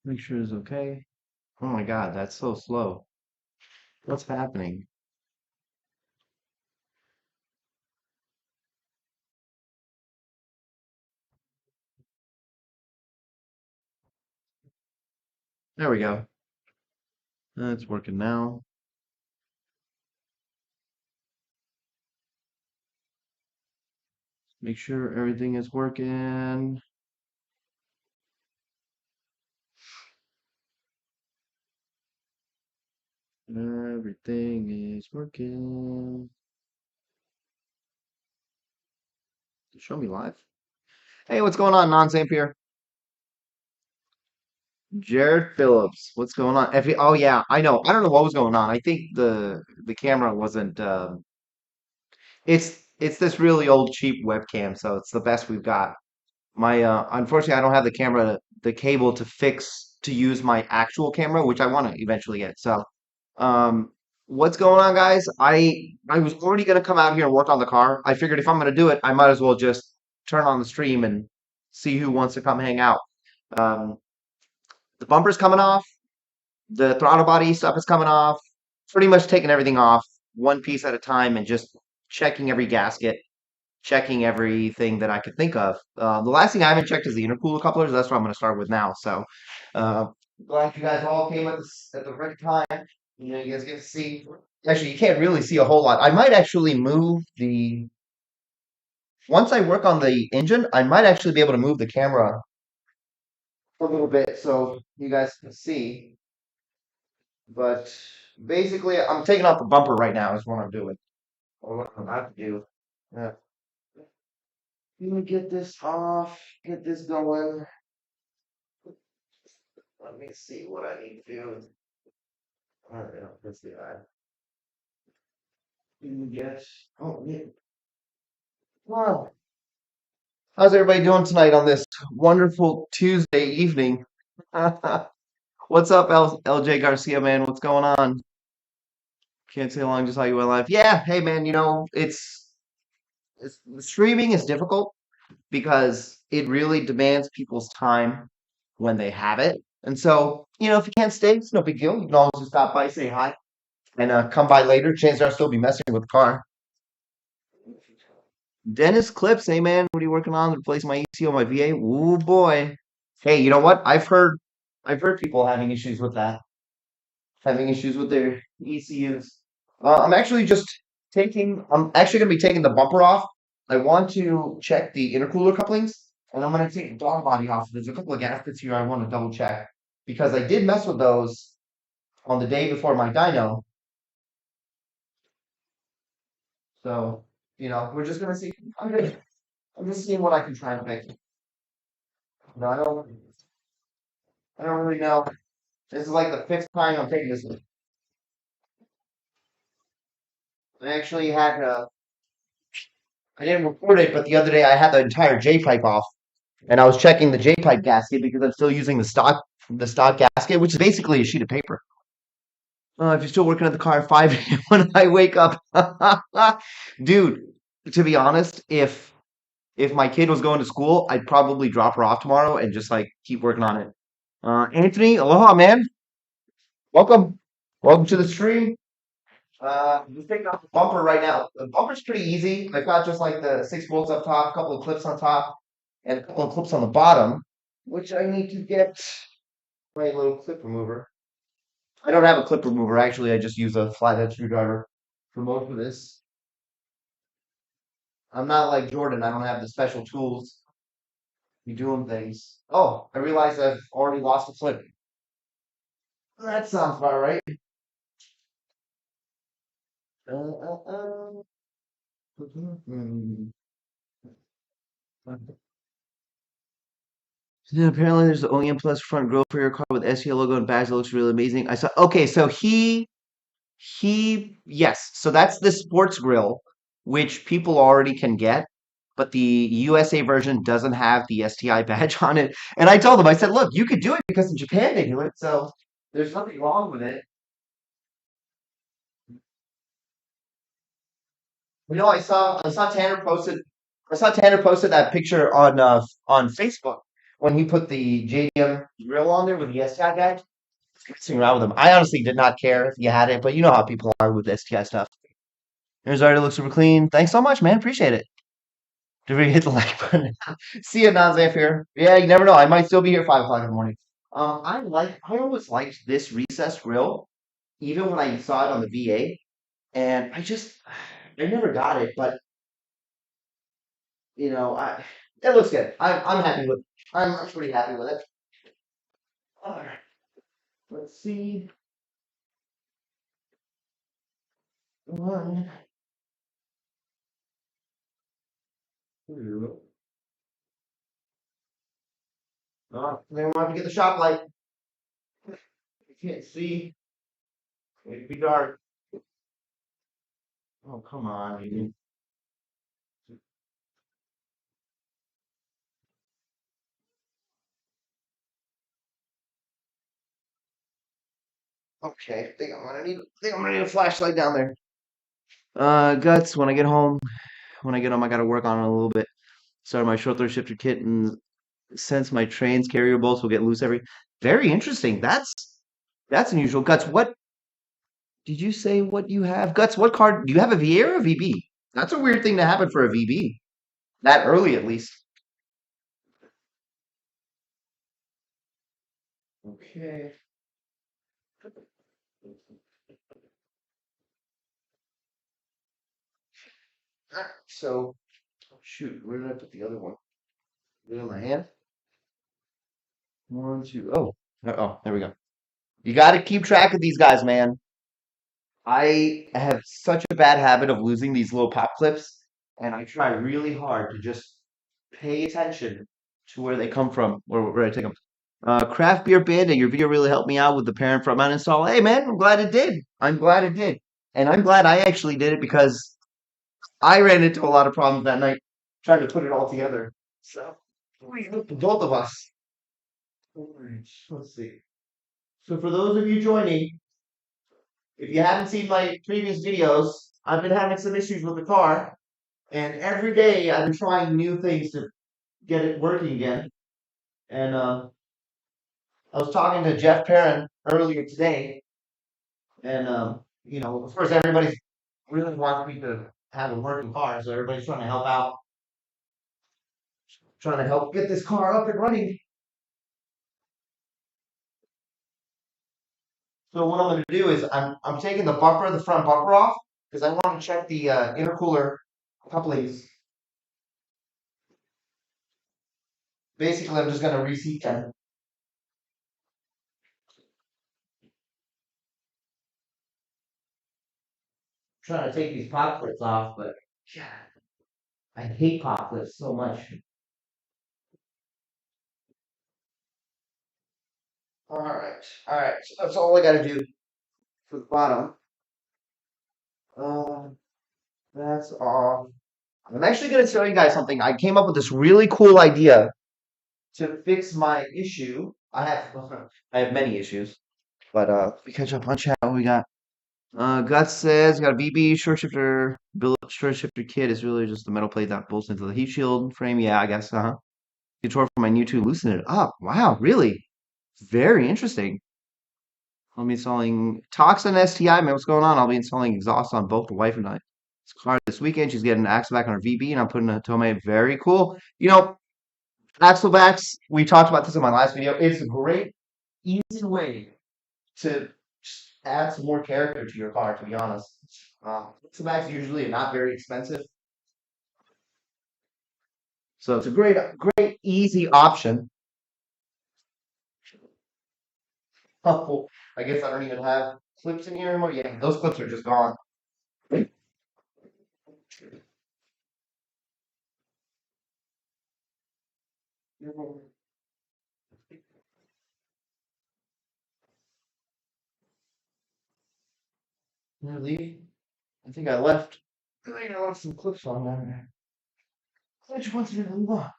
Make sure it's okay. Oh my God, that's so slow. What's happening? There we go. It's working now. Make sure everything is working. Everything is working. Show me live. Hey, what's going on, Non-Samp here? Jared Phillips, what's going on? Oh yeah, I know. I don't know what was going on. I think the camera wasn't. It's this really old cheap webcam, so it's the best we've got. My unfortunately, I don't have the camera, the cable to fix to use my actual camera, which I want to eventually get. So, um, what's going on, guys? I was already gonna come out here and work on the car. I figured if I'm gonna do it, I might as well just turn on the stream and see who wants to come hang out. Um, the bumper's coming off. The throttle body stuff is coming off. Pretty much taking everything off one piece at a time and just checking every gasket, checking everything that I could think of. The last thing I haven't checked is the intercooler couplers. That's what I'm going to start with now. So, uh, glad you guys all came at the right time. You know, you guys get to see. Actually, you can't really see a whole lot. I might actually move the. Once I work on the engine, I might actually be able to move the camera a little bit so you guys can see. But basically, I'm taking off the bumper right now, is what I'm doing. Or what I'm about to do. Yeah. Let me get this off, get this going. Let me see what I need to do. All right, let's do that. Let me get. Oh, yeah. Wow. How's everybody doing tonight on this wonderful Tuesday evening? What's up, LJ Garcia, man? What's going on? Can't say how long, just how you went live. Yeah, hey, man, it's streaming is difficult because it really demands people's time when they have it. And so, if you can't stay, it's no big deal. You can always just stop by, say hi, and come by later. Chances are I'll still be messing with the car. Dennis Clips, hey man, what are you working on to replace my ECU on my VA? Ooh boy. Hey, you know what? I've heard people having issues with that, having issues with their ECUs. I'm actually going to be taking the bumper off. I want to check the intercooler couplings, and I'm going to take the dog body off. There's a couple of gaskets here I want to double check because I did mess with those on the day before my dyno. So, we're just going to see. I'm just seeing what I can try and fix. No, I don't really know. This is like the fifth time I'm taking this. I actually I didn't record it, but the other day I had the entire J pipe off. And I was checking the J pipe gasket because I'm still using the stock gasket, which is basically a sheet of paper. If you're still working at the car at 5 a.m. when I wake up, dude. To be honest, if my kid was going to school, I'd probably drop her off tomorrow and just like keep working on it. Anthony, aloha, man. Welcome, welcome to the stream. Just taking off the bumper right now. The bumper's pretty easy. I've got just like the 6 bolts up top, a couple of clips on top, and a couple of clips on the bottom, which I need to get my little clip remover. I don't have a clip remover, actually. I just use a flathead screwdriver for most of this. I'm not like Jordan. I don't have the special tools. You doing things. Oh, I realized I've already lost a clip. That sounds about right. Uh. Yeah, apparently there's the OEM Plus front grille for your car with SEO logo and badge that looks really amazing. I saw. Okay, so yes. So that's the sports grill, which people already can get, but the USA version doesn't have the STI badge on it. And I told them, I said, look, you could do it because in Japan they do it, so there's nothing wrong with it. I saw Tanner posted that picture on Facebook when he put the JDM grill on there with the STI guy, messing around with him. I honestly did not care if you had it, but you know how people are with STI stuff. Here's already looks super clean. Thanks so much, man. Appreciate it. Did we hit the like button? See you, Nazaf here. Yeah, you never know. I might still be here 5 o'clock in the morning. I always liked this recessed grill, even when I saw it on the VA, and I never got it, but it looks good. I'm happy with. I'm pretty happy with it. All right, let's see. One, two. Then we'll have to get the shop light. You can't see. It'd be dark. Oh, come on, dude. Okay, think I'm gonna need a flashlight down there. Guts, when I get home, I gotta work on it a little bit. Start my short throw shifter kit, and since my trains carrier bolts will get loose very interesting. That's unusual. Guts, what did you say what you have? Guts, what card do you have, a VA or a VB? That's a weird thing to happen for a VB. That early at least. Okay. So shoot, where did I put the other one? Is it in my hand? One, two. Oh, there we go. You got to keep track of these guys, man. I have such a bad habit of losing these little pop clips, and I try really hard to just pay attention to where they come from, where I take them. Craft Beer Band, your video really helped me out with the parent front mount install. Hey, man, I'm glad it did. I'm glad it did. And I'm glad I actually did it because I ran into a lot of problems that night trying to put it all together. So, we helped both of us. All right, let's see. So, for those of you joining, if you haven't seen my previous videos, I've been having some issues with the car, and every day I've been trying new things to get it working again. And I was talking to Jeff Perrin earlier today, and of course, everybody really wants me to have a working car, so everybody's trying to help out, trying to help get this car up and running. So what I'm going to do is I'm taking the front bumper off because I want to check the intercooler couplings. Basically, I'm just going to reseat them. Trying to take these pop clips off, but God, I hate pop clips so much. All right. So that's all I got to do for the bottom. Uh, that's all. I'm actually going to show you guys something. I came up with this really cool idea to fix my issue. I have many issues, but we catch up on chat. What we got? Guts says got a BB short shifter. Build short shifter kit is really just the metal plate that bolts into the heat shield frame. Yeah, I guess. Control for my new to loosen it up. Wow, really? Very interesting. I'll be installing Toxin STI. Man, what's going on? I'll be installing exhaust on both the wife and I. This car this weekend. She's getting an axle back on her VB, and I'm putting a Tomei. Very cool. Axle backs. We talked about this in my last video. It's a great, easy way to just add some more character to your car. To be honest, axle backs usually are not very expensive, so it's a great, easy option. Oh, I guess I don't even have clips in here anymore. Yeah, those clips are just gone. Did I leave? I think I left. I think I left some clips on there. Which ones did I leave on?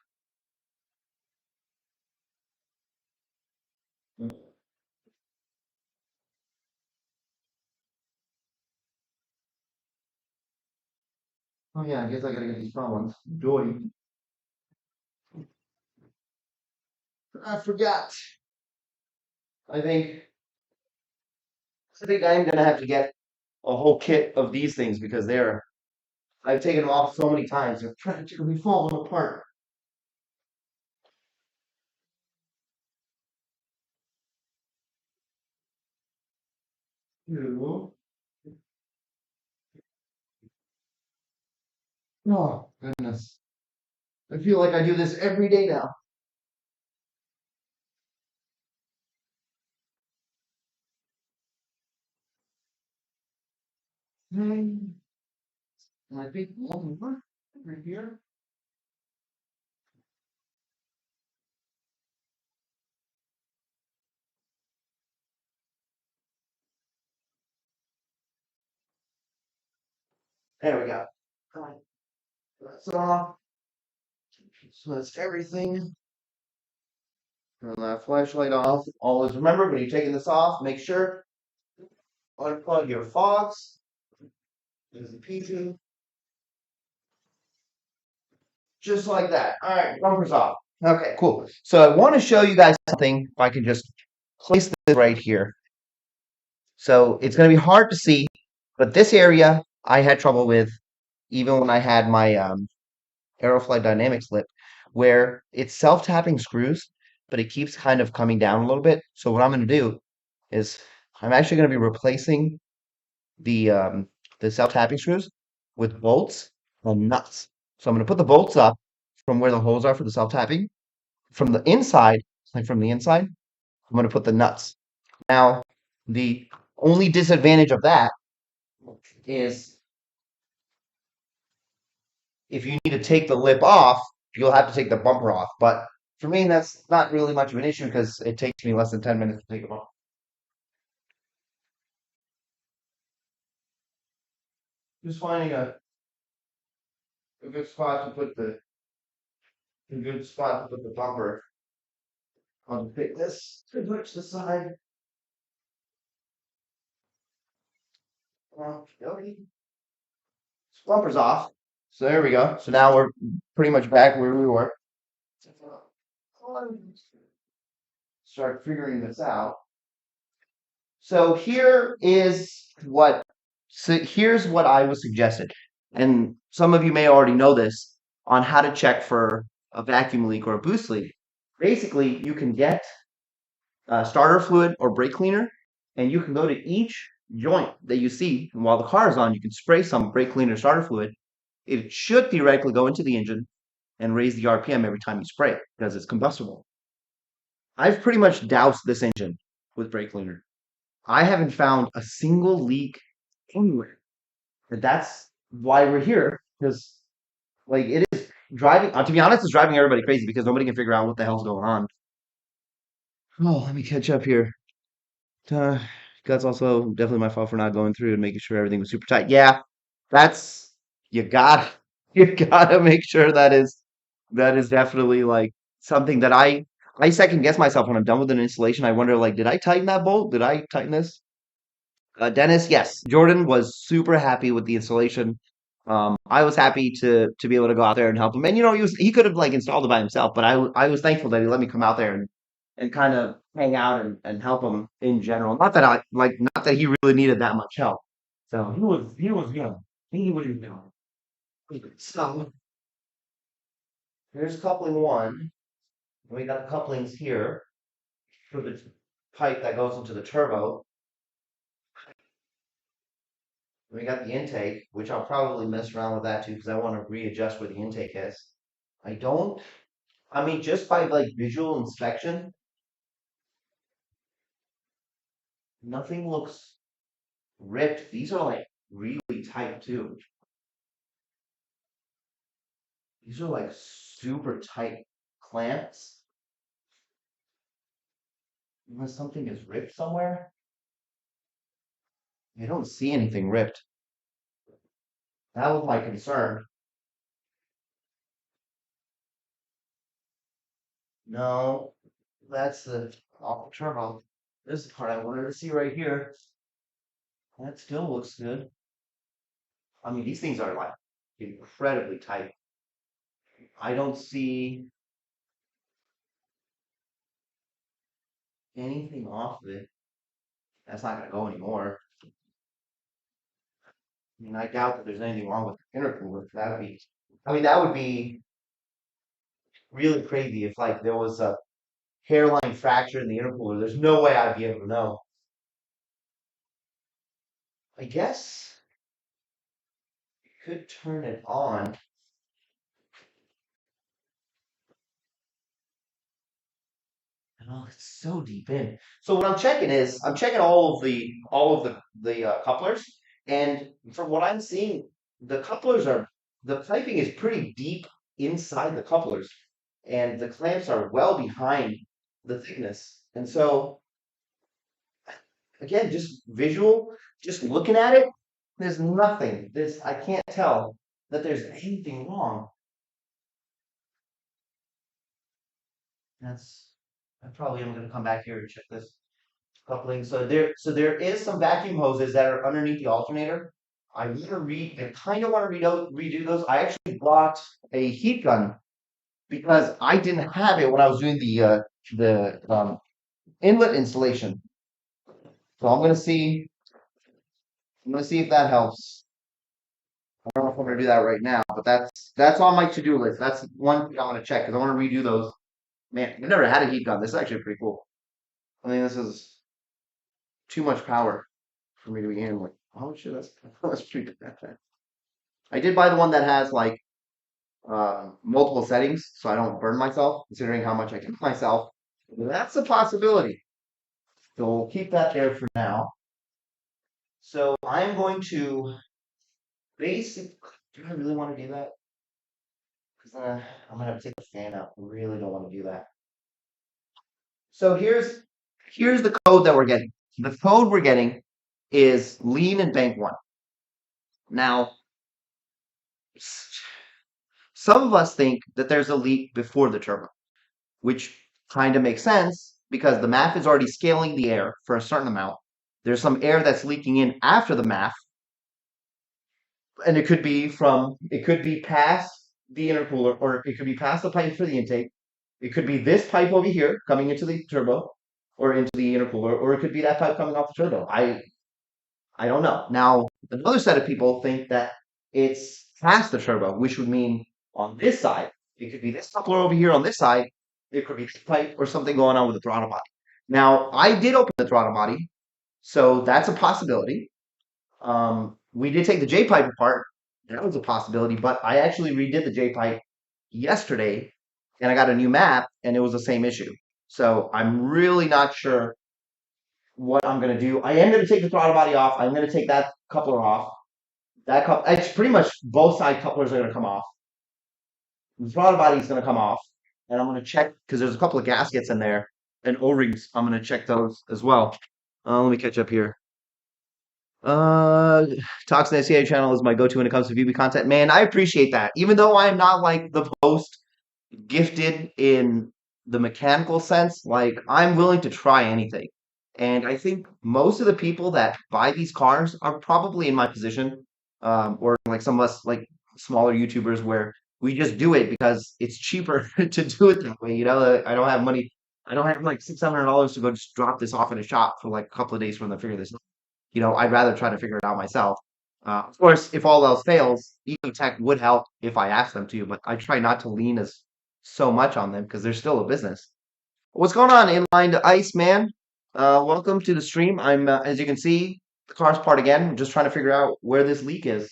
Oh yeah, I guess I gotta get these front ones. Joy. I forgot. I think I think I'm gonna have to get a whole kit of these things because I've taken them off so many times, they're practically falling apart. Two. Oh, goodness. I feel like I do this every day now. Hmm. I think one more right here. There we go. All right, that's off. So that's everything. Turn that flashlight off. Always remember when you're taking this off, make sure unplug your fogs. There's the PG. Just like that. All right, bumpers off. Okay, cool. So I want to show you guys something. If I can just place this right here. So it's going to be hard to see, but this area I had trouble with even when I had my Aerofly Dynamics lip, where it's self-tapping screws, but it keeps kind of coming down a little bit. So what I'm going to do is I'm actually going to be replacing the um, the self-tapping screws with bolts and nuts. So I'm going to put the bolts up from where the holes are for the self-tapping. From the inside, like from the inside, I'm going to put the nuts. Now, the only disadvantage of that is if you need to take the lip off, you'll have to take the bumper off. But for me, that's not really much of an issue because it takes me less than 10 minutes to take them off. Just finding a good spot to put a good spot to put the bumper on the pick this to switch the side. Okay. Bumper's off. So there we go. So now we're pretty much back where we were. Start figuring this out. So here's what I was suggested. And some of you may already know this on how to check for a vacuum leak or a boost leak. Basically, you can get starter fluid or brake cleaner, and you can go to each joint that you see, and while the car is on, you can spray some brake cleaner starter fluid. It should theoretically go into the engine and raise the RPM every time you spray it because it's combustible. I've pretty much doused this engine with brake cleaner. I haven't found a single leak anywhere. And that's why we're here because like it is driving. To be honest, it's driving everybody crazy because nobody can figure out what the hell's going on. Oh, let me catch up here. Uh, that's also definitely my fault for not going through and making sure everything was super tight. Yeah, that's you got you gotta make sure that is definitely like something that I second guess myself when I'm done with an installation. I wonder like, did I tighten that bolt? Did I tighten this? Dennis, yes, Jordan was super happy with the installation. I was happy to be able to go out there and help him. And he could have like installed it by himself, but I was thankful that he let me come out there and kind of hang out and help him in general. Not that he really needed that much help. So he was good. He was good. So here's coupling one. We got couplings here for the pipe that goes into the turbo. We got the intake, which I'll probably mess around with that too because I want to readjust where the intake is. I don't, I mean, just by like visual inspection, nothing looks ripped. These are like really tight too. These are like super tight clamps. Unless something is ripped somewhere. I don't see anything ripped. That was my concern. No, that's the turbo. This is the part I wanted to see right here. That still looks good. I mean, these things are like incredibly tight. I don't see anything off of it, that's not gonna go anymore. I mean, I doubt that there's anything wrong with the intercooler. I mean, that would be really crazy if like there was a hairline fracture in the intercooler. There's no way I'd be able to know. I guess you could turn it on. Oh, it's so deep in. So what I'm checking is I'm checking all of the couplers, and from what I'm seeing, the couplers are the piping is pretty deep inside the couplers, and the clamps are well behind the thickness. And so again, just visual, just looking at it, there's nothing. There's I can't tell that there's anything wrong. That's I probably am going to come back here and check this coupling. So there is some vacuum hoses that are underneath the alternator. I kind of want to redo those. I actually bought a heat gun because I didn't have it when I was doing the inlet installation. So I'm gonna see if that helps. I don't know if I'm gonna do that right now, but that's on my to-do list. That's one thing I want to check because I want to redo those. Man, I've never had a heat gun. This is actually pretty cool. I mean, this is too much power for me to be handling. Oh shit, that's pretty good. I did buy the one that has like multiple settings, so I don't burn myself, considering how much I cook myself. That's a possibility. So we'll keep that there for now. So I'm going to basic. Do I really want to do that? Because I'm gonna have to take the fan out. I really don't want to do that. So here's the code that we're getting. The code we're getting is lean and bank one. Now, some of us think that there's a leak before the turbo, which kind of makes sense because the MAF is already scaling the air for a certain amount. There's some air that's leaking in after the MAF, and it could be past the intercooler, or it could be past the pipe for the intake. It could be this pipe over here coming into the turbo or into the intercooler, or it could be that pipe coming off the turbo. I don't know. Now, another set of people think that it's past the turbo, which would mean on this side, it could be this coupler over here on this side. It could be this pipe or something going on with the throttle body. Now, I did open the throttle body, so that's a possibility. We did take the J pipe apart. That was a possibility, but I actually redid the J pipe yesterday, and I got a new map, and it was the same issue. So I'm really not sure what I'm gonna do. I am gonna take the throttle body off. I'm gonna take that coupler off. It's pretty much both side couplers are gonna come off. The throttle body is gonna come off, and I'm gonna check because there's a couple of gaskets in there and O-rings. I'm gonna check those as well. Let me catch up here. Uh, Toxin SCA channel is my go-to when it comes to VB content. Man, I appreciate that. Even though I'm not like the most gifted in the mechanical sense, like I'm willing to try anything. And I think most of the people that buy these cars are probably in my position, or like some of us like smaller YouTubers where we just do it because it's cheaper to do it that way. I don't have money. I don't have like $600 to go just drop this off in a shop for like a couple of days for them to figure this out. I'd rather try to figure it out myself. Of course, if all else fails, Ecotech would help if I ask them to, but I try not to lean as so much on them because they're still a business. What's going on, Inline to Ice Man? Welcome to the stream. As you can see, the car's part again. I'm just trying to figure out where this leak is.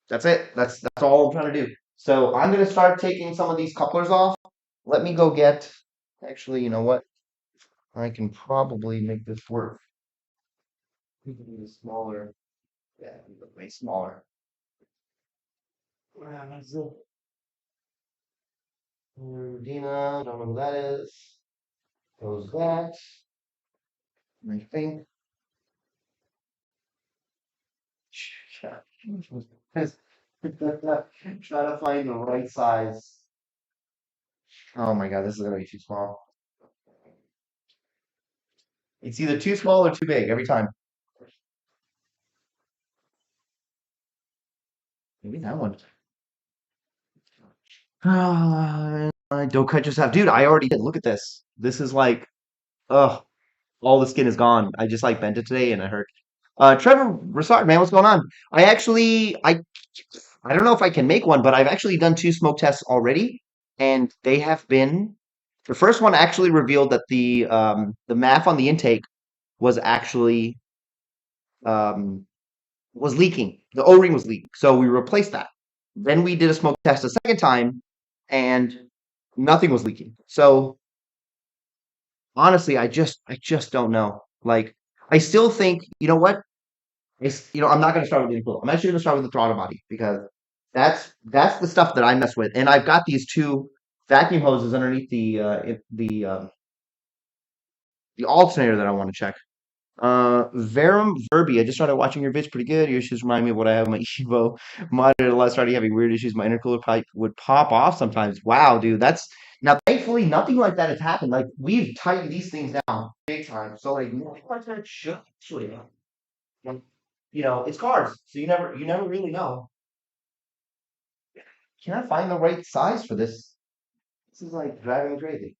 That's it. That's all I'm trying to do. So I'm gonna start taking some of these couplers off. Let me go get. Actually, you know what? I can probably make this work. Smaller. Yeah, way smaller. That's it. Dina, don't know who that is. Goes that. I think. Try to find the right size. Oh my god, this is gonna be too small. It's either too small or too big every time. Maybe that one. Don't cut yourself, dude. I already did. Look at this. This is like, ugh, all the skin is gone. I just like bent it today and it hurt. Trevor Broussard, man, what's going on? I don't know if I can make one, but I've actually done two smoke tests already, and they have been. The first one actually revealed that the MAF on the intake was actually um was leaking. The O-ring was leaking, so we replaced that. Then we did a smoke test a second time, and nothing was leaking. So honestly, I just don't know. Like, I still think, you know what? I'm not going to start with the intercooler. I'm actually going to start with the throttle body because that's the stuff that I mess with. And I've got these two vacuum hoses underneath the alternator that I want to check. Verum Verbi. I just started watching your vids. Pretty good. Your issues remind me of what I have in my Evo monitor. A lot started having weird issues. My intercooler pipe would pop off sometimes. Wow, dude. That's now thankfully nothing like that has happened. Like, we've tightened these things down big time. So like nothing like that should actually happen. Like, it's cars, so you never really know. Can I find the right size for this? This is like driving me crazy.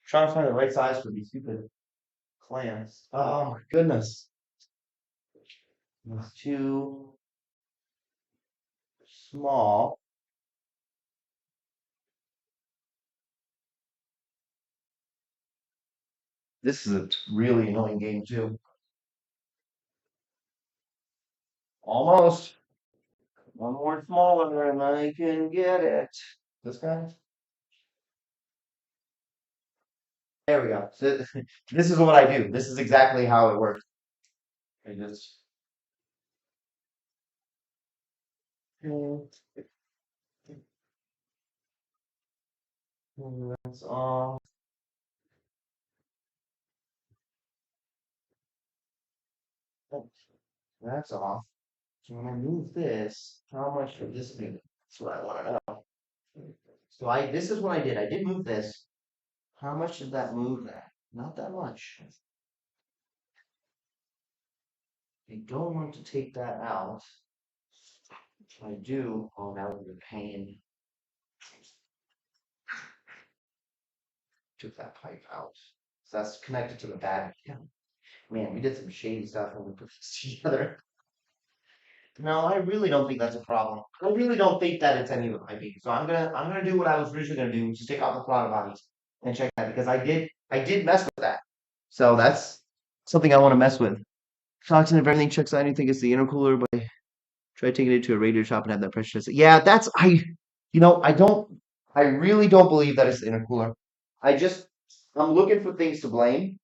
Trying to find the right size for these stupid clamps. Oh my goodness. It's too small. This is a really annoying game too. Almost. One more smaller and I can get it. This guy? There we go. So, this is what I do. This is exactly how it works. I just that's all. That's off. So when I move this, how much would this be? That's what I want to know. So this is what I did. I did move this. How much did that move that? Not that much. I don't want to take that out. If I do, oh, that would be a pain. Took that pipe out. So that's connected to the battery. Yeah. Man, we did some shady stuff when we put this together. No, I really don't think that's a problem. I really don't think that it's any of the piping. So I'm gonna do what I was originally gonna do, which is take out the throttle bodies and check that because I did mess with that. So that's something I want to mess with. Toxin if everything checks out, I think it's the intercooler, but try taking it to a radiator shop and have that pressure test. Yeah, I really don't believe that it's the intercooler. I'm looking for things to blame,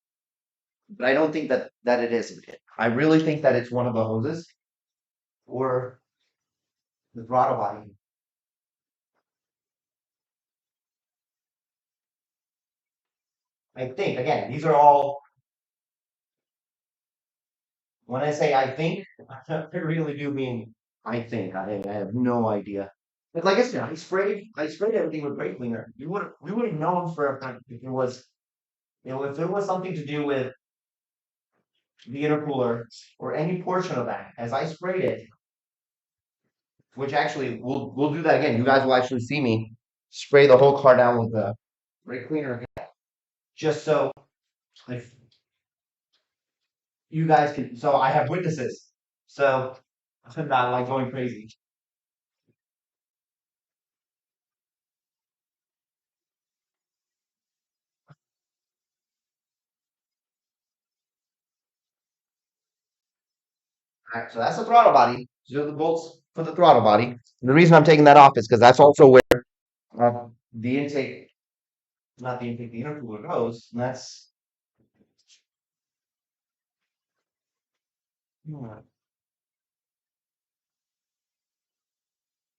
but I don't think that it is. I really think that it's one of the hoses or the throttle body. I think again, these are all when I say I think, I really do mean I think. I have no idea. But like I said, I sprayed everything with brake cleaner. We would have known for a fact if it was if it was something to do with the intercooler or any portion of that. As I sprayed it, which actually we'll do that again. You guys will actually see me spray the whole car down with the brake cleaner again, just so like you guys can. So I have witnesses. So I'm not like going crazy. Alright, so that's the throttle body. These are the bolts for the throttle body. The reason I'm taking that off is because that's also where the intake, not the intake, the intercooler goes. And hmm,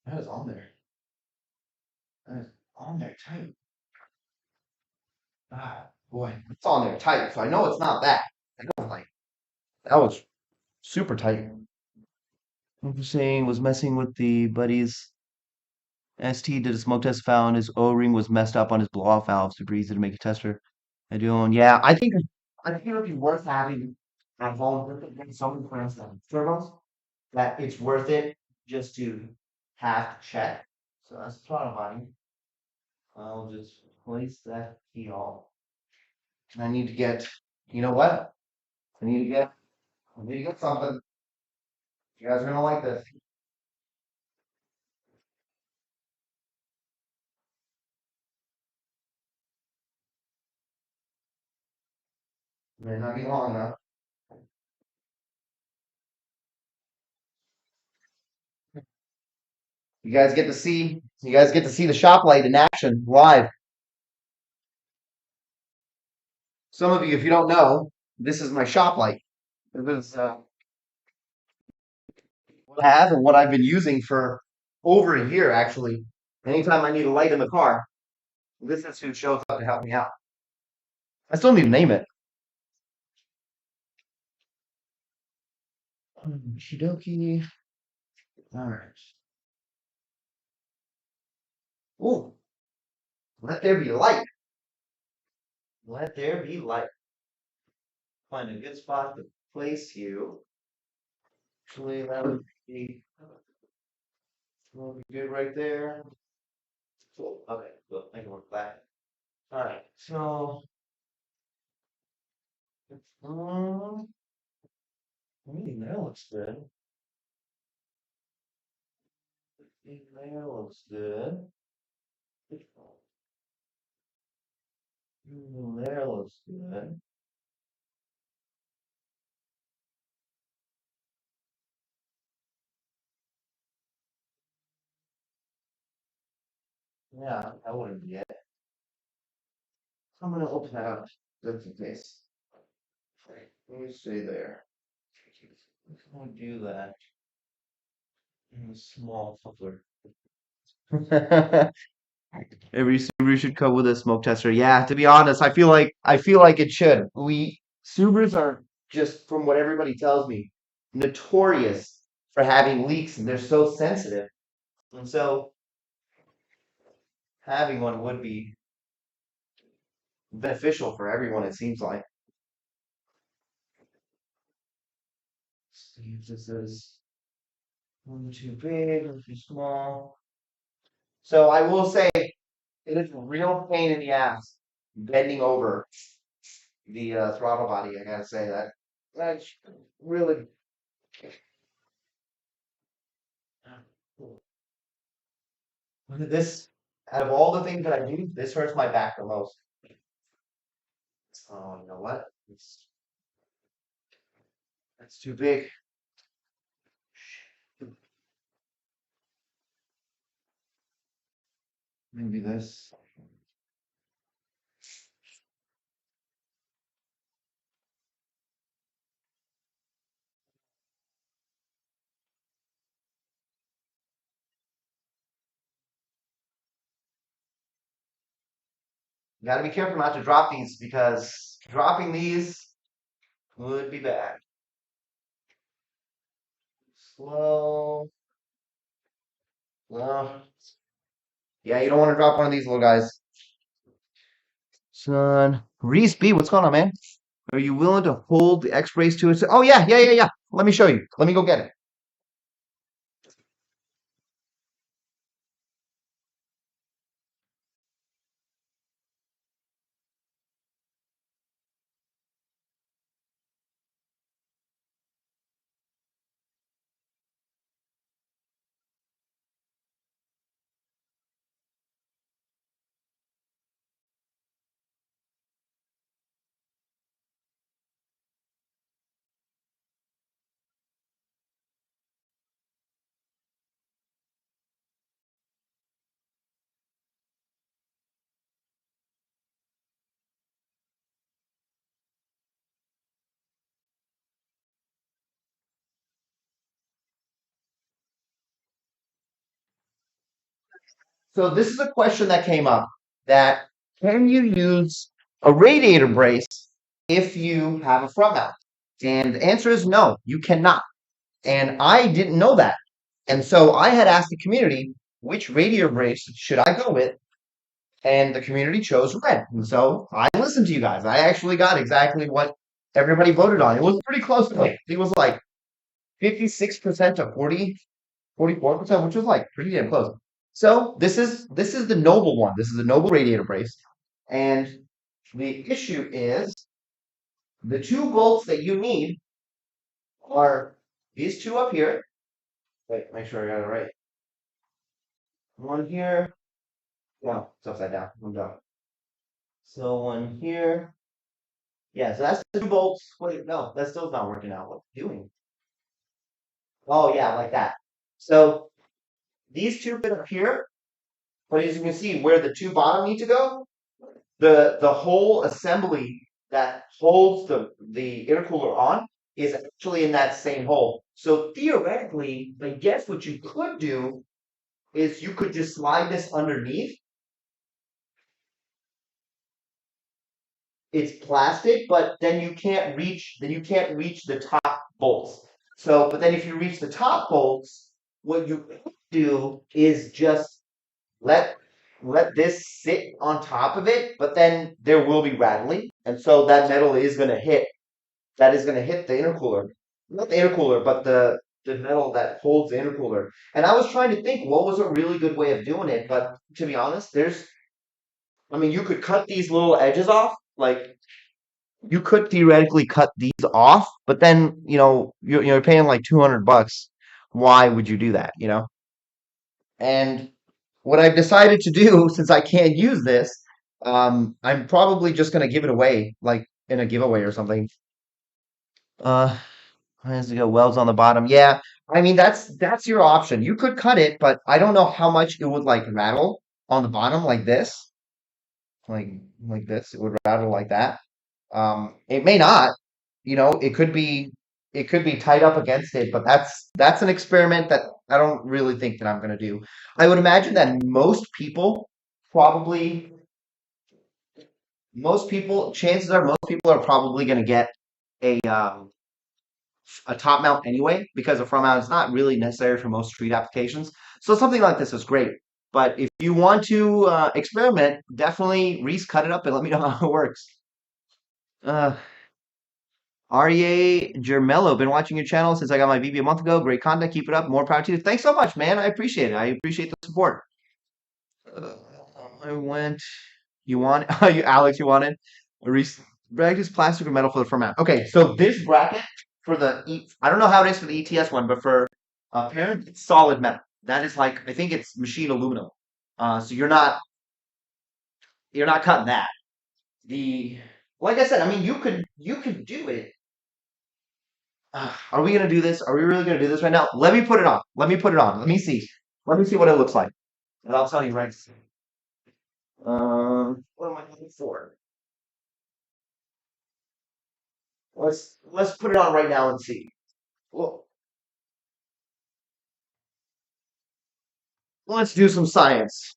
that is on there. That is on there tight. Ah, boy, it's on there tight. So I know it's not that. I know like that was super tight. What I'm saying was messing with the buddy's ST did a smoke test, found his O-ring was messed up on his blow-off valve. Super easy to make a tester. I do own. Yeah, I think it would be worth having at home some plants that servos that it's worth it just to have to check. So that's the throttle body. I'll just place that keel. And I need to get, you know what? I need to get, I need to get something. You guys are gonna like this. May not be long enough. You guys get to see the shop light in action live. Some of you, if you don't know, this is my shop light. This is what I have and what I've been using for over a year, actually. Anytime I need a light in the car, this is who shows up to help me out. I still need to name it. Okie All right. Oh, let there be light. Let there be light. Find a good spot to place you. Actually, that would be good right there. Cool. Okay, cool. I can work with that. All right. So, um, that looks good. There looks good. There looks good. Yeah, that wouldn't be it. I'm gonna open that up just in case. Let me stay there. I'm gonna do that in a small tumbler. Every Subaru should come with a smoke tester. Yeah, to be honest, I feel like it should. We Subarus are just from what everybody tells me, notorious for having leaks and they're so sensitive. And so having one would be beneficial for everyone, it seems like. See if this is one too big or too small. So I will say it is a real pain in the ass bending over the throttle body. I gotta say that. That's really. Look at this. Out of all the things that I do, this hurts my back the most. Oh, you know what? That's too big. Maybe this. You gotta be careful not to drop these because dropping these would be bad. Slow. Well, yeah, you don't want to drop one of these little guys. Son. Reese B, what's going on, man? Are you willing to hold the X brace to it? Oh, yeah, yeah, yeah, yeah. Let me show you. Let me go get it. So this is a question that came up that can you use a radiator brace if you have a front mount? And the answer is no, you cannot. And I didn't know that. And so I had asked the community, which radiator brace should I go with? And the community chose red. And so I listened to you guys. I actually got exactly what everybody voted on. It was pretty close to me. It was like 56% to 44%, which was like pretty damn close. So this is the Noble one. This is the Noble radiator brace, and the issue is the two bolts that you need are these two up here. Wait, make sure I got it right. One here. No, it's upside down. I'm done. So one here. Yeah, so that's the two bolts. Wait, no, that still's not working out. What are you doing? Oh yeah, like that. So these two fit up here, but as you can see, where the two bottom need to go, the whole assembly that holds the intercooler on is actually in that same hole. So theoretically, I guess what you could do is you could just slide this underneath. It's plastic, but then you can't reach the top bolts. So, but then if you reach the top bolts, what you do is just let let this sit on top of it, but then there will be rattling, and so that metal is going to hit. That is going to hit the intercooler, not the intercooler, but the metal that holds the intercooler. And I was trying to think what was a really good way of doing it, but to be honest, I mean, you could cut these little edges off, like you could theoretically cut these off, but then you're paying like $200. Why would you do that? And what I've decided to do, since I can't use this, I'm probably just gonna give it away, like in a giveaway or something. Uh, has to go welds on the bottom. Yeah, I mean that's your option. You could cut it, but I don't know how much it would like rattle on the bottom like this, like like this. It would rattle like that. It may not. It could be tied up against it, but that's an experiment that I don't really think that I'm gonna do. I would imagine that probably chances are most people are probably gonna get a um, a top mount anyway, because a front mount is not really necessary for most street applications. So something like this is great. But if you want to experiment, definitely Reese cut it up and let me know how it works. Uh, REA Germello, been watching your channel since I got my VB a month ago. Great content. Keep it up. More power to you. Thanks so much, man. I appreciate it. I appreciate the support. Uh, I went. You want you Alex? You wanted a bracket is plastic or metal for the front mount. Okay, so this bracket for I don't know how it is for the ETS one, but for parent, it's solid metal. That is like I think it's machine aluminum. So you're not cutting that. The Like I said, I mean you could do it. Are we gonna do this? Are we really gonna do this right now? Let me put it on. Let me put it on. Let me see. Let me see what it looks like, and I'll tell you right. What am I looking for? Let's put it on right now and see. Well, let's do some science.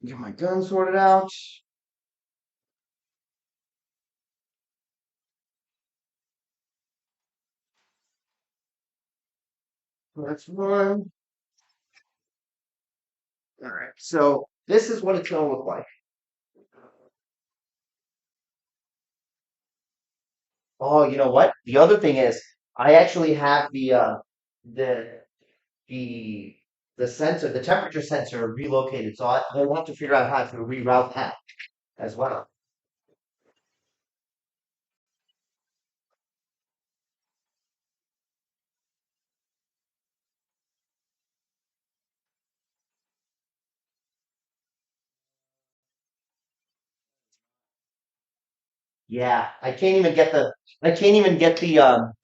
Get my gun sorted out. That's one. All right. So this is what it's gonna look like. Oh, you know what? The other thing is, I actually have the the the sensor, the temperature sensor relocated, so I will have to figure out how to reroute that as well. Yeah, I can't even get the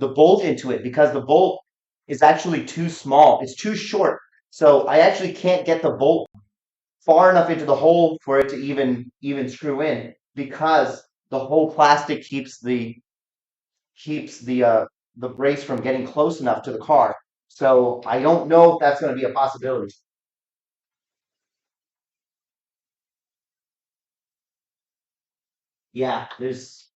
bolt into it because the bolt is actually too small. It's too short. So I actually can't get the bolt far enough into the hole for it to even screw in because the whole plastic keeps the brace from getting close enough to the car. So I don't know if that's going to be a possibility. Yeah, there's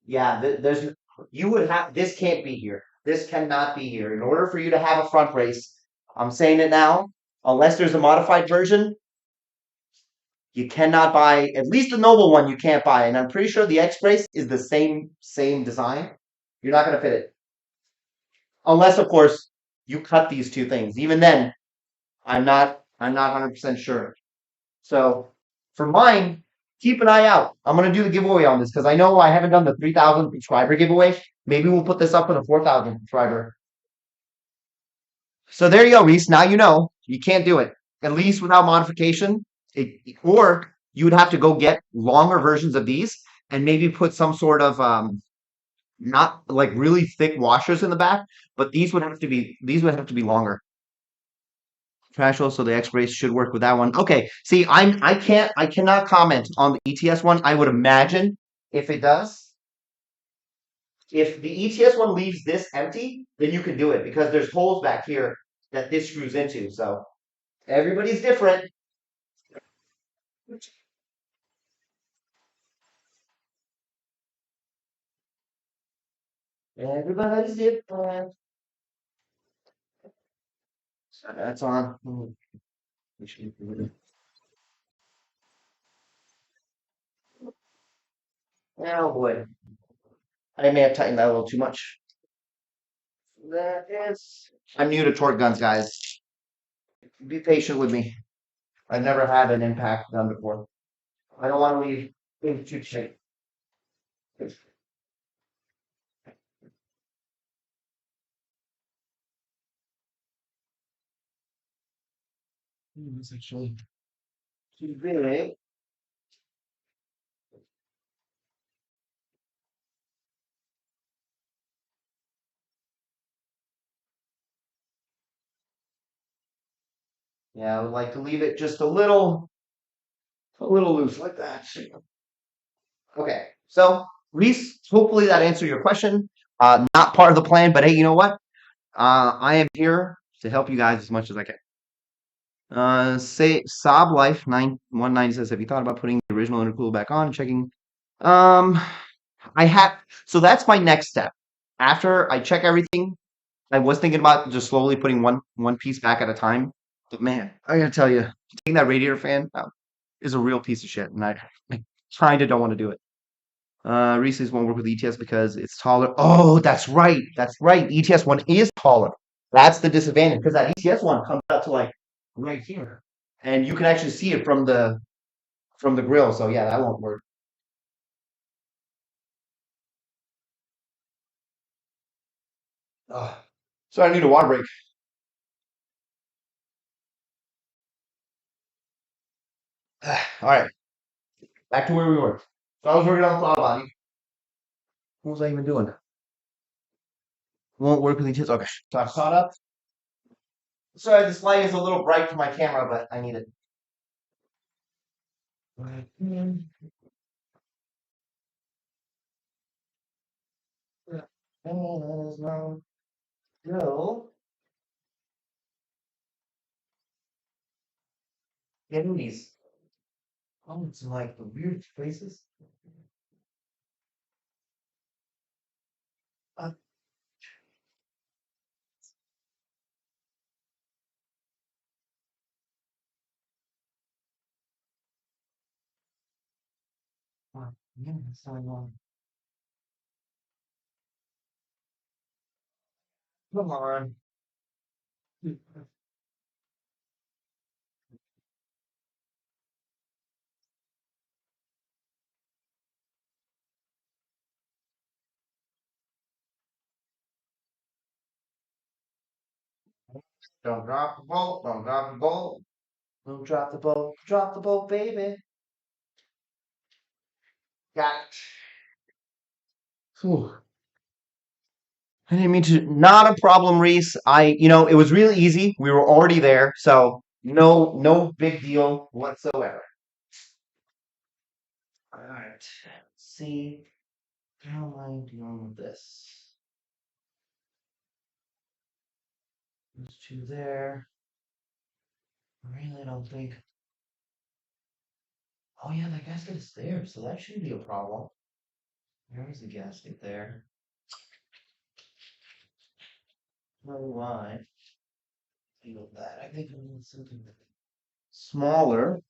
you would have this can't be here. This cannot be here. In order for you to have a front brace, I'm saying it now, unless there's a modified version, you cannot buy at least the Noble one you can't buy. And I'm pretty sure the X brace is the same design. You're not gonna fit it. Unless of course you cut these two things. Even then, I'm not 100% sure. So for mine, keep an eye out. I'm gonna do the giveaway on this because I know I haven't done the 3,000 subscriber giveaway. Maybe we'll put this up for the 4,000 subscriber. So there you go, Reese. Now you know you can't do it. At least without modification. Or you would have to go get longer versions of these and maybe put some sort of not like really thick washers in the back, but these would have to be longer. Trash hole, so the X-rays should work with that one. Okay, see, I cannot comment on the ETS one. I would imagine if it does, if the ETS one leaves this empty, then you can do it because there's holes back here that this screws into. So everybody's different. Everybody's different. So that's on. Oh boy, I may have tightened that a little too much. That is. I'm new to torque guns, guys. Be patient with me. I've never had an impact gun before. I don't want to leave things too tight. It's actually too big. Yeah, I would like to leave it just a little loose like that. Okay, so Reese, hopefully that answered your question. Not part of the plan, but hey, you know what? I am here to help you guys as much as I can. Say Sob Life 919 says, have you thought about putting the original intercooler back on and checking? Um, I have. So that's my next step. After I check everything, I was thinking about just slowly putting one piece back at a time. But man, I gotta tell you, taking that radiator fan out is a real piece of shit, and I kind of don't want to do it. Reese's won't work with ETS because it's taller. Oh, that's right. That's right. ETS one is taller. That's the disadvantage because that ETS one comes out to like right here, and you can actually see it from the grill. So yeah, that won't work. Oh, so I need a water break. All right, back to where we were. So I was working on the throttle body. What was I even doing? Won't work with ETS. Okay, so I've caught up. Sorry, this light is a little bright for my camera, but I need it. Right. No, getting these comments in like the weird places. Uh, yeah, so come on. Don't drop the boat. Don't drop the boat. Don't drop the boat. Drop the boat, baby. Got it. Whew. I didn't mean to. Not a problem, Reese. It was really easy. We were already there, so no big deal whatsoever. All right. Let's see. How am I dealing with this? Those two there. I really don't think. Oh yeah, that gasket is there, so that shouldn't be a problem. There's the gasket there. No why. Feel that. I think I need something smaller.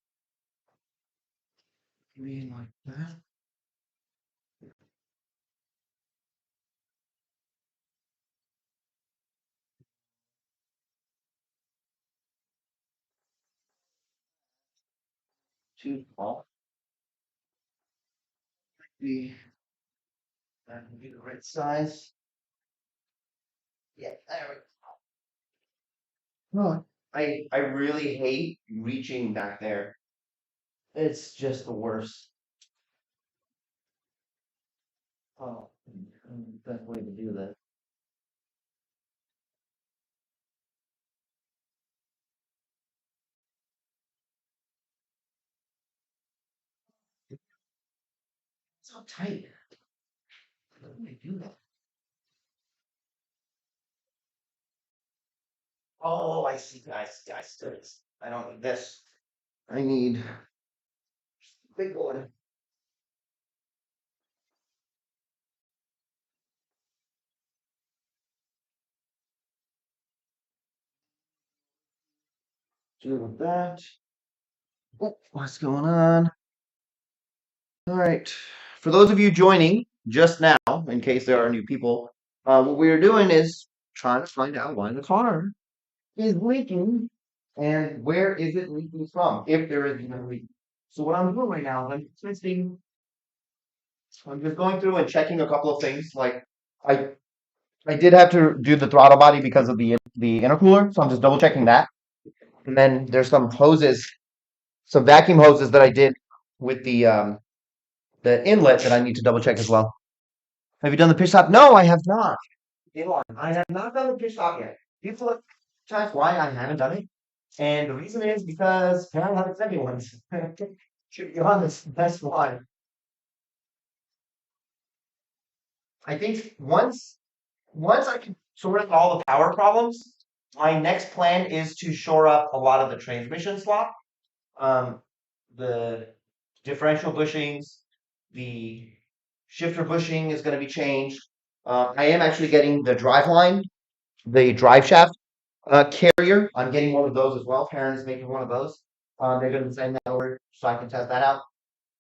Maybe like that. too small. Be that would be the right size. Yeah, there we go. Oh, I really hate reaching back there. It's just the worst. Oh, best way to do that. It's so tight. How do I do that? Oh, I see, guys. I don't need this. I need big one. Deal with that. Oh, what's going on? All right. For those of you joining just now, in case there are new people, what we're doing is trying to find out why the car is leaking and where is it leaking from, if there is even a leak. So what I'm doing right now is I'm just going through and checking a couple of things. Like I I did have to do the throttle body because of the intercooler, so I'm just double checking that. And then there's some hoses, some vacuum hoses that I did with the inlet that I need to double check as well. Have you done the pitch stop? No, I have not. Elon, I have not done the pitch stop yet. People have asked why I haven't done it, and the reason is because I haven't sent me one. To be honest, that's why. I think once I can sort out all the power problems, my next plan is to shore up a lot of the transmission slop, um, the differential bushings, the shifter bushing is going to be changed. I am actually getting the drive line, the drive shaft carrier. I'm getting one of those as well. Parents is making one of those. They're going to send that over so I can test that out.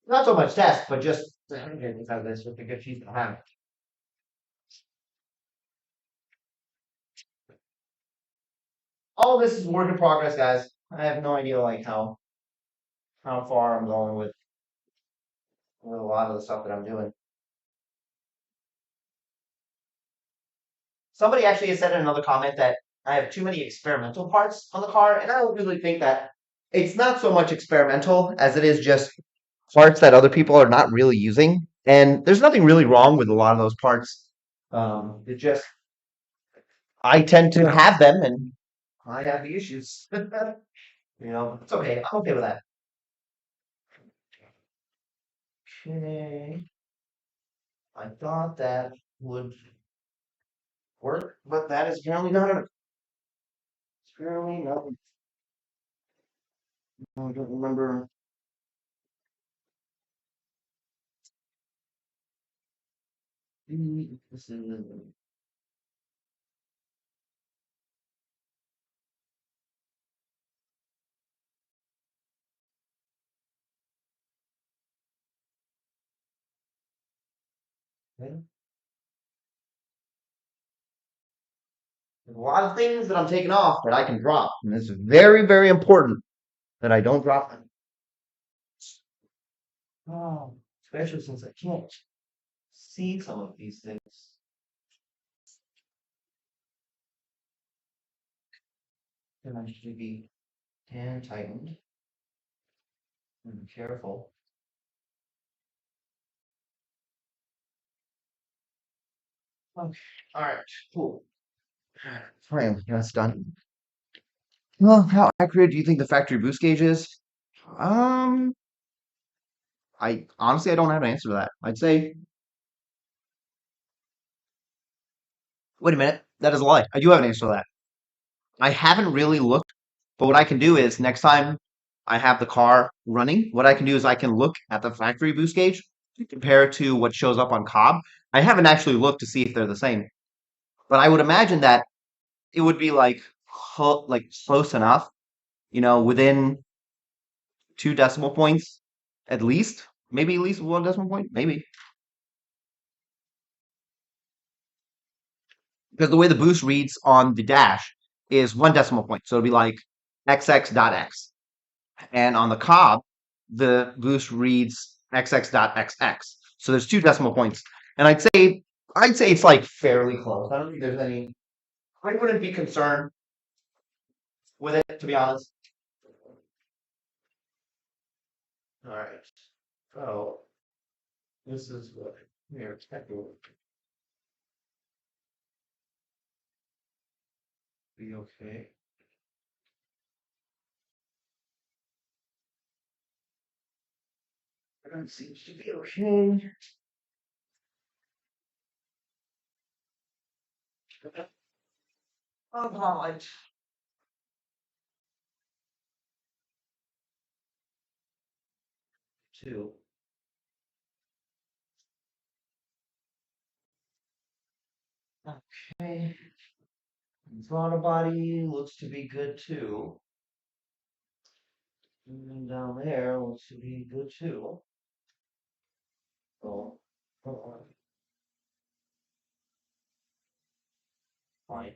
Not so much test, but just because this with a good piece of have. All this is work in progress, guys. I have no idea like how far I'm going with a lot of the stuff that I'm doing. Somebody actually has said in another comment that I have too many experimental parts on the car, and I don't really think that it's not so much experimental as it is just parts that other people are not really using. And there's nothing really wrong with a lot of those parts. It just I tend to have them, and I have the issues. It's okay. I'm okay with that. Okay. I thought that would work, but that is apparently not. Apparently not. I don't remember. This is okay. There's a lot of things that I'm taking off that I can drop, and it's very, very important that I don't drop them. Oh, especially since I can't see some of these things. Then I should be hand tightened and be careful. Okay. All right. Cool. Frame. That's done. Well, how accurate do you think the factory boost gauge is? Um, I honestly I don't have an answer to that. I'd say, wait a minute, that is a lie. I do have an answer to that. I haven't really looked, but what I can do is next time I have the car running, what I can do is I can look at the factory boost gauge to compare it to what shows up on Cobb. I haven't actually looked to see if they're the same, but I would imagine that it would be like like close enough, within 2 decimal points at least, maybe at least 1 decimal point, maybe. Because the way the boost reads on the dash is 1 decimal point. So it'll be like XX dot X. And on the cob, the boost reads XX.XX. So there's two decimal points. And I'd say it's like fairly close. I don't think there's any I wouldn't be concerned with it, to be honest. All right. So this is what we are expecting to be okay. Everything seems to be okay. Oh, God. Two. Okay. Throttle body looks to be good too. And down there looks to be good too. So, uh, fine.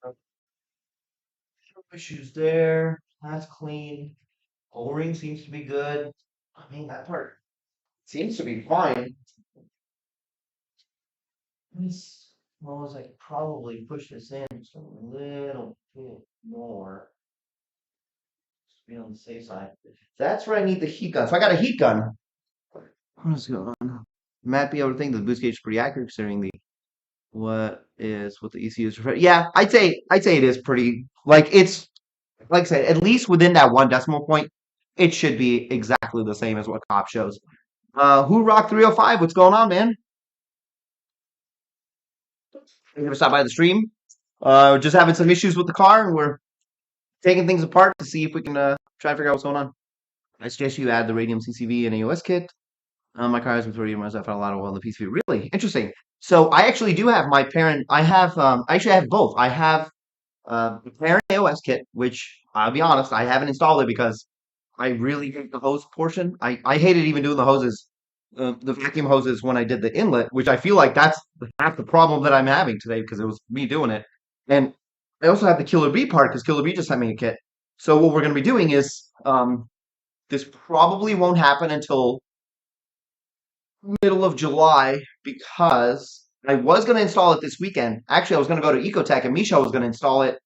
No issues there. That's clean. O-ring seems to be good. I mean, that part seems to be fine. This, well, as I could probably push this in just a little bit more to be on the safe side. That's where I need the heat gun. So I got a heat gun. What is going on? Might be able to think the boost gauge is pretty accurate considering the what the ECU is for. Yeah, I'd say it is pretty it's like I said, at least within that one decimal point, it should be exactly the same as what cop shows. Who rock 305? What's going on, man? You ever stop by the stream? Just having some issues with the car, and we're taking things apart to see if we can try to figure out what's going on. I suggest you add the Radium CCV and AOS kit. My car has been 30 months. I found a lot of oil in the PCV. Really interesting. So I actually do have my parent. I actually have both. I have the parent AOS kit, which I'll be honest, I haven't installed it because I really hate the hose portion. I hated even doing the vacuum hoses when I did the inlet, which I feel like that's half the problem that I'm having today because it was me doing it. And I also have the Killer Bee part because Killer Bee just sent me a kit. So what we're going to be doing is this probably won't happen until middle of July because I was going to install it this weekend. Actually, I was going to go to Ecotech and Misha was going to install it.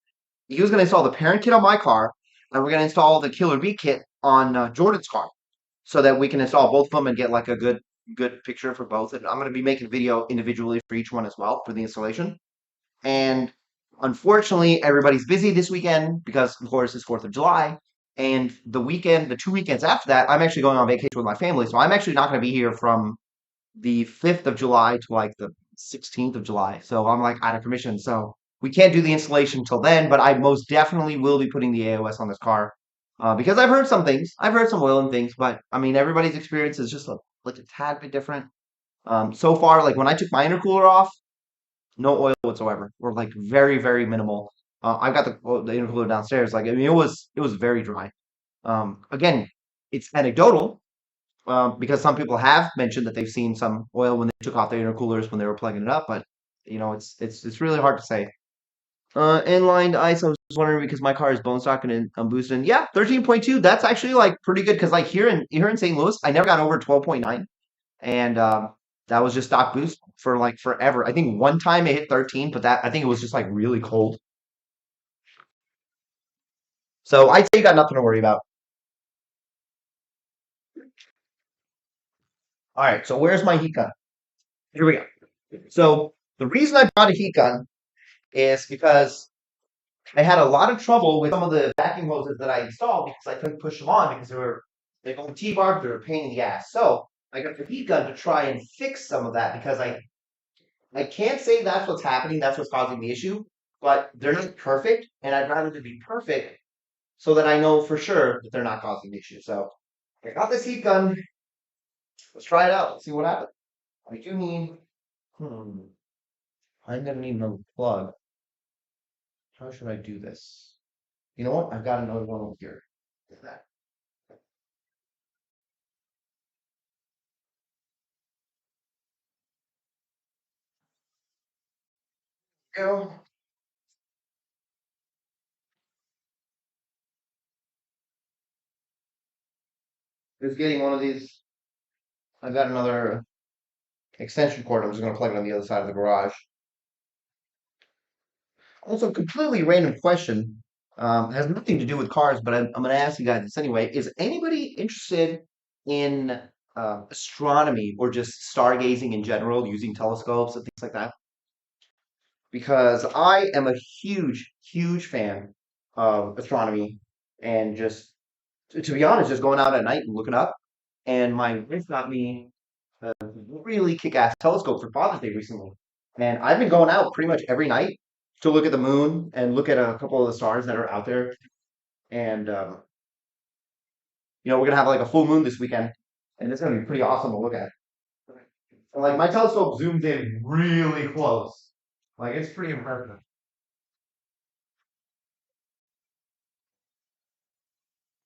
He was going to install the parent kit on my car, and we're going to install the Killer Bee kit on Jordan's car, so that we can install both of them and get like a good picture for both. And I'm going to be making a video individually for each one as well for the installation. And unfortunately, everybody's busy this weekend because, of course, it's 4th of July. And the 2 weekends after that, I'm actually going on vacation with my family. So I'm actually not going to be here from the 5th of July to like the 16th of July. So I'm like out of commission. So we can't do the installation until then, but I most definitely will be putting the AOS on this car. Because I've heard some things. I've heard some oil and things, but I mean, everybody's experience is just like a tad bit different. So far, like when I took my intercooler off, no oil whatsoever, or like very, very minimal. I've got the intercooler downstairs. Like I mean, it was very dry. Again, it's anecdotal, because some people have mentioned that they've seen some oil when they took off their intercoolers when they were plugging it up, but it's really hard to say. Inlined ice, I was wondering because my car is bone stock and boosted. Yeah, 13.2. That's actually like pretty good because like here in St. Louis, I never got over 12.9, and that was just stock boost for like forever. I think one time it hit 13, but that I think it was just like really cold. So I'd say you got nothing to worry about. All right, so where's my heat gun? Here we go. So the reason I bought a heat gun is because I had a lot of trouble with some of the vacuum hoses that I installed because I couldn't push them on because they were T-barbed, they were a pain in the ass. So I got the heat gun to try and fix some of that because I can't say that's what's happening, that's what's causing the issue, but they're not perfect, and I'd rather them be perfect so that I know for sure that they're not causing the issue. So I got this heat gun. Let's try it out. Let's see what happens. I do need. Hmm. I'm gonna need another plug. How should I do this? You know what? I've got another one over here. Look at that. Go. Just getting one of these. I got another extension cord. I'm just gonna plug it on the other side of the garage. Also, completely random question. Has nothing to do with cars, but I'm gonna ask you guys this anyway. Is anybody interested in astronomy or just stargazing in general, using telescopes and things like that? Because I am a huge, huge fan of astronomy and just, to be honest, just going out at night and looking up. And my wife got me a really kick-ass telescope for Father's Day recently. And I've been going out pretty much every night to look at the moon and look at a couple of the stars that are out there. And we're gonna have like a full moon this weekend, and it's gonna be pretty awesome to look at. And like my telescope zooms in really close. Like it's pretty impressive.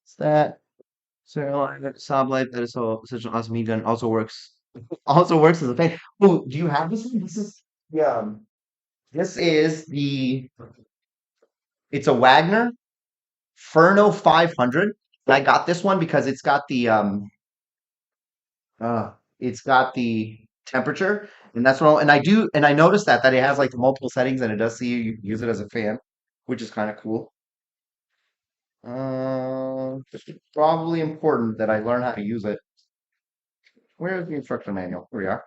It's that Sob Life, that is such an awesome heat gun. Also works. Also works as a fan. Oh, do you have this one? Yeah. This is the. It's a Wagner Furno 500. I got this one because it's got the temperature, and that's what. And I noticed that it has like the multiple settings, and it does see you use it as a fan, which is kind of cool. It's probably important that I learn how to use it. Where is the instruction manual? Here we are.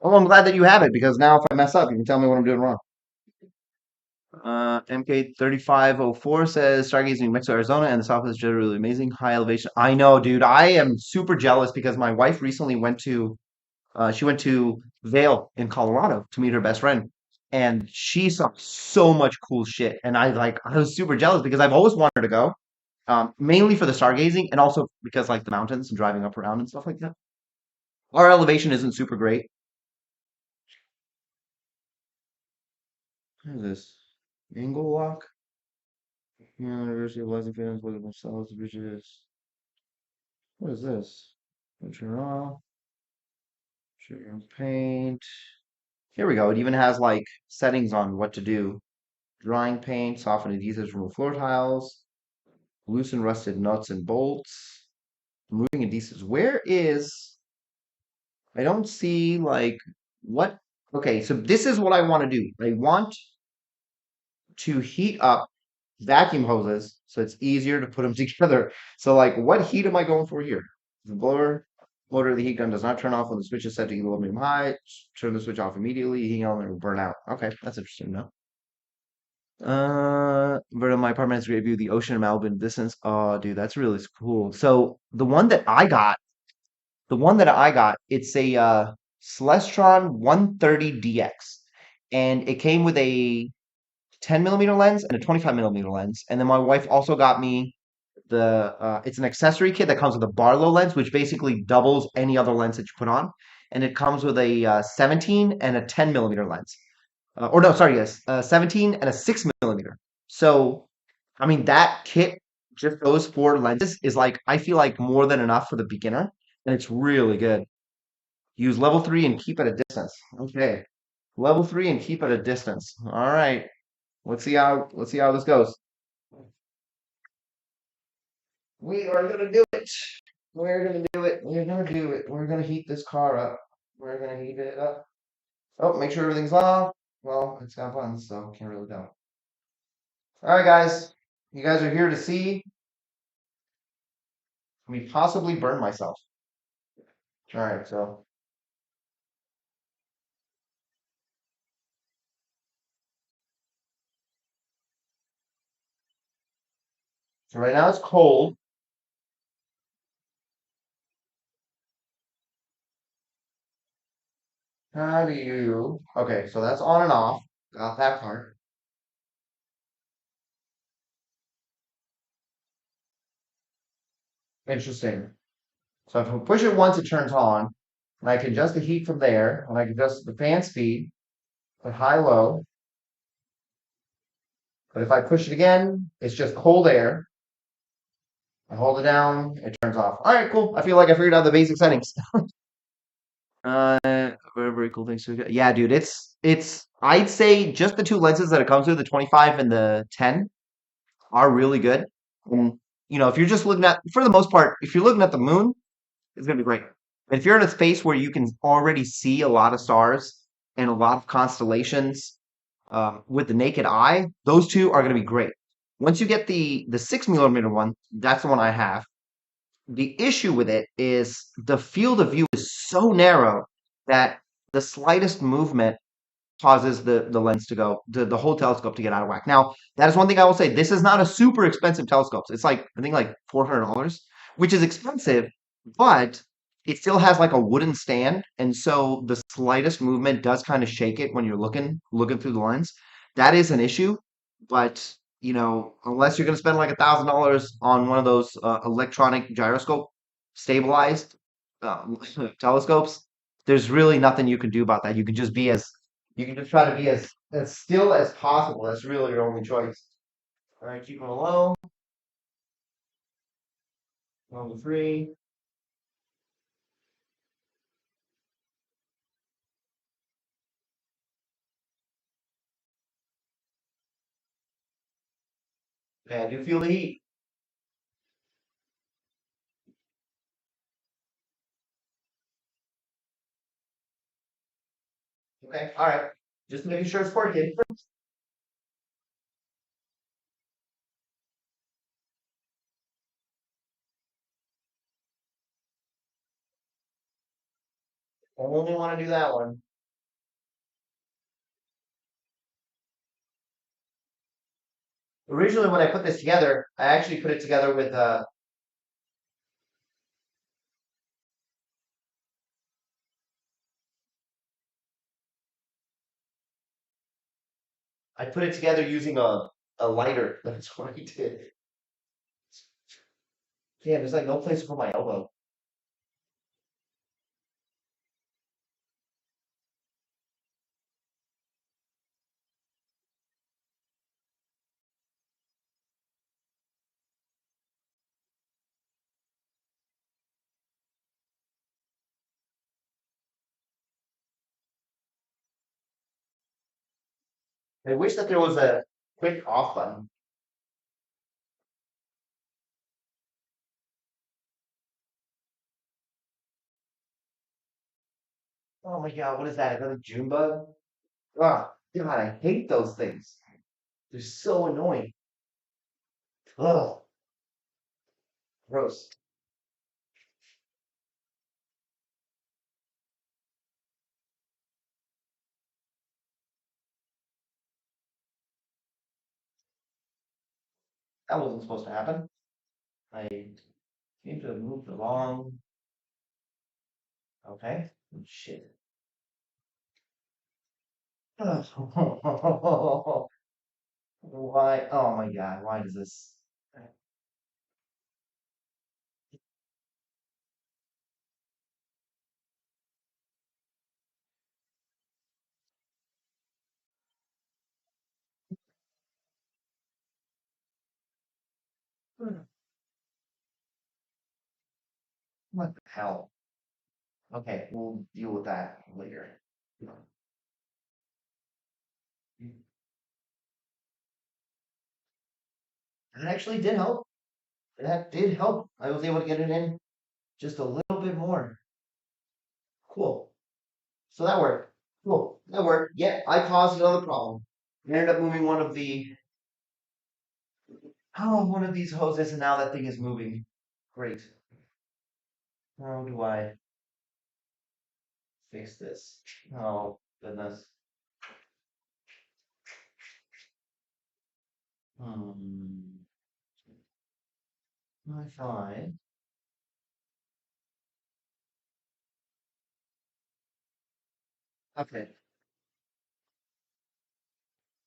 Oh, I'm glad that you have it because now if I mess up, you can tell me what I'm doing wrong. MK3504 says stargazing in Mexico, Arizona, and the south is generally amazing. High elevation. I know, dude. I am super jealous because my wife recently went to Vail in Colorado to meet her best friend, and she saw so much cool shit. And I was super jealous because I've always wanted to go, mainly for the stargazing and also because like the mountains and driving up around and stuff like that. Our elevation isn't super great. What is this? Angle lock? University of Lexington, look at themselves, bridges. What is this? Turn off. Sugar and paint. Here we go. It even has like settings on what to do. Drying paint, soften adhesives, remove floor tiles, loosen rusted nuts and bolts, removing adhesives. I don't see like what, okay, so this is what I want to do. I want to heat up vacuum hoses so it's easier to put them together. So like what heat am I going for here? The blower motor of the heat gun does not turn off when the switch is set to low medium high. Turn the switch off immediately. Heating element will burn out. Okay, that's interesting to know. But my apartment has a great view of the ocean in Malibu distance. Oh, dude, that's really cool. So the one that I got, it's a Celestron 130DX, and it came with a 10 millimeter lens and a 25 millimeter lens. And then my wife also got me it's an accessory kit that comes with a Barlow lens, which basically doubles any other lens that you put on, and it comes with a 17 and a 10 millimeter lens. Or no, sorry, yes, 17 and a 6 millimeter. So, I mean, that kit, just those four lenses, is like, I feel like more than enough for the beginner, and it's really good. Use level 3 and keep at a distance. Okay. Level 3 and keep at a distance. All right. Let's see how this goes. We are gonna do it. We're gonna do it. We're gonna do it. We're gonna heat this car up. We're gonna heat it up. Oh, make sure everything's off. Well, it's got buttons, so can't really tell. All right, guys. You guys are here to see me possibly burn myself. All right, so right now it's cold. How do you? Okay, so that's on and off. Got that part. Interesting. So if I push it once, it turns on, and I can adjust the heat from there, and I can adjust the fan speed, put high, low. But if I push it again, it's just cold air. I hold it down, it turns off. All right, cool. I feel like I figured out the basic settings. Very, very cool things. Yeah, dude, it's I'd say just the two lenses that it comes with, the 25 and the 10, are really good. And if you're just looking at, for the most part, if you're looking at the moon, It's gonna be great. If you're in a space where you can already see a lot of stars and a lot of constellations with the naked eye, those two are gonna be great. Once you get the 6 millimeter one, that's the one I have. The issue with it is the field of view is so narrow that the slightest movement causes the lens to go the whole telescope to get out of whack. Now, that is one thing I will say. This is not a super expensive telescope. It's like I think like $400, which is expensive, but it still has like a wooden stand, and so the slightest movement does kind of shake it when you're looking through the lens. That is an issue, but unless you're going to spend like $1,000 on one of those electronic gyroscope stabilized telescopes, there's really nothing you can do about that. You can just try to be as still as possible. That's really your only choice. All right, keep them low. Level three. Yeah, I do feel the heat. Okay, all right. Just making sure it's working. Only want to do that one. Originally, when I put this together, I actually put it together with I put it together using a lighter. That's what I did. Yeah, there's like no place to put my elbow. I wish that there was a quick off button. Oh my God, what is that? Another June bug? Oh, God, I hate those things. They're so annoying. Ugh, gross. That wasn't supposed to happen. I seem to have moved along. Okay. Shit. Why? Oh my God. Why does this? What the hell? Okay, we'll deal with that later. That actually did help. That did help. I was able to get it in just a little bit more. Cool. So that worked. Cool. That worked. Yeah, I caused another problem. I ended up moving one of these hoses, and now that thing is moving. Great. How do I fix this? Oh, goodness. Hmm. I find. Okay.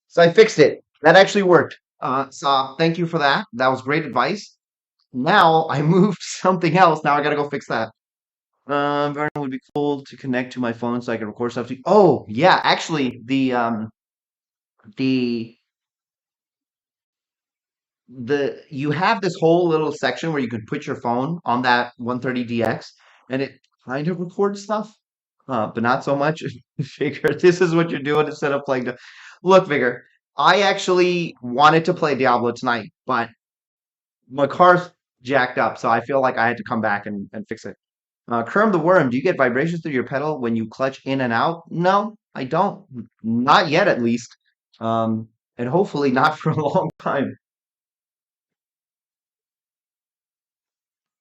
So I fixed it. That actually worked. So thank you for that. That was great advice. Now I moved something else. Now I gotta go fix that. Vernon would be cool to connect to my phone so I can record stuff to you. Oh, yeah, actually, the you have this whole little section where you can put your phone on that 130DX and it kind of records stuff, but not so much. Figure this is what you're doing instead of playing. Look, Vigor, I actually wanted to play Diablo tonight, but my car's jacked up, so I feel like I had to come back and fix it. Kerm the Worm, do you get vibrations through your pedal when you clutch in and out? No, I don't. Not yet, at least. Um, and hopefully not for a long time.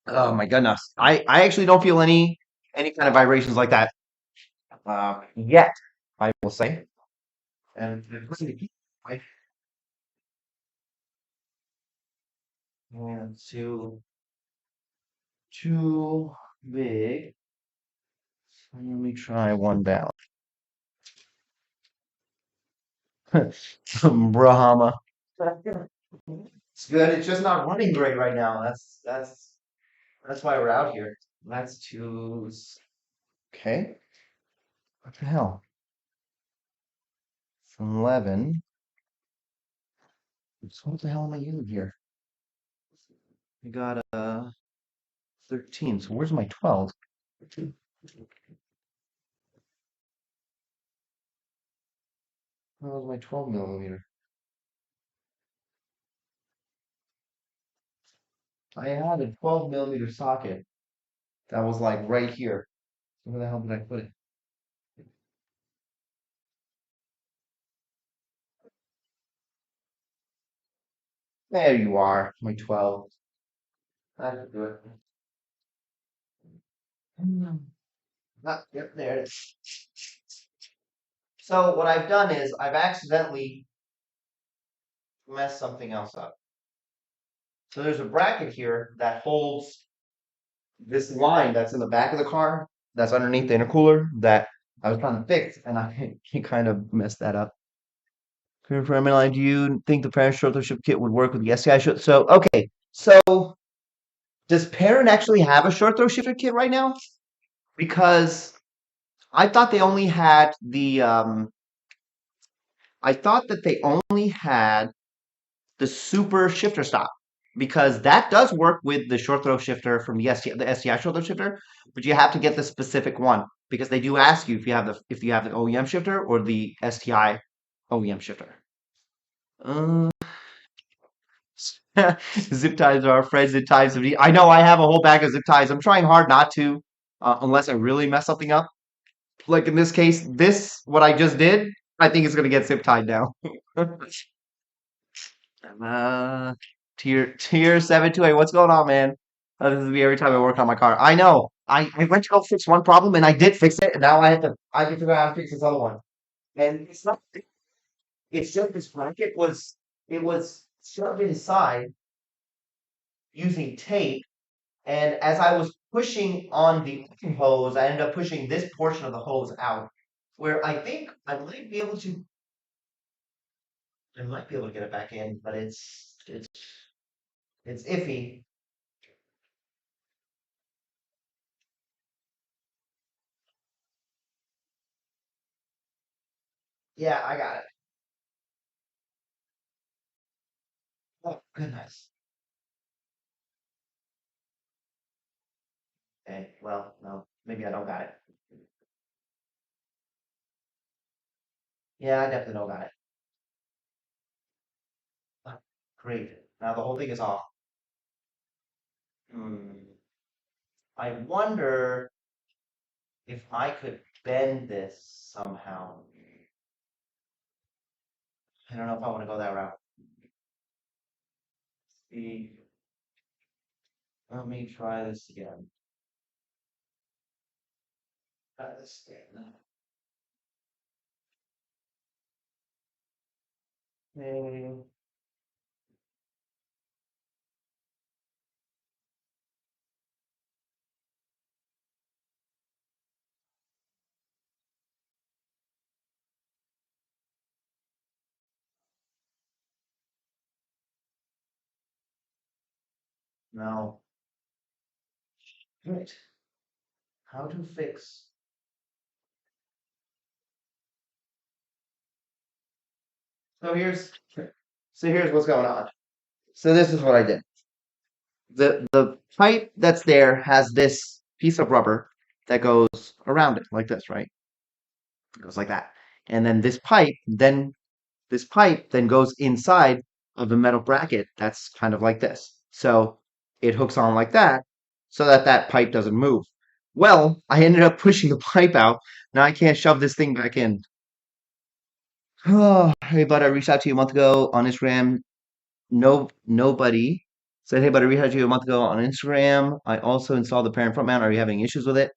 Oh my goodness. I actually don't feel any kind of vibrations like that yet, I will say. And I and too big. Let me try one down. Brahma. It's good. It's just not running great right now. That's why we're out here. That's too okay. What the hell? It's 11. So what the hell am I using here? I got 13. So where's my 12? Where's my 12 millimeter? I had a 12 millimeter socket that was like right here. Where the hell did I put it? There you are, my 12. I can do it. Ah, yep, there it is. So what I've done is I've accidentally messed something else up. So there's a bracket here that holds this line that's in the back of the car that's underneath the intercooler that I was trying to fix, and I kind of messed that up. For line, do you think the parent short shift kit would work with the SCI short? So okay, so does parent actually have a short throw shifter kit right now? Because I thought they only had the I thought that they only had the super shifter stop because that does work with the short throw shifter from the STI short throw shifter, but you have to get the specific one because they do ask you if you have the OEM shifter or the STI OEM shifter. Uh, zip ties are our friends in times of need. I know I have a whole bag of zip ties. I'm trying hard not to, unless I really mess something up. Like in this case, what I just did, I think it's gonna get zip tied now. Uh, tier 728. What's going on, man? This is me every time I work on my car. I know. I went to go fix one problem and I did fix it, and now I have to figure out how to fix this other one. And it's not. It's just this bracket was shoved inside using tape, and as I was pushing on the hose, I ended up pushing this portion of the hose out, where I think I might be able to get it back in, but it's iffy. Yeah, I got it. Oh goodness. Okay, well, no, maybe I don't got it. Yeah, I definitely don't got it. Ah, great. Now the whole thing is off. Hmm. I wonder if I could bend this somehow. I don't know if I want to go that route. See, let me try this again. Try this again. Okay. Now, right. How to fix. So here's what's going on. So this is what I did. The pipe that's there has this piece of rubber that goes around it like this, right? It goes like that. And then this pipe then goes inside of the metal bracket that's kind of like this. So it hooks on like that so that that pipe doesn't move. Well, I ended up pushing the pipe out. Now I can't shove this thing back in. Oh, hey, bud, I reached out to you a month ago on Instagram. No, nobody said, hey, bud, I reached out to you a month ago on Instagram. I also installed the parent front mount. Are you having issues with it?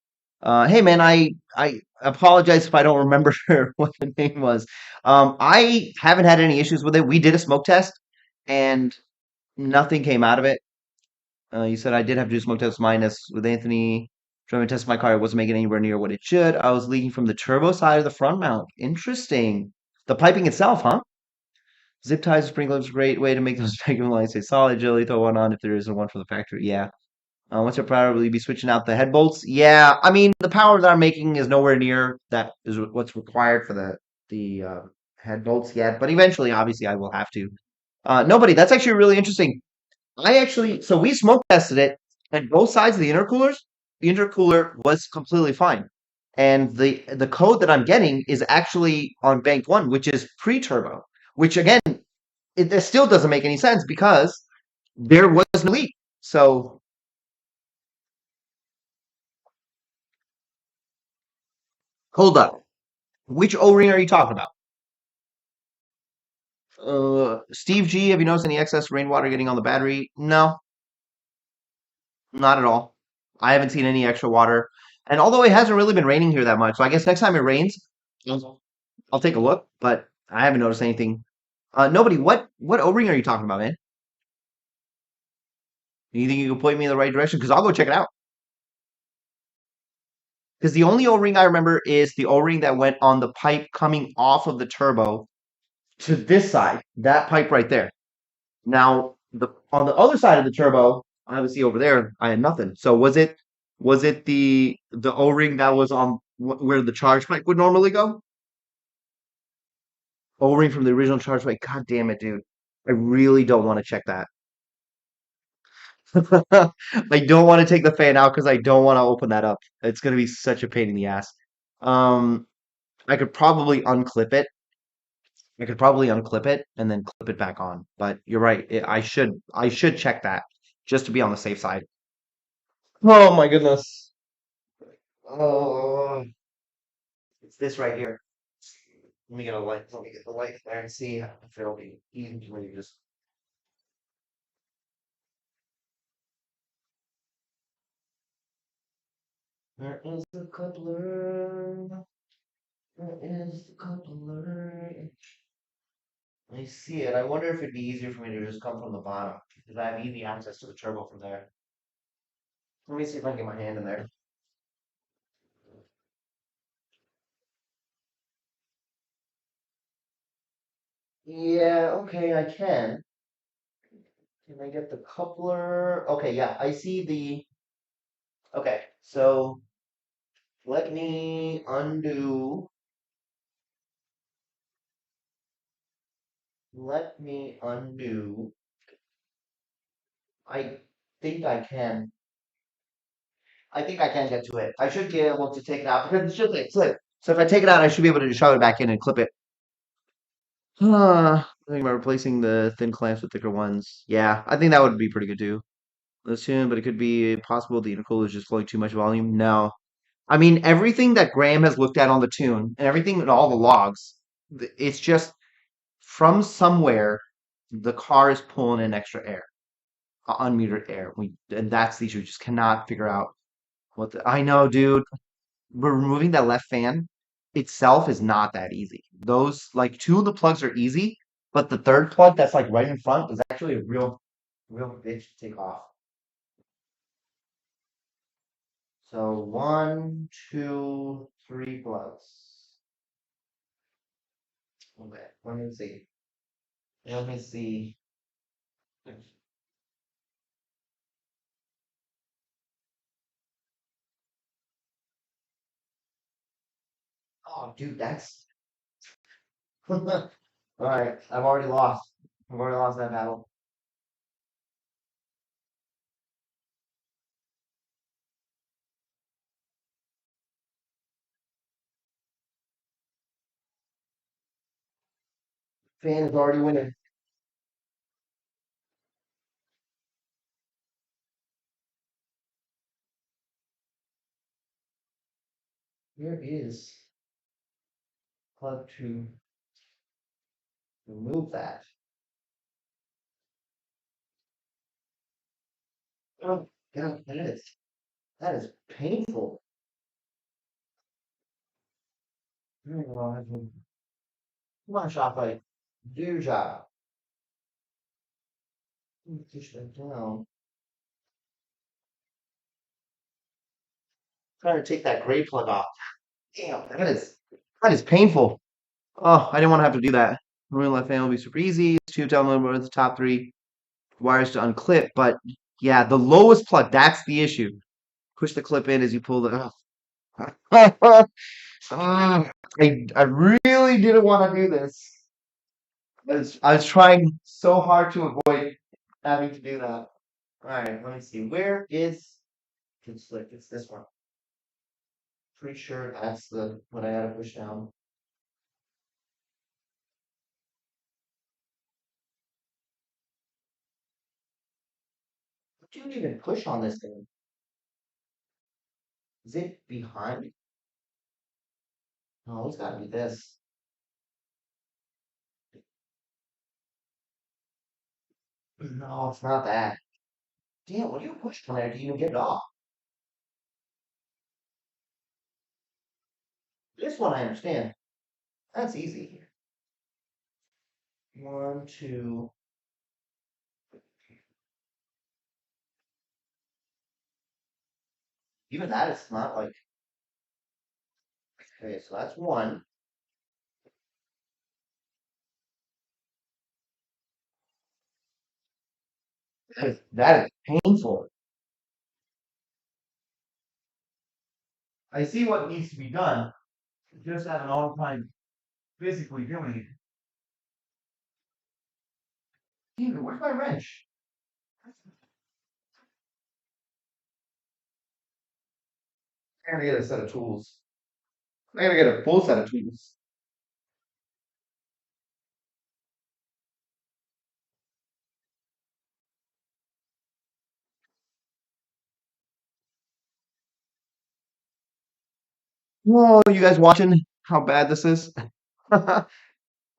Hey, man, I apologize if I don't remember what the name was. I haven't had any issues with it. We did a smoke test and nothing came out of it. You said I did have to do smoke test minus with Anthony. Trying to test my car. It wasn't making anywhere near what it should. I was leaking from the turbo side of the front mount. Interesting. The piping itself, huh? Zip ties, sprinklers, great way to make those vacuum lines stay solid. Jelly, throw one on if there isn't one for the factory. Yeah. Once you're power, will you be switching out the head bolts? Yeah. I mean, the power that I'm making is nowhere near that is what's required for the head bolts yet. But eventually, obviously, I will have to. Nobody. That's actually really interesting. So we smoke tested it, and both sides of the intercooler was completely fine. And the code that I'm getting is actually on bank one, which is pre-turbo, which again, it still doesn't make any sense because there was no leak. So hold up. Which O-ring are you talking about? Steve G, have you noticed any excess rainwater getting on the battery? No, not at all. I haven't seen any extra water. And although it hasn't really been raining here that much, so I guess next time it rains, I'll take a look, but I haven't noticed anything. Nobody, what O-ring are you talking about, man? You think you can point me in the right direction? Because I'll go check it out. Because the only O-ring I remember is the O-ring that went on the pipe coming off of the turbo to this side, that pipe right there. Now, the on the other side of the turbo, obviously over there, I had nothing. So was it the O-ring that was on where the charge pipe would normally go? O-ring from the original charge pipe. God damn it, dude. I really don't want to check that. I don't want to take the fan out because I don't want to open that up. It's going to be such a pain in the ass. Um, I could probably unclip it. I could probably unclip it and then clip it back on. But you're right. I should check that just to be on the safe side. Oh my goodness. Oh, it's this right here. Let me get a light. Let me get the light there and see if it'll be easy for me to just. There is the coupler. There is the coupler. I see it. I wonder if it'd be easier for me to just come from the bottom because I have easy access to the turbo from there. Let me see if I can get my hand in there. Yeah, okay, I can. Can I get the coupler? Okay, yeah, I see the. Okay, so let me undo. Let me undo. I think I can. I think I can get to it. I should be able to take it out because it's just a clip. So if I take it out, I should be able to shove it back in and clip it. I think about replacing the thin clamps with thicker ones. Yeah, I think that would be pretty good too. Let's tune, but it could be possible the intercooler is just flowing too much volume. No. I mean, everything that Graham has looked at on the tune and everything in all the logs, it's just from somewhere the car is pulling in extra air, unmuted air. And that's the issue. We just cannot figure out I know, dude. But removing that left fan itself is not that easy. Those like two of the plugs are easy, but the third plug that's like right in front is actually a real bitch to take off. So one, two, three plugs. Okay, let me see. Let me see. Oh, dude, that's all right. I've already lost. I've already lost that battle. Fan is already winning. Where is plug to remove that? Oh, God, that is painful. Come on, Shopify. Do your job. Push that down. Trying to take that gray plug off. Damn, that is painful. Oh, I didn't want to have to do that. Royal left fan will be super easy. It's two download the top three wires to unclip, but yeah, the lowest plug, that's the issue. Push the clip in as you pull the. Oh. I really didn't want to do this. I was trying so hard to avoid having to do that. All right, let me see. Where is it's like it's this one. Pretty sure that's the what I gotta push down. What do you even push on this thing? Is it behind? No, it's gotta be this. No, it's not that. Damn, what do you push on there to even get it off? This one I understand. That's easy. One, two. Even that is not like. Okay, so that's one. That is painful. I see what needs to be done. Just have an all time physically doing it. Damn it, where's my wrench? I gotta get a set of tools. I gotta get a full set of tools. Whoa, you guys watching how bad this is?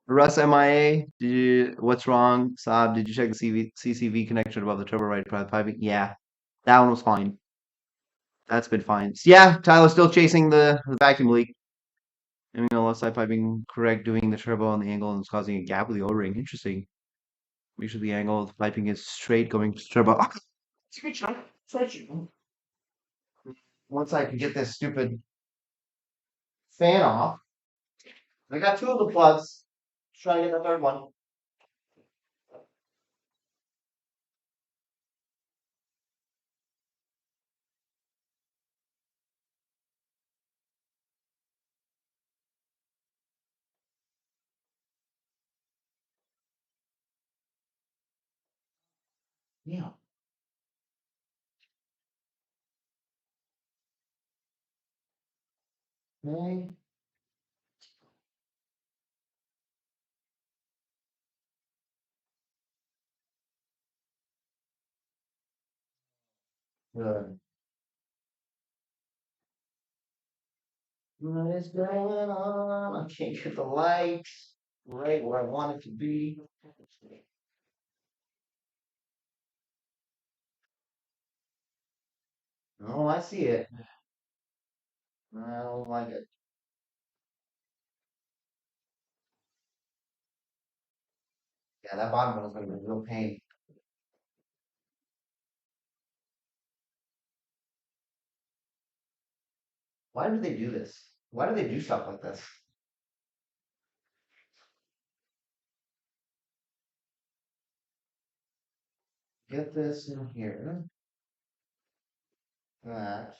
Russ MIA, what's wrong? Saab, did you check the CCV connection above the turbo right piping? Yeah, that one was fine. That's been fine. Yeah, Tyler's still chasing the vacuum leak. I mean, the left side piping correct, doing the turbo on the angle and it's causing a gap with the O-ring. Interesting. Make sure the angle of the piping is straight going to turbo. Once I can get this stupid fan off, I got two of the plugs. Try to get the third one. Yeah. Okay. Good. What is going on? I can't get the light right where I want it to be. Oh, I see it. I don't like it. Yeah, that bottom one is going to be a real pain. Why do they do this? Why do they do stuff like this? Get this in here. That.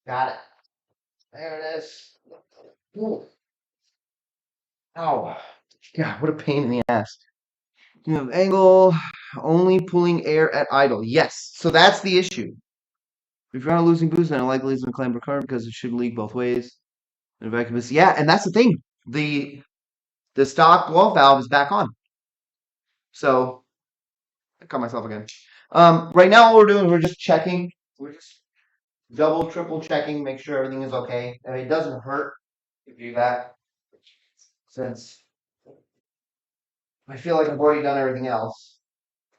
Got it. There it is. Ooh. Ow. God, what a pain in the ass. You have angle, only pulling air at idle. Yes. So that's the issue. If you're not losing boost, then it likely isn't a clamber current because it should leak both ways. And vacuum is, yeah, and that's the thing. The stock blow valve is back on. So I cut myself again. Right now all we're doing is we're just checking. We're just double, triple checking, make sure everything is okay. And it doesn't hurt if you do that, since I feel like I've already done everything else.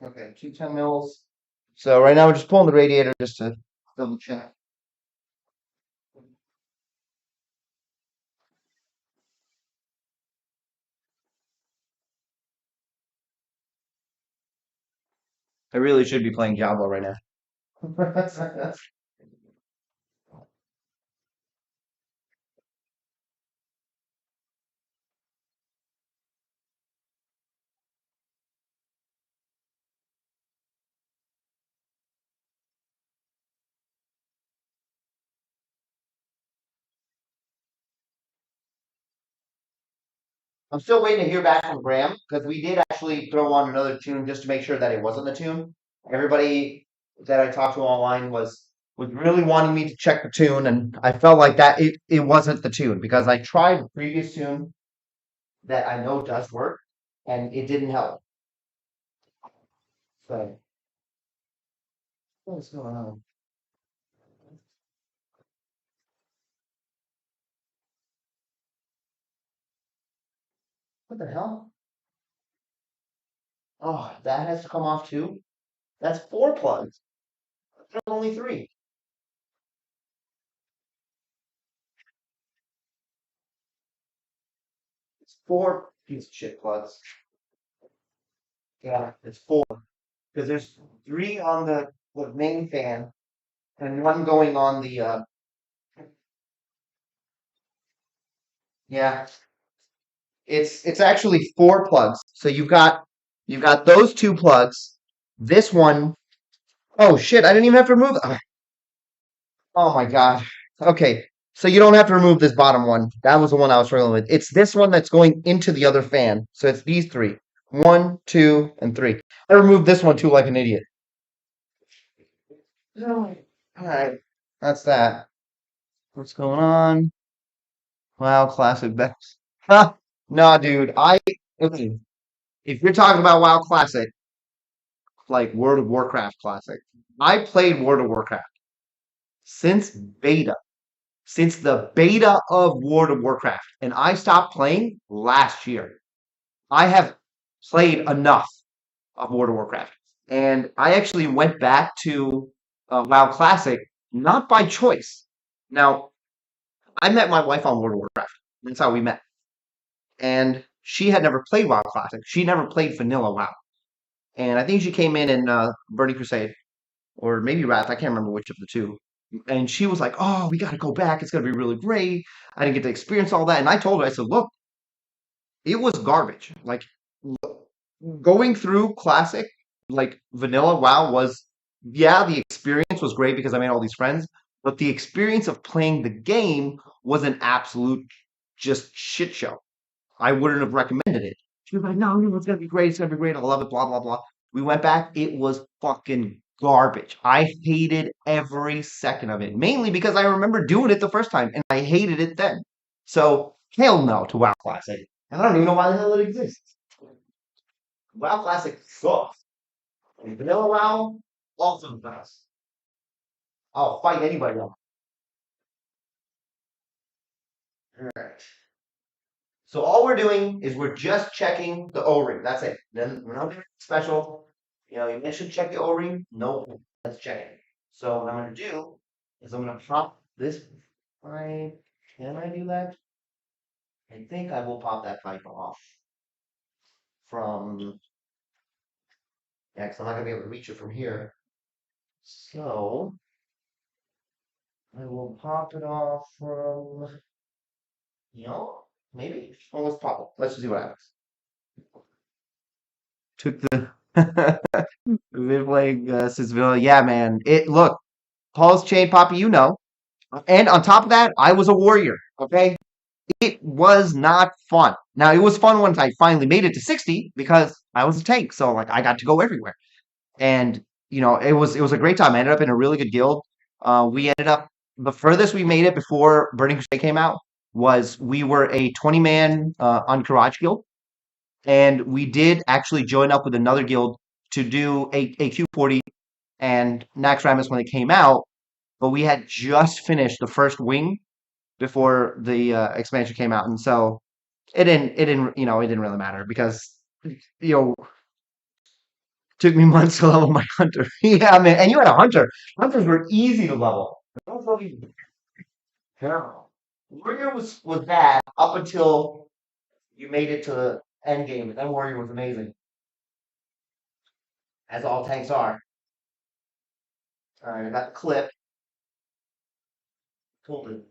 Okay, 210 mils. So right now we're just pulling the radiator just to double check. I really should be playing Diablo right now. I'm still waiting to hear back from Graham because we did actually throw on another tune just to make sure that it wasn't the tune. Everybody that I talked to online was really wanting me to check the tune, and I felt like that it wasn't the tune because I tried the previous tune that I know does work, and it didn't help. So what's going on? What the hell? Oh, that has to come off too. That's four plugs. There's only three. It's four piece of shit plugs. Yeah, it's four because there's three on the main fan and one going on the yeah. It's actually four plugs. So you've got those two plugs. This one, oh shit! I didn't even have to remove. Oh my god. Okay, so you don't have to remove this bottom one. That was the one I was struggling with. It's this one that's going into the other fan. So it's these three. One, two, and three. I removed this one too, like an idiot. No. All right, that's that. What's going on? Wow, classic best. Huh? No, dude. Okay, if you're talking about WoW Classic, like World of Warcraft Classic, I played World of Warcraft since beta, since the beta of World of Warcraft, and I stopped playing last year. I have played enough of World of Warcraft, and I actually went back to WoW Classic not by choice. Now, I met my wife on World of Warcraft. That's how we met, and she had never played WoW Classic. She never played vanilla WoW, and I think she came in Burning Crusade or maybe Wrath. I can't remember which of the two. And she was like, "Oh, we got to go back. It's gonna be really great." I didn't get to experience all that, and I told her, I said, "Look, it was garbage. Like going through classic, like vanilla WoW was, yeah, the experience was great because I made all these friends, but the experience of playing the game was an absolute just shit show. I wouldn't have recommended it." She was like, "No, no, it's gonna be great. It's gonna be great. I love it. Blah blah blah." We went back. It was fucking garbage. I hated every second of it, mainly because I remember doing it the first time and I hated it then. So hell no to WoW Classic. And I don't even know why the hell it exists. WoW Classic sucks. And Vanilla WoW also does. I'll fight anybody on. All right. So all we're doing is we're just checking the O-ring. That's it. Then we're not doing special. You should check the O-ring. No, let's check it. So what I'm gonna do is I'm gonna pop this pipe. Can I do that? I think I will pop that pipe off from, yeah, because I'm not gonna be able to reach it from here. So I will pop it off from, maybe. Well, let's pop it. Let's just see what happens. Took the Vidwag Sisville. Yeah, man. It look, Paul's chain poppy, And on top of that, I was a warrior. Okay. It was not fun. Now it was fun once I finally made it to 60 because I was a tank. So like I got to go everywhere. And it was a great time. I ended up in a really good guild. We ended up the furthest we made it before Burning Crusade came out was we were a 20-man on Garage Guild, and we did actually join up with another guild to do a Q40 and Nax Ramus when it came out, but we had just finished the first wing before the expansion came out, and so it didn't really matter because you know took me months to level my hunter. Yeah, man, and you had a hunter. Hunters were easy to level. That was really terrible. Warrior was bad up until you made it to the end game, and then Warrior was amazing, as all tanks are. All right, I got the clip. Hold it.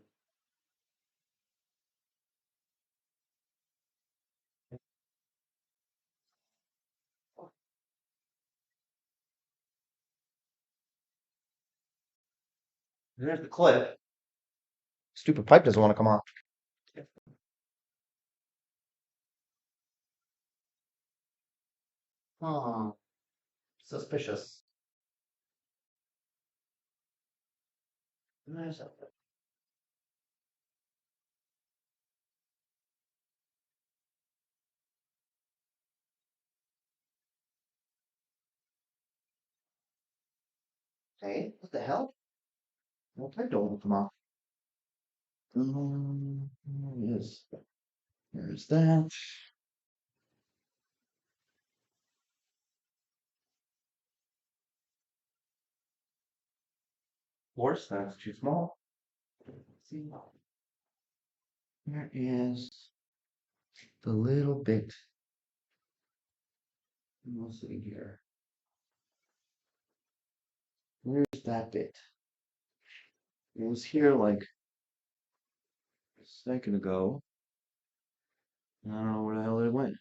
There's the clip. Stupid pipe doesn't want to come off. Oh, suspicious. There's a- Hey, what the hell? No pipe don't want to come off. There it is. There's that. Of course, that's too small. Let's see. There is the little bit. Let's see here. Where's that bit? It was here like a second ago. I don't know where the hell it went.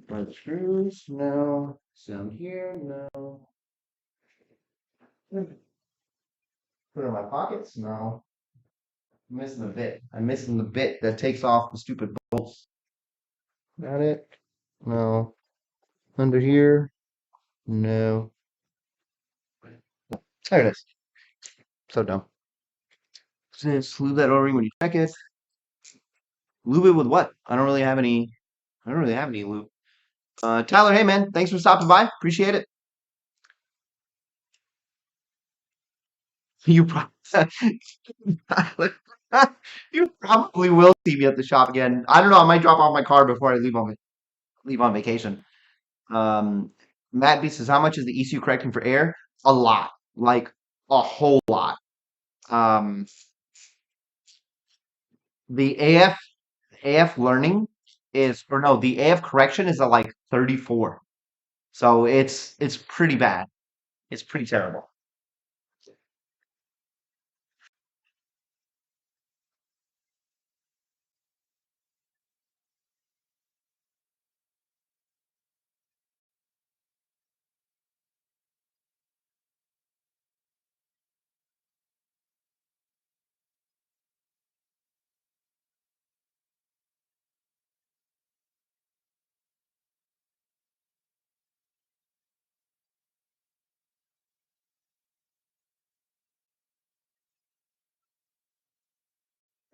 By the screws? No. Down here? No. Put it in my pockets? No. I'm missing the bit. I'm missing the bit that takes off the stupid bolts. Got it? No. Under here? No. There it is. So dumb. Just lube that O-ring when you check it. Lube it with what? I don't really have any. I don't really have any lube. Tyler, hey man, thanks for stopping by. Appreciate it. You probably you probably will see me at the shop again. I don't know. I might drop off my car before I leave on vacation. Um, Matt B says, "How much is the ECU correcting for air? A lot, like a whole lot. Um, the AF learning is, or no, the AF correction is at like 34. So it's pretty bad. It's pretty terrible.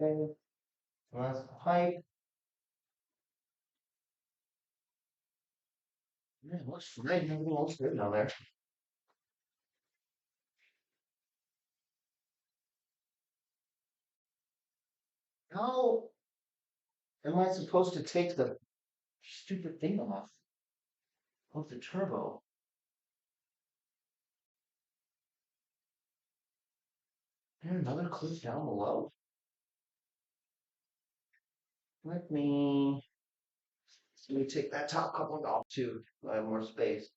Okay, so that's the pipe. Yeah, it looks great. Everything looks good down there. How am I supposed to take the stupid thing off of the turbo? There another clip down below? Let me take that top coupling off too. So I have more space.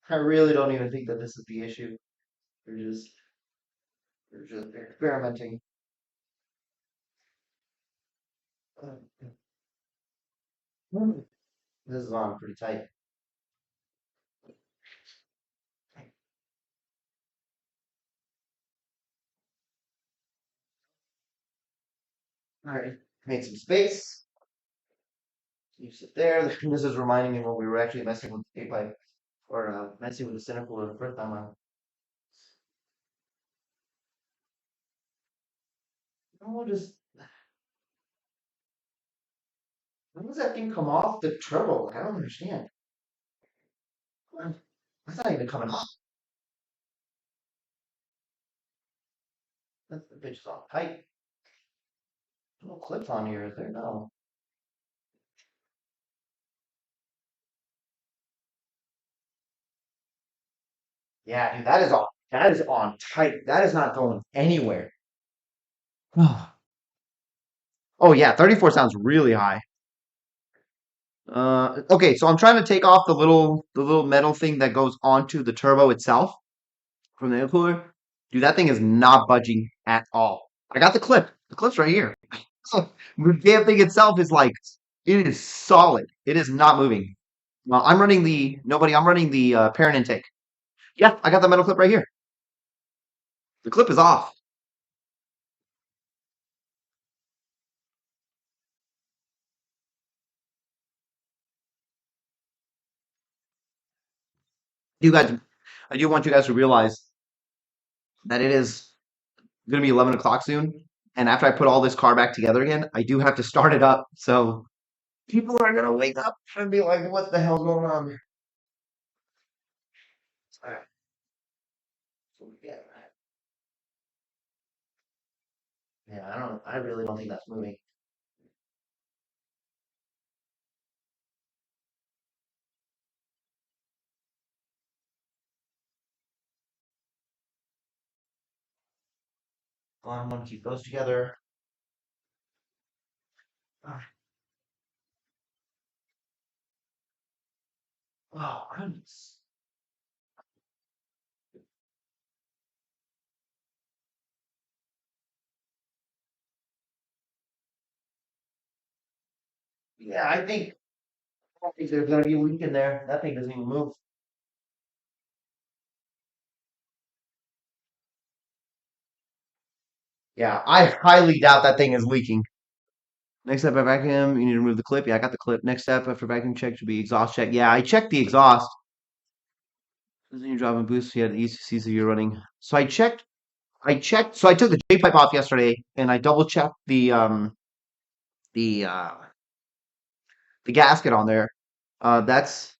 I really don't even think that this is the issue. They're just they're just experimenting. This is on pretty tight. All right, made some space. You sit there. This is reminding me when we were actually messing with the pipe or messing with the intercooler the first time around. No, just when does that thing come off the turbo? Like, I don't understand. That's not even coming off. That's the bitch is all tight. No clips on here, is there? No. Yeah, dude, that is on. That is on tight. That is not going anywhere. Oh yeah, 34 sounds really high. Okay, so I'm trying to take off the little metal thing that goes onto the turbo itself from the intercooler. Dude, that thing is not budging at all. I got the clip. The clip's right here. The damn thing itself is like it is solid. It is not moving. I'm running the nobody. I'm running the parent intake. Yeah, I got the metal clip right here. The clip is off. You guys, I do want you guys to realize that it is going to be 11 o'clock soon. And after I put all this car back together again, I do have to start it up. So people are going to wake up and be like, what the hell's going on? All right. So, yeah, yeah, I really don't think that's moving. I'm going to keep those together. Ah, oh, goodness. Yeah, I think there's going to be a leak in there. That thing doesn't even move. Yeah, I highly doubt that thing is leaking. Next step, I vacuum. You need to remove the clip. Yeah, I got the clip. Next step after vacuum check should be exhaust check. Yeah, I checked the exhaust. Doesn't your job and boost? Yeah, the ECCs that you're running. So I checked. So I took the J pipe off yesterday, and I double checked the uh the gasket on there. That's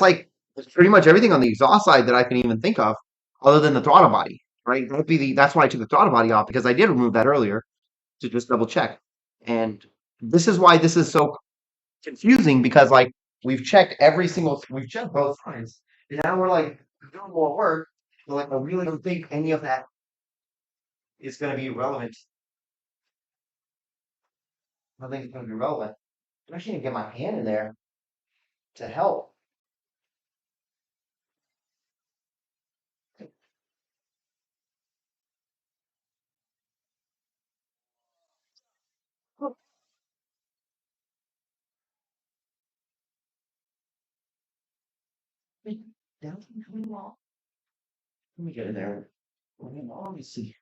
like that's pretty much everything on the exhaust side that I can even think of, other than the throttle body. Right? That's why I took the throttle body off because I did remove that earlier to just double check. And this is why this is so confusing because like we've checked both sides. And now we're like doing more work. But like I really don't think any of that is gonna be relevant. I don't think it's gonna be relevant. I'm actually gonna get my hand in there to help. Wait, down, let me get in there. Let me see.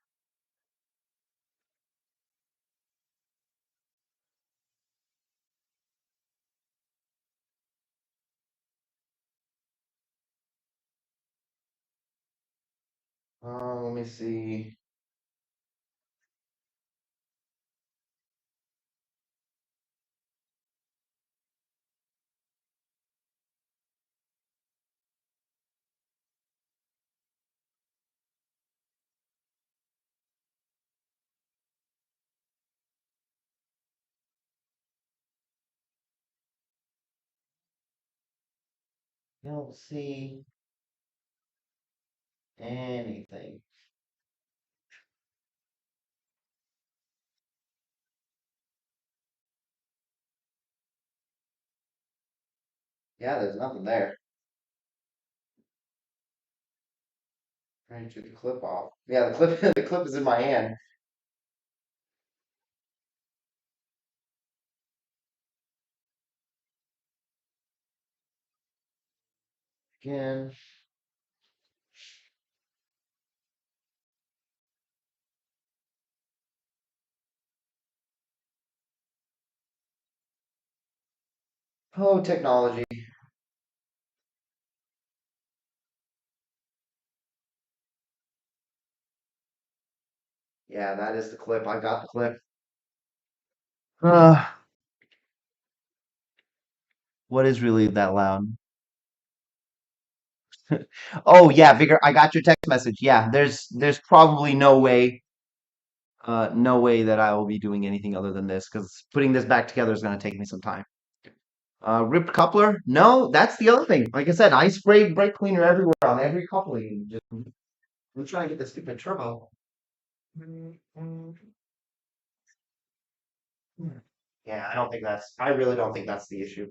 Let me see. I don't see anything. Yeah, there's nothing there. Trying to take the clip off. Yeah, the clip the clip is in my hand. again. Oh, technology. Yeah, that is the clip. I got the clip. Uh, what is really that loud? Oh yeah, Vigor, I got your text message. Yeah, there's probably no way that I will be doing anything other than this because putting this back together is going to take me some time. Ripped coupler? No, that's the other thing. Like I said, I sprayed brake cleaner everywhere on every coupling. I'm trying to get the stupid turbo. Yeah, I really don't think that's the issue.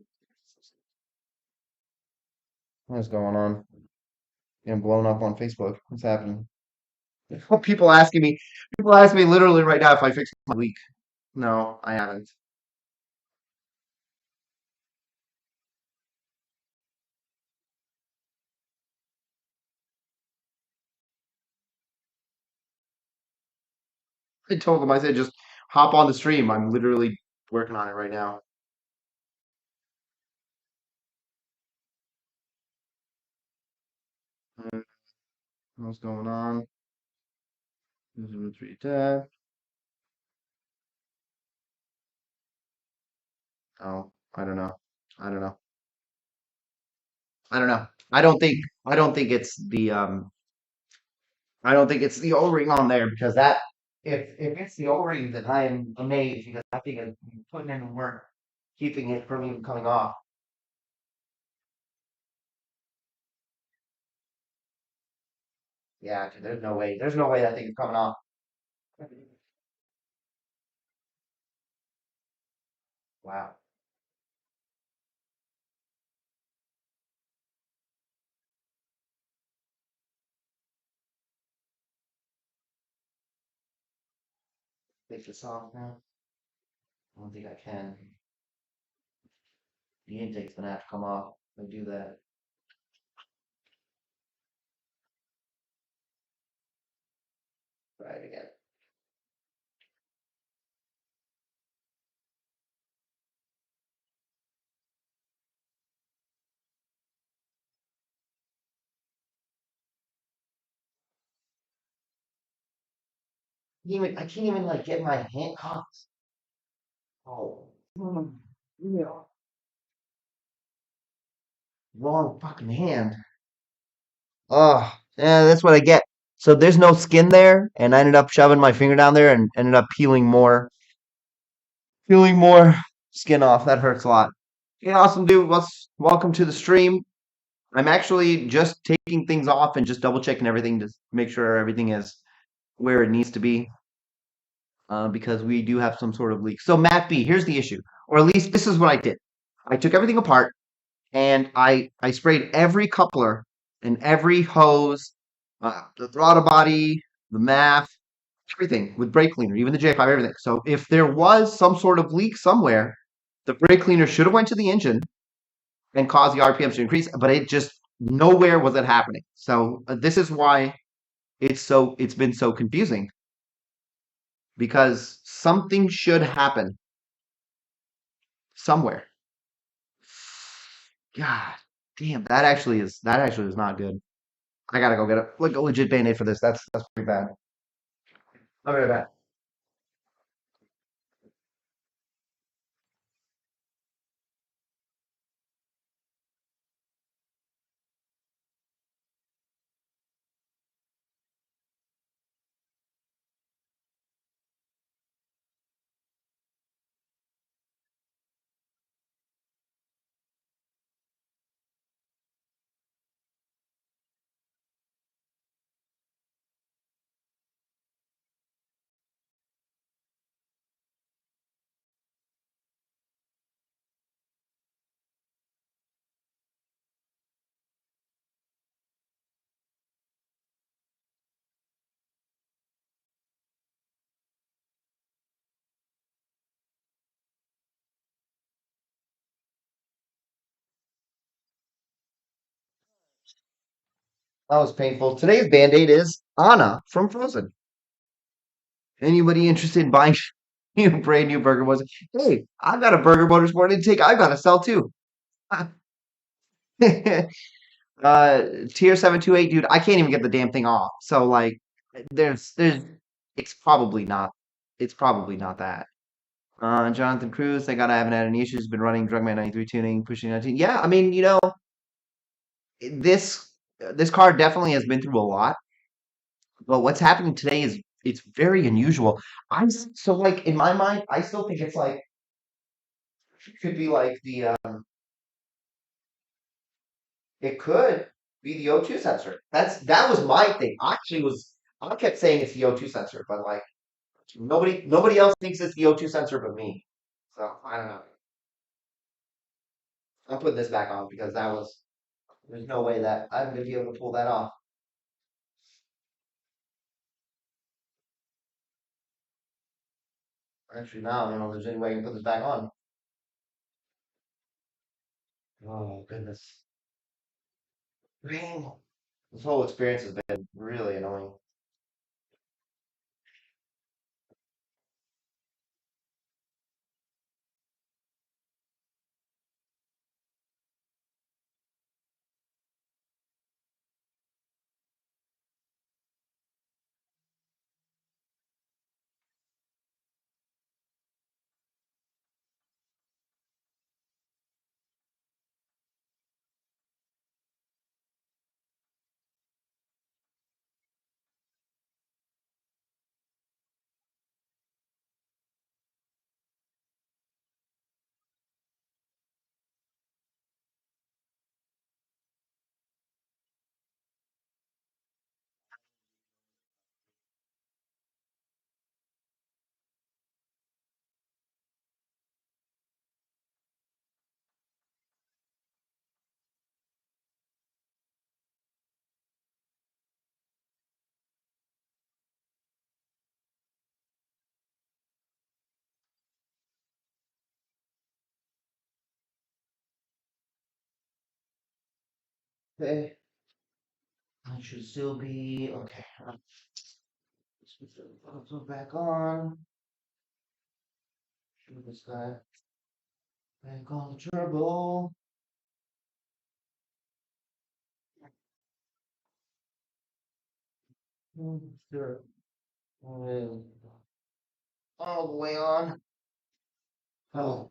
What's going on? Getting blown up on Facebook. What's happening? People asking me, people ask me literally right now if I fixed my leak. No, I haven't. I told them, I said, just hop on the stream. I'm literally working on it right now. What's going on? 310. Oh, I don't know. I don't know. I don't know. I don't think it's I don't think it's the O-ring on there because that if it's the O-ring then I'm amazed because I think I'm putting in work keeping it from even coming off. Yeah, there's no way. There's no way that thing is coming off. Wow. Take this off now. I don't think I can. The intake's gonna have to come off. I do that. Try it again. I can't even like get my hand. Oh, yeah. Wrong fucking hand. Oh, yeah, that's what I get. So there's no skin there, and I ended up shoving my finger down there and ended up peeling more skin off. That hurts a lot. Yeah, awesome, dude. Welcome to the stream. I'm actually just taking things off and just double checking everything to make sure everything is where it needs to be, because we do have some sort of leak. So Matt B, here's the issue, or at least this is what I did. I took everything apart and I sprayed every coupler and every hose, the throttle body, the MAF, everything with brake cleaner, even the J5, everything. So if there was some sort of leak somewhere, the brake cleaner should have went to the engine and caused the RPMs to increase, but it just nowhere was it happening. So this is why it's been so confusing because something should happen somewhere. God damn, that actually is not good. I gotta go get a legit band-aid for this. That's pretty bad. I'll be right back. That was painful. Today's Band-Aid is Anna from Frozen. Anybody interested in buying a brand new burger motor? Hey, I've got a burger motorsport intake I've got to sell too. Tier 728, dude, I can't even get the damn thing off. So like there's it's probably not it's probably not that. Jonathan Cruz, thank God I haven't had any issues. Been running Drugman 93 tuning, pushing 19. Yeah, I mean, this this car definitely has been through a lot, but what's happening today is it's very unusual. So like in my mind, I still think it's like it could be like it could be the O2 sensor. That was my thing. I kept saying it's the O2 sensor, but like nobody else thinks it's the O2 sensor but me. So I don't know. I'm putting this back on because there's no way that I'm gonna be able to pull that off. Actually, now I don't know if there's any way I can put this back on. Oh goodness. Man, this whole experience has been really annoying. Okay, I should still be okay. Let's put the photo back on. Shoot this guy back on the turbo. Sure. And all the way on. Oh,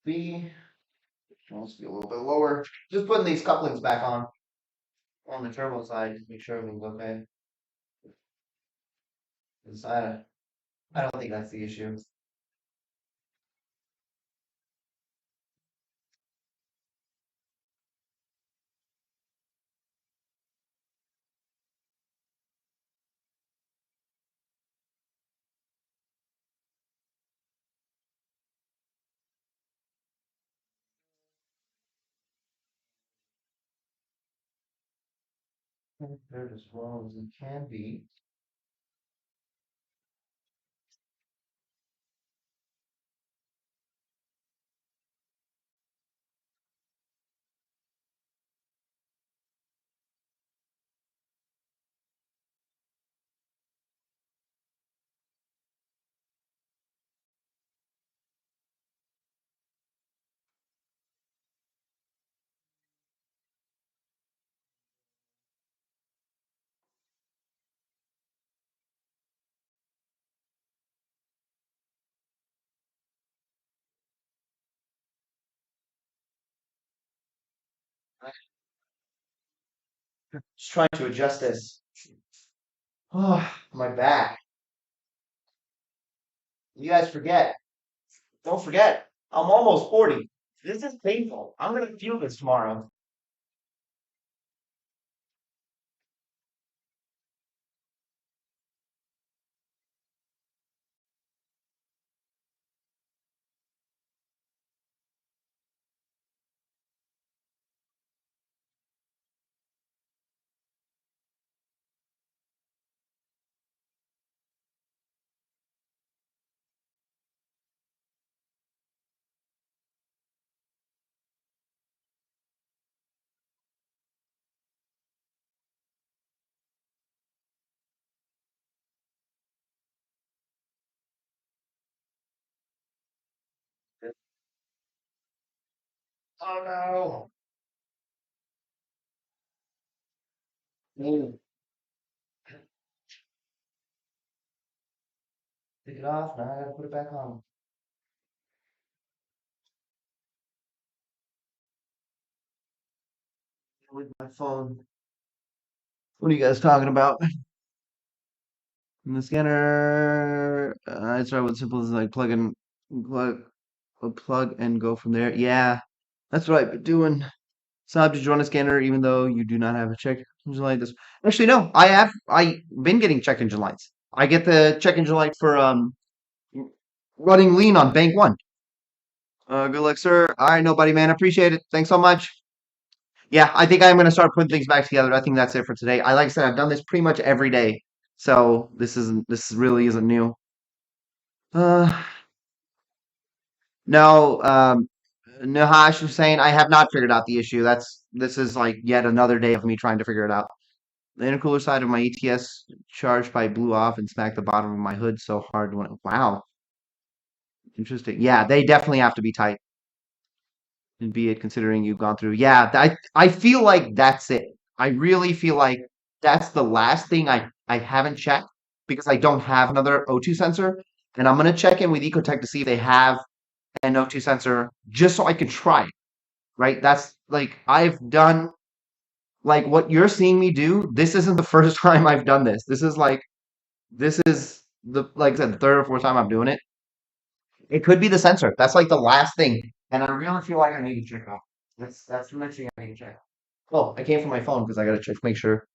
B. Let's be a little bit lower. Just putting these couplings back on the turbo side to make sure everything's okay. 'Cause I don't think that's the issue. They're as well as it can be. Just trying to adjust this. Oh, my back. You guys forget. Don't forget. I'm almost 40. This is painful. I'm gonna feel this tomorrow. Oh no. Mm. Take it off. Now I gotta put it back on. With my phone. What are you guys talking about? In the scanner, I start with simple as like plug and go from there. Yeah, that's what I've been doing. Saab, did you run a scanner even though you do not have a check engine light? This actually no, I have. I been getting check engine lights. I get the check engine light for running lean on bank one. Good luck, sir. All right, nobody, man. Appreciate it. Thanks so much. Yeah, I think I'm gonna start putting things back together. I think that's it for today. I like I said, I've done this pretty much every day, so this really isn't new. Uh, no, Nahash was saying I have not figured out the issue. This is like yet another day of me trying to figure it out. The intercooler side of my ETS charge pipe blew off and smacked the bottom of my hood so hard when wow, interesting. Yeah, they definitely have to be tight. And be it considering you've gone through. Yeah, I feel like that's it. I really feel like that's the last thing I haven't checked because I don't have another O2 sensor. And I'm gonna check in with Ecotech to see if they have an O2 sensor just so I can try it. Right? That's like I've done like what you're seeing me do. This isn't the first time I've done this. This is the like I said, the third or fourth time I'm doing it. It could be the sensor. That's like the last thing. And I really feel like I need to check it out. That's the next thing I need to check. Oh, I came from my phone because I gotta check make sure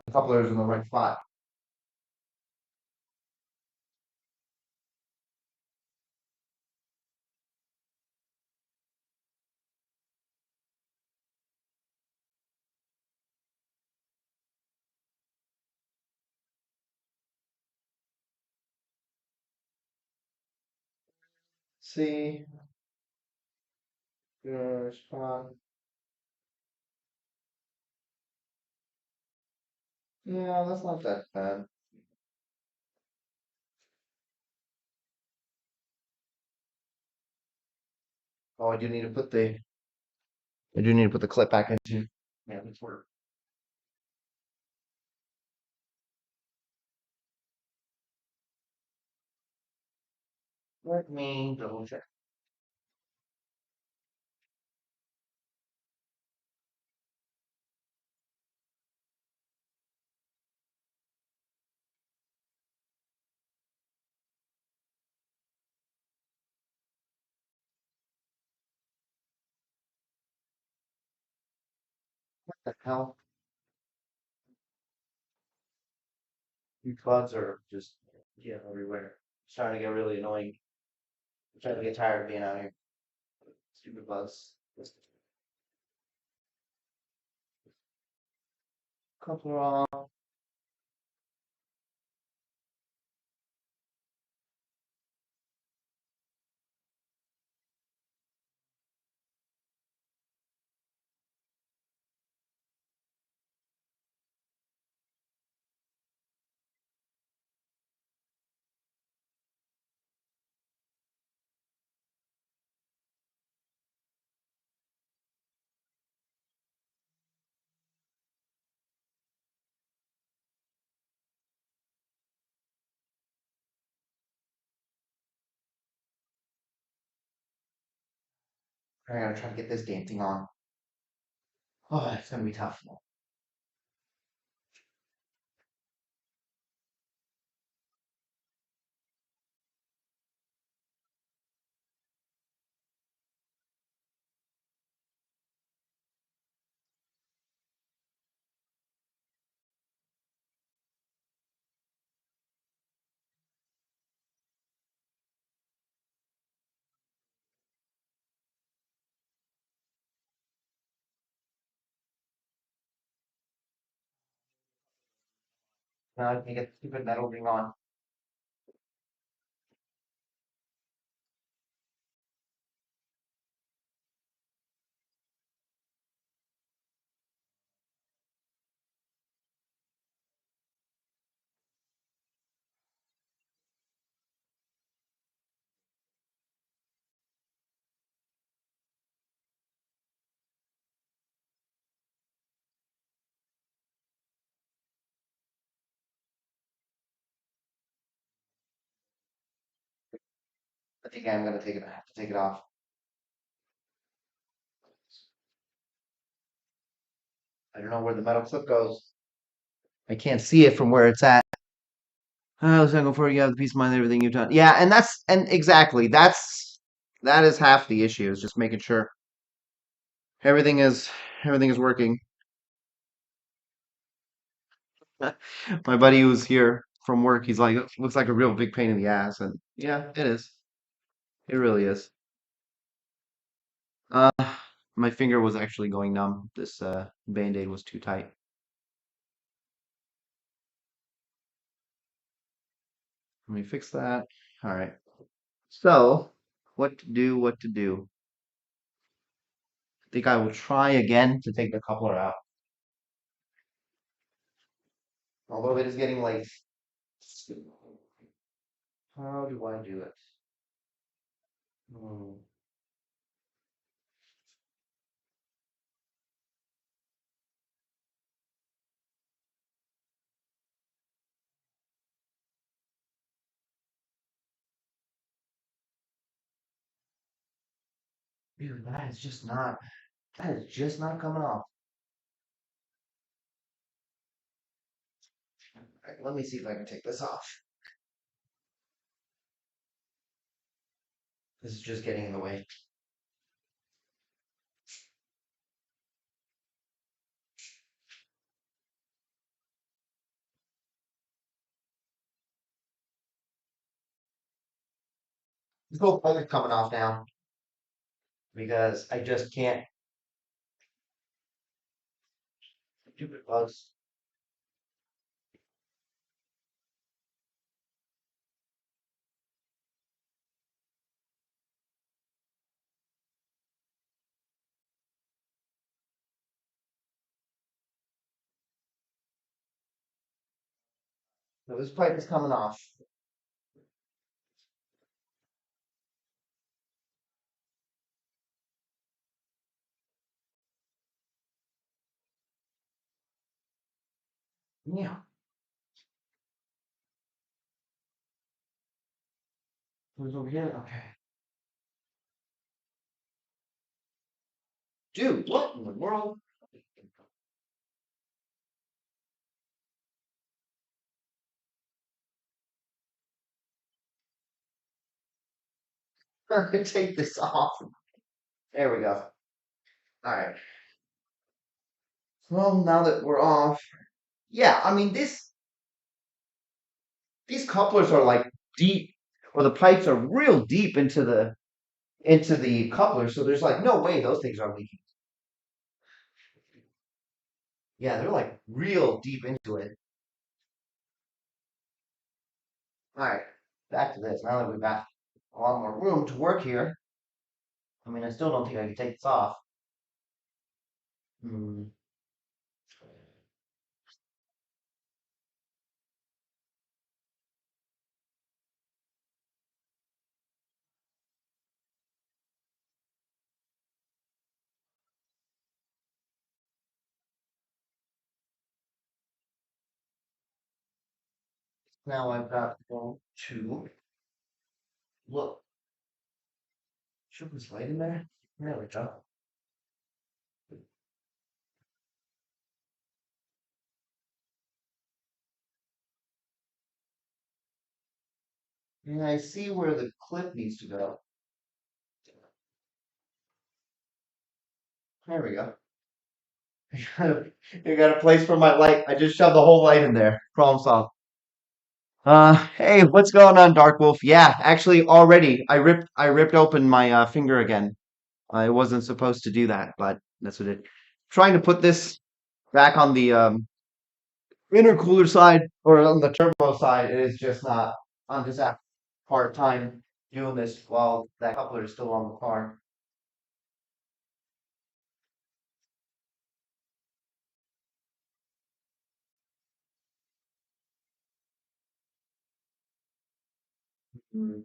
the coupler is in the right spot. See, spot. Yeah, that's not that bad. Oh, I do need to put the clip back into. Yeah, that's work. Let me double check. What the hell? These bugs are just yeah everywhere. It's starting to get really annoying. I'm starting to get tired of being out here. Stupid bugs. Coupler off. I gotta try to get this damn thing on. Oh, it's gonna be tough. Now I can get the stupid metal ring on. I think I'm gonna take it. I have to take it off. I don't know where the metal clip goes. I can't see it from where it's at. I was thankful for you have the peace of mind, everything you've done. Yeah, and exactly that is half the issue is just making sure everything is everything is working. My buddy who's here from work, he's like, looks like a real big pain in the ass, and yeah, it is. It really is. Uh, my finger was actually going numb. This band-aid was too tight. Let me fix that. All right. So, what to do? What to do? I think I will try again to take the coupler out. Although it is getting late. How do I do it? Hmm. Dude, that is just not coming off. All right, let me see if I can take this off. This is just getting in the way. This whole plug is coming off now because I just can't. Stupid bugs. So this pipe is coming off. Yeah. Who's over here? Okay. Dude, what in the world? Take this off. There we go. All right. Well, now that we're off, yeah, I mean these couplers are like deep, or the pipes are real deep into the coupler, so there's like no way those things are leaking. Yeah, they're like real deep into it. All right, back to this. Now that we've got a lot more room to work here, I mean, I still don't think I can take this off. Hmm. Now I've got one, two. Look, should this light in there? There we go. And I see where the clip needs to go. There we go. I got a place for my light. I just shoved the whole light in there. Problem solved. Hey, what's going on, Dark Wolf? Yeah, actually, already I ripped open my finger again. I wasn't supposed to do that, but that's what it. Trying to put this back on the intercooler side or on the turbo side, it is just not. I'm just having a hard time doing this while that coupler is still on the car. Mm.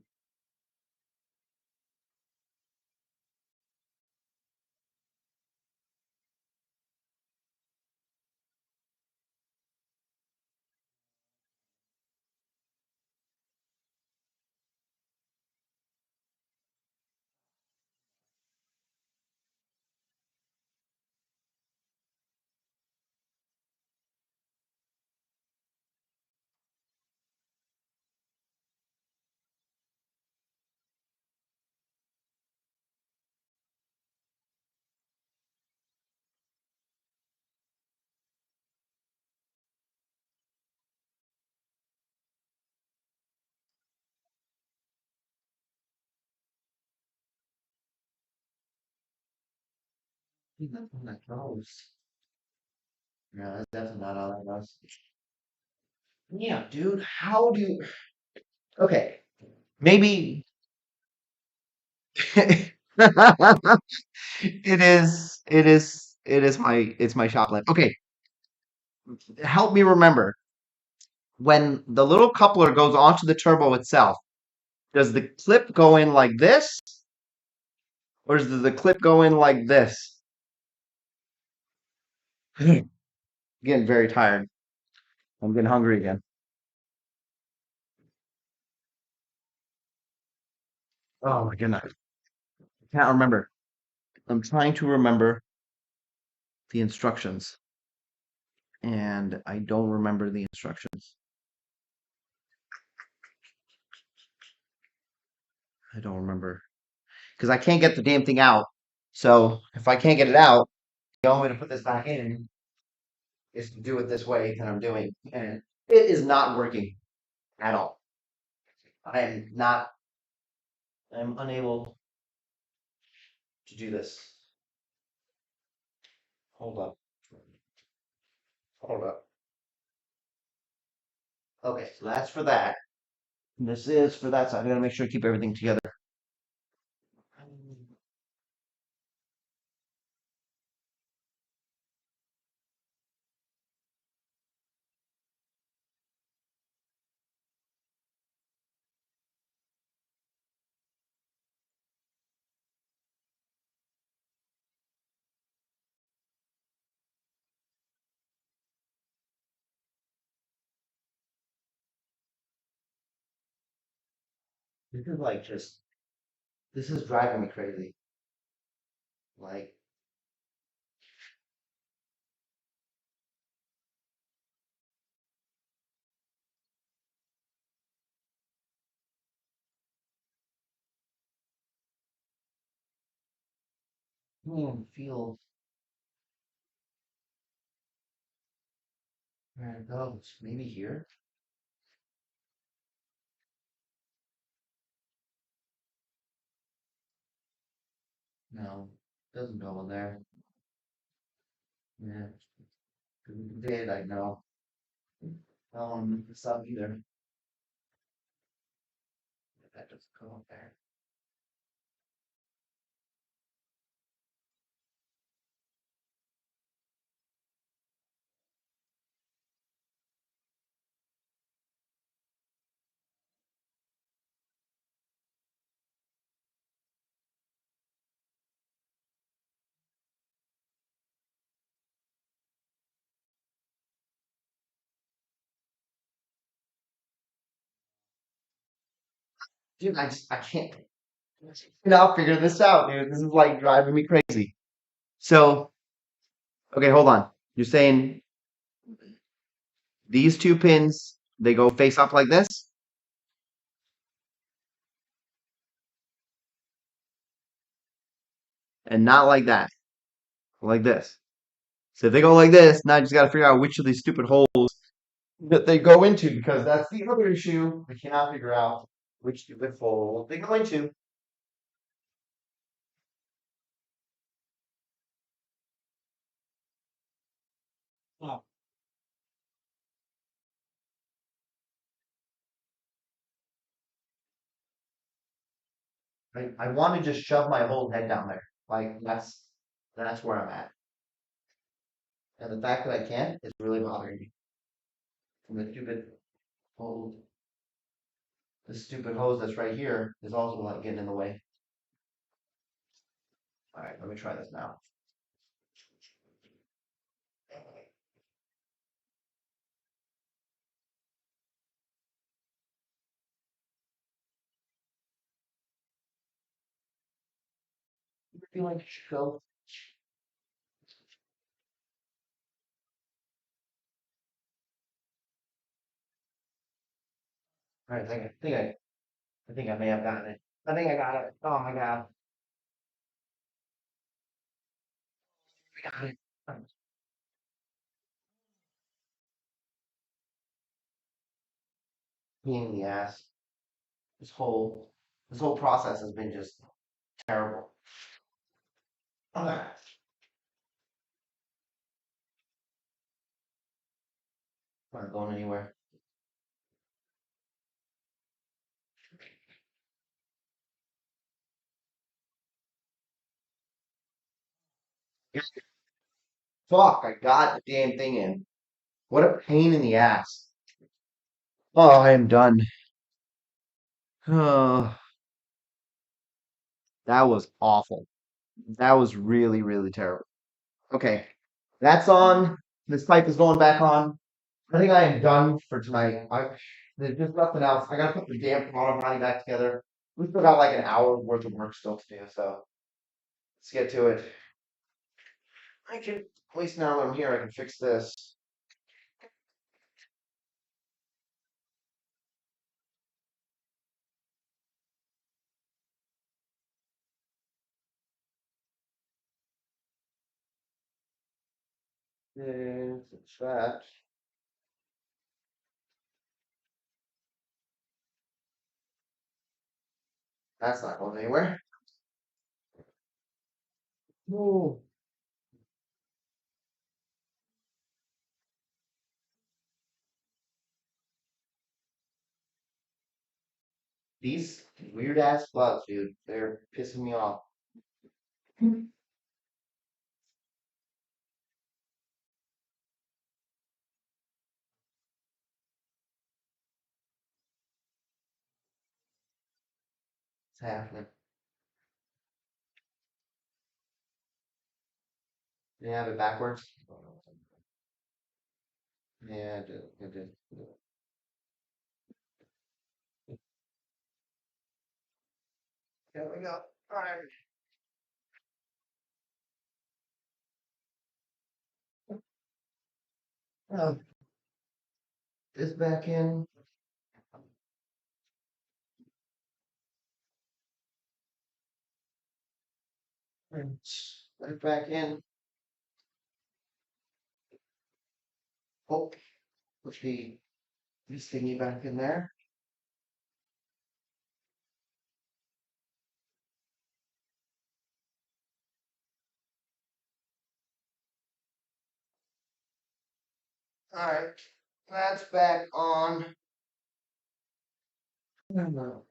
That's how that goes. Yeah, that's definitely not how that goes. Yeah, dude, how do you? Okay, maybe it is. It's my shop lamp. Okay, help me remember when the little coupler goes onto the turbo itself. Does the clip go in like this, or does the clip go in like this? Getting very tired. I'm getting hungry again. Oh my goodness. I can't remember. I'm trying to remember the instructions, and I don't remember the instructions. I don't remember because I can't get the damn thing out. So if I can't get it out, the only way to put this back in is to do it this way that I'm doing, and it is not working at all. I am not. I'm unable to do this. Hold up. Hold up. Okay, so that's for that. This is for that side. I gotta make sure I keep everything together. This is like just. This is driving me crazy. Like, feel where it goes. Maybe here? No, doesn't go in there. Yeah, if it did, I know. I don't want to mess this up either. That doesn't go up there. Dude, I can't. I'll figure this out, dude. This is like driving me crazy. So, okay, hold on. You're saying these two pins, they go face up like this and not like that, like this. So if they go like this, now I just got to figure out which of these stupid holes that they go into because that's the other issue. I cannot figure out which stupid hole they go into. I want to just shove my whole head down there. Like that's where I'm at. And the fact that I can't is really bothering me. And hose, the stupid hose that's right here is also like getting in the way. All right, let me try this now. You feel like go. All right, I think I may have gotten it. I think I got it. Oh my god, I got it. Pain in the ass. This whole this whole process has been just terrible. Ugh, not going anywhere. Fuck, I got the damn thing in. What a pain in the ass. Oh, I am done. Oh, that was awful. That was really, really terrible. Okay, that's on. This pipe is going back on. I think I am done for tonight. There's just nothing else. I gotta put the damn throttle body back together. We still got like an hour worth of work still to do, so let's get to it. I can, at least now that I'm here, I can fix this. Fix that. That's not going anywhere. Ooh. These weird ass bugs, dude, they're pissing me off. What's happening? They have it backwards. Yeah, I did. I did. There we go. All right. Oh, this back in. And right back in. Oh, put the this thingy back in there. All right, that's back on. That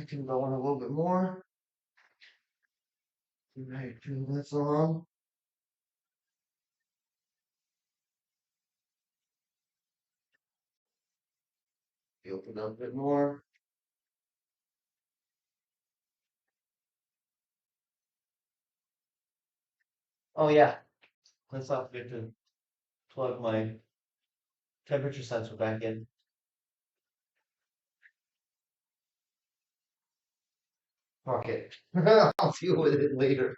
can go on a little bit more. Right, turn this on. Open up a bit more. Oh yeah, let's not forget to plug my temperature sensor back in. Fuck it. I'll deal with it later.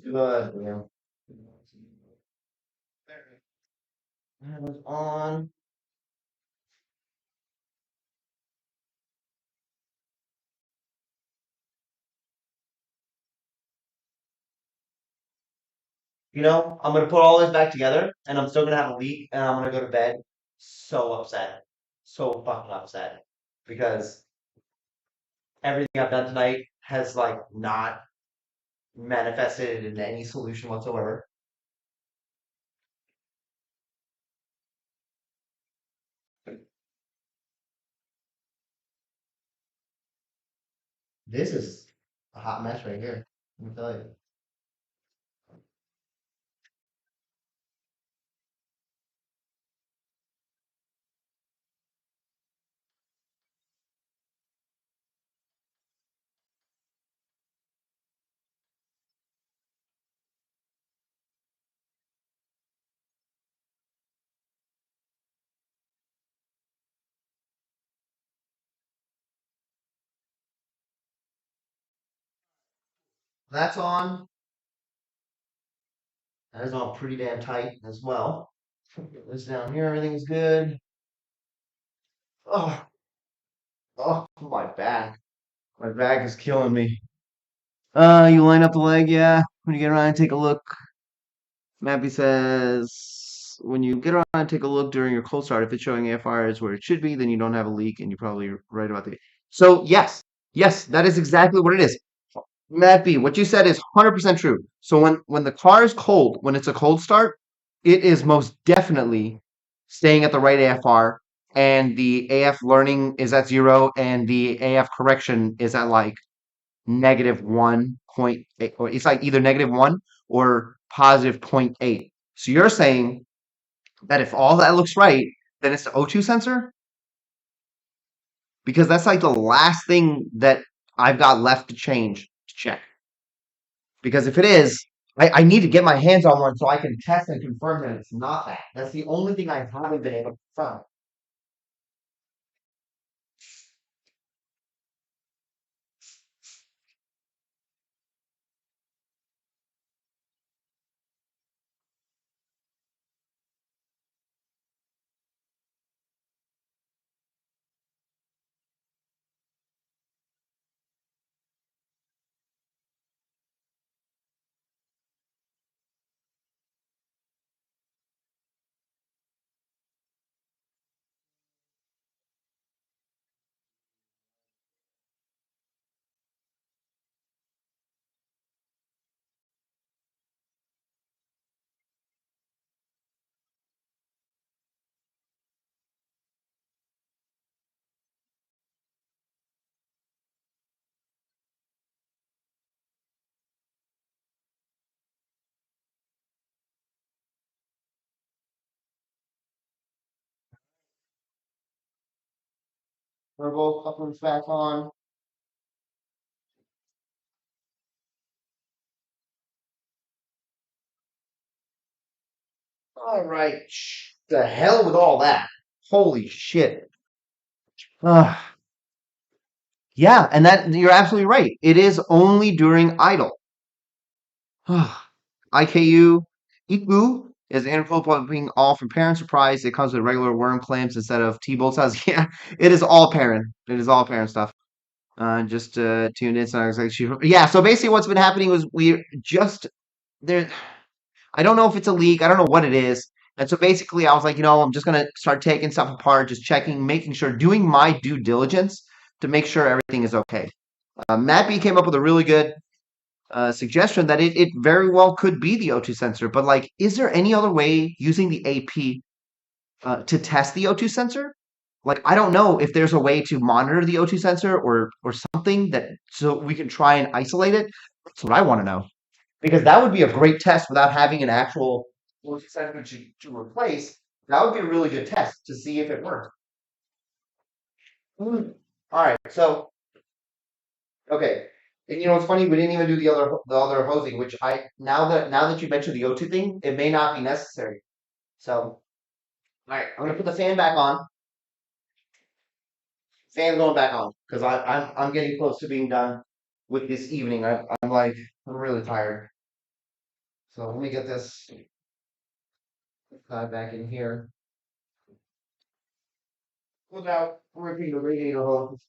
Yeah. That was on. I'm gonna put all this back together, and I'm still gonna have a leak, and I'm gonna go to bed so upset, so fucking upset, because everything I've done tonight has like not manifested in any solution whatsoever. This is a hot mess right here. Let me tell you. That's on. That is on pretty damn tight as well. Get this down here. Everything's good. Oh, oh, my back. My back is killing me. You line up the leg, yeah. When you get around and take a look, Mappy says when you get around and take a look during your cold start, if it's showing AFR is where it should be, then you don't have a leak, and you're probably right about the. So yes, yes, that is exactly what it is. Matt B, what you said is 100% true. So when the car is cold, when it's a cold start, it is most definitely staying at the right AFR, and the AF learning is at 0, and the AF correction is at like -1.8, or it's like either -1 or +0.8. So you're saying that if all that looks right, then it's the O2 sensor? Because that's like the last thing that I've got left to change to check. Because if it is, I need to get my hands on one so I can test and confirm that it's not that. That's the only thing I haven't been able to confirm. Turbo couplings back on. All right. The hell with all that. Holy shit. Ah, yeah, and that you're absolutely right. It is only during idle. IKU IKU is interpol being all from parent surprise. It comes with regular worm clamps instead of T-bolt size. Yeah, it is all parent. It is all parent stuff. Just tuned in. So I was like, yeah. So basically, what's been happening was we just there. I don't know if it's a leak. I don't know what it is. And so basically, I was like, I'm just gonna start taking stuff apart, just checking, making sure, doing my due diligence to make sure everything is okay. Matt B came up with a really good suggestion that it very well could be the O2 sensor, but like, is there any other way using the AP to test the O2 sensor? Like, I don't know if there's a way to monitor the O2 sensor or something that so we can try and isolate it. That's what I want to know because that would be a great test without having an actual O2 sensor to replace. That would be a really good test to see if it works. All right, so okay. And what's funny? We didn't even do the other hosing, which I now that you mentioned the O2 thing, it may not be necessary. So, all right, I'm gonna put the fan back on. Fan going back on because I'm getting close to being done with this evening. I'm like I'm really tired. So let me get this guy back in here without ripping the radiator hose.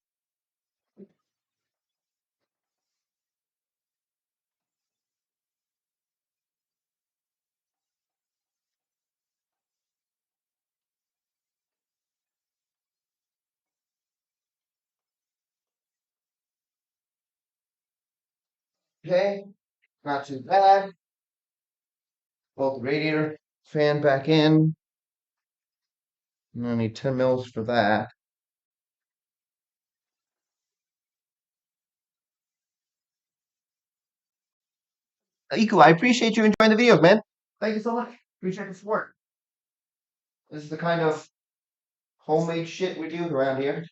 Okay, not too bad. Bolt the radiator fan back in. I need 10 mils for that. Iku, I appreciate you enjoying the videos, man. Thank you so much. Appreciate the support. This is the kind of homemade shit we do around here.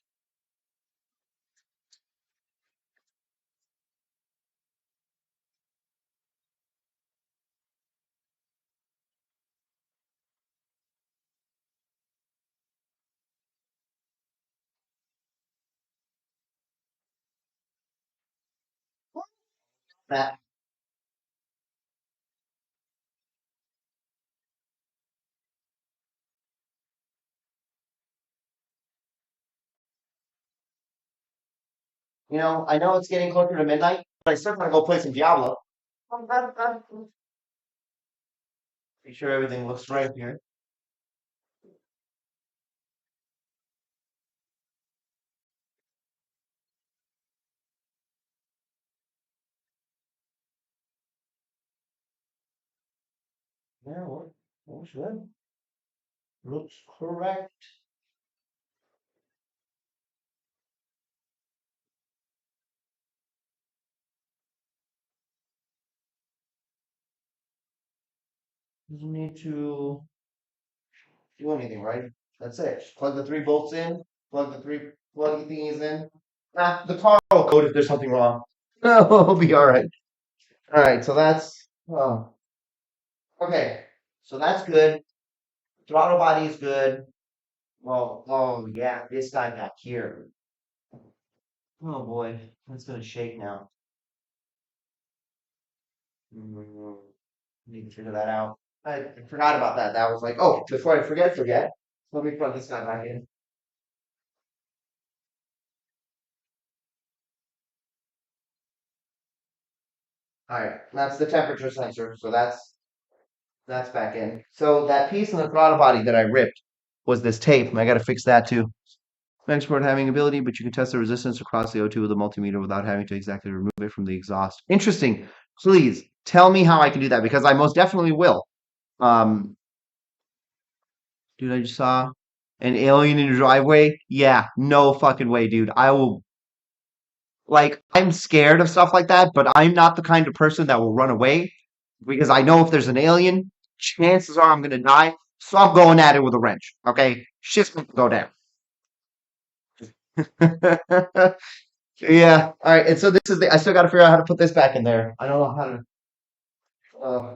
That, I know it's getting closer to midnight, but I still want to go play some Diablo. Make sure everything looks right here. Yeah, looks good. Looks correct. Doesn't need to do anything, right? That's it. Just plug the three bolts in, plug the three plug thingies in. Ah, the car will code if there's something wrong. No, we'll be all right. All right, so that's okay. So that's good. Throttle body is good. Well, oh yeah, this guy back here. Oh boy, it's gonna shake now. Mm, Need to figure that out. I forgot about that. That was like, oh, before I forget. Let me plug this guy back in. All right, that's the temperature sensor. So that's back in. So that piece in the throttle body that I ripped was this tape. And I got to fix that too. Export having ability, but you can test the resistance across the O2 with a multimeter without having to exactly remove it from the exhaust. Interesting. Please tell me how I can do that because I most definitely will. Um, dude, I just saw an alien in your driveway. Yeah, no fucking way, dude. I will like I'm scared of stuff like that, but I'm not the kind of person that will run away because I know if there's an alien, chances are I'm gonna die. So I'm going at it with a wrench. Okay, shit's gonna go down. Yeah. All right. And so this is the. I still got to figure out how to put this back in there. I don't know how to. Uh,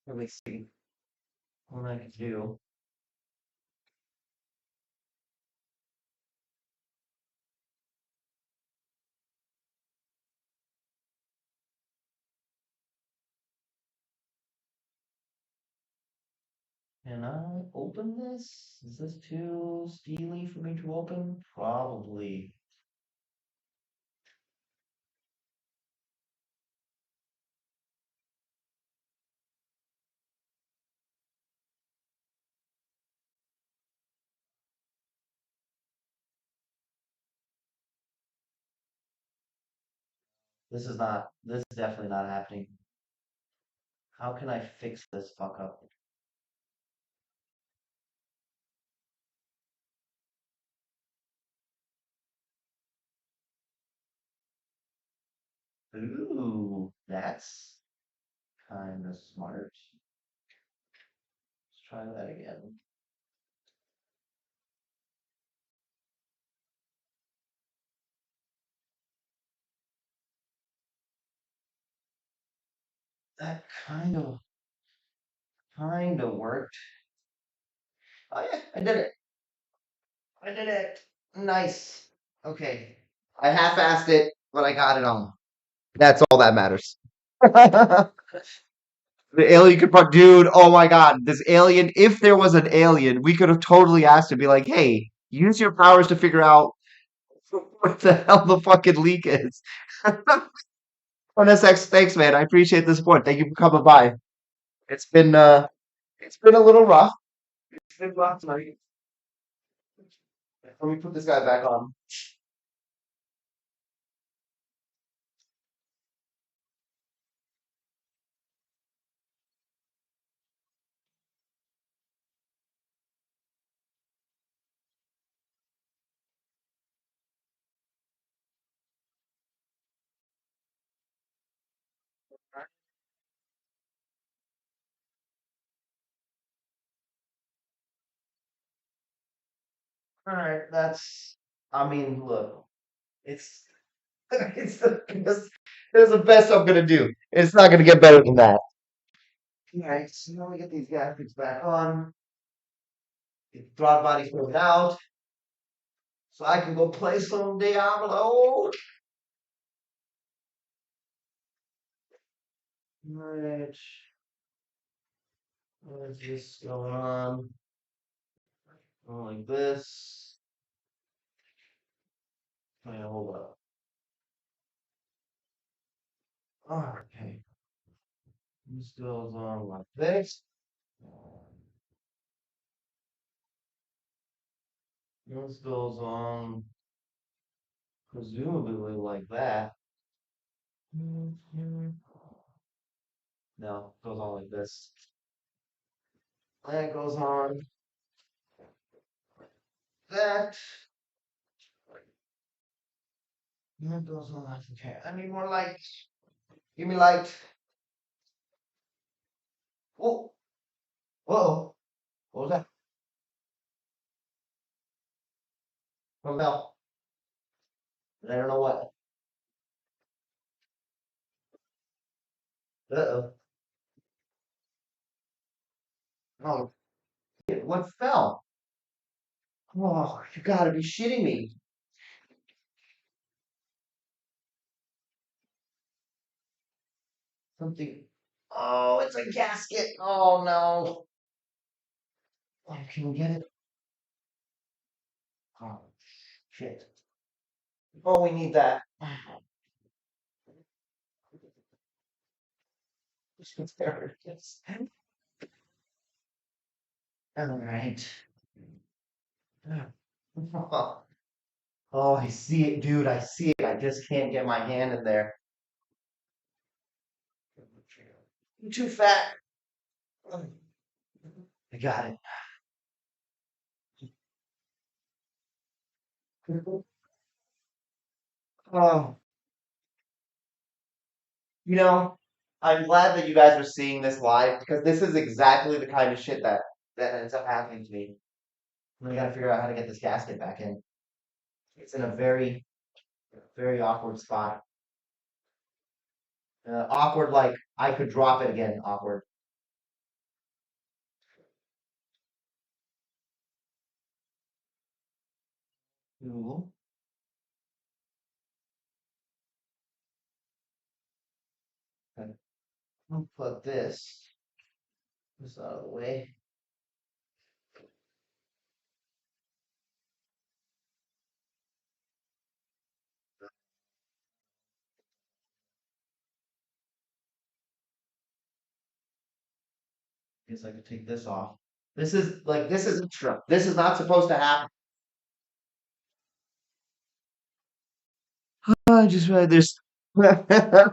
Let me see what I can do. Can I open this? Is this too steely for me to open? Probably. This is not. This is definitely not happening. How can I fix this fuck up? Ooh, that's kind of smart. Let's try that again. That kind of worked. Oh yeah, I did it. I did it. Nice. Okay. I half-assed it, but I got it on. That's all that matters. The alien could dude, oh my god, this alien, if there was an alien, we could have totally asked to be like, hey, use your powers to figure out what the hell the fucking leak is. NSX, thanks, man. I appreciate the support. Thank you for coming by. It's been uh it's been a little rough. It's been rough tonight. Let me put this guy back on. All right, that's. I mean, look, it's it's the best I'm gonna do. It's not gonna get better than that. All right, so now we get these gaskets back on. Get the throttle body filled out, so I can go play some Diablo. All right, what is this going on? Going like this. Wait, hold up. Okay, this goes on like this. This goes on presumably like that. No, it goes on like this. That goes on that. That goes on like okay. I need more light. Give me light. Oh, whoa. What was that? What bell? I don't know what. Uh-oh. Oh, shit, what fell? Oh, you gotta be shitting me. Something. Oh, it's a gasket. Oh no. Oh, can we get it? Oh, shit. Oh, we need that. There it is. All right. Oh, I see it, dude. I see it. I just can't get my hand in there. I'm too fat. I got it. Oh, you know, I'm glad that you guys are seeing this live because this is exactly the kind of shit that ends up happening to me. And I gotta figure out how to get this gasket back in. It's in a very awkward spot. Awkward, like I could drop it again. Awkward. Ooh. Okay. I'll put this out of the way. Guess I could take this off. This isn't true. This is not supposed to happen. I just read this. That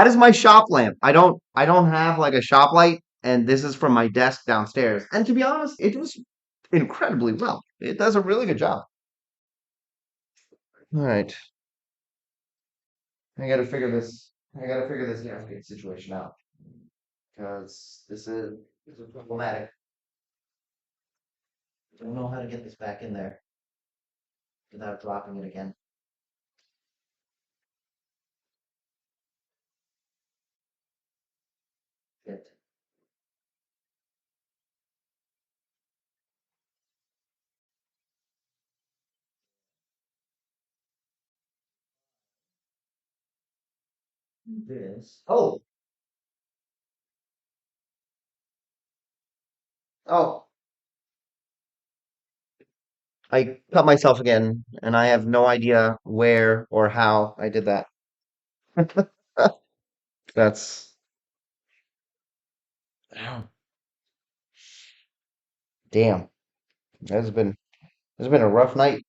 is my shop lamp. I don't have like a shop light, and this is from my desk downstairs. And to be honest, it does incredibly well. It does a really good job. All right. I gotta figure this gasket situation out. Because this is problematic. I don't know how to get this back in there without dropping it again. Shit. This. Oh, oh, I cut myself again, and I have no idea where or how I did that. That's Ow. Damn. That's been this has been a rough night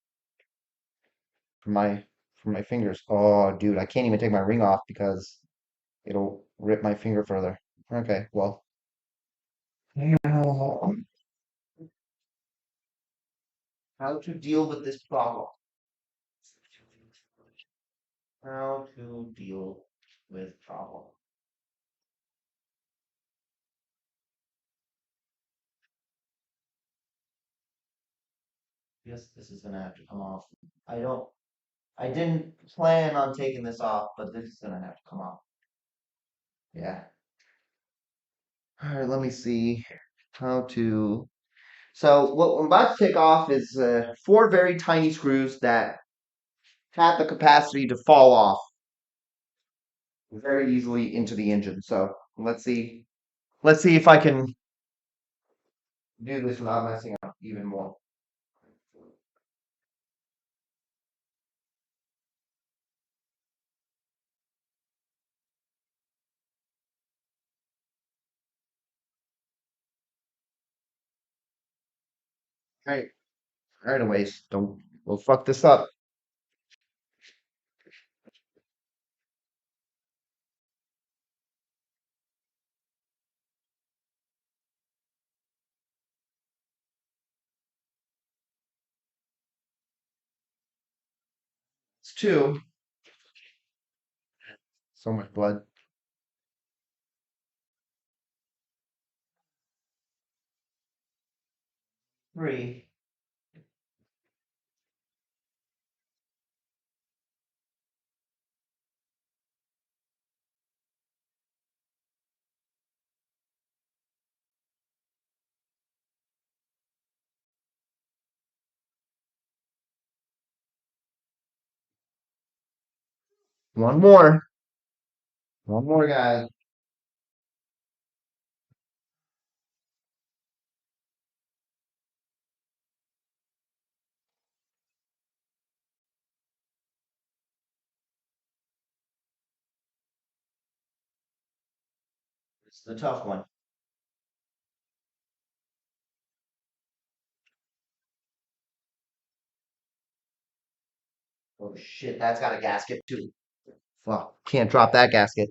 for my fingers. Oh, dude, I can't even take my ring off because it'll rip my finger further. Okay, well. How to deal with this problem? How to deal with problem? guess this is gonna have to come off. I don't, I didn't plan on taking this off, but this is gonna have to come off. Yeah. All right, let me see how to. So what I'm about to take off is four very tiny screws that have the capacity to fall off very easily into the engine. So let's see. Let's see if I can do this without messing up even more. All right. All right, anyways, don't we'll fuck this up. It's two. So much blood. Three. One more. One more, guys. It's the tough one. Oh shit, that's got a gasket too. Fuck. Can't drop that gasket.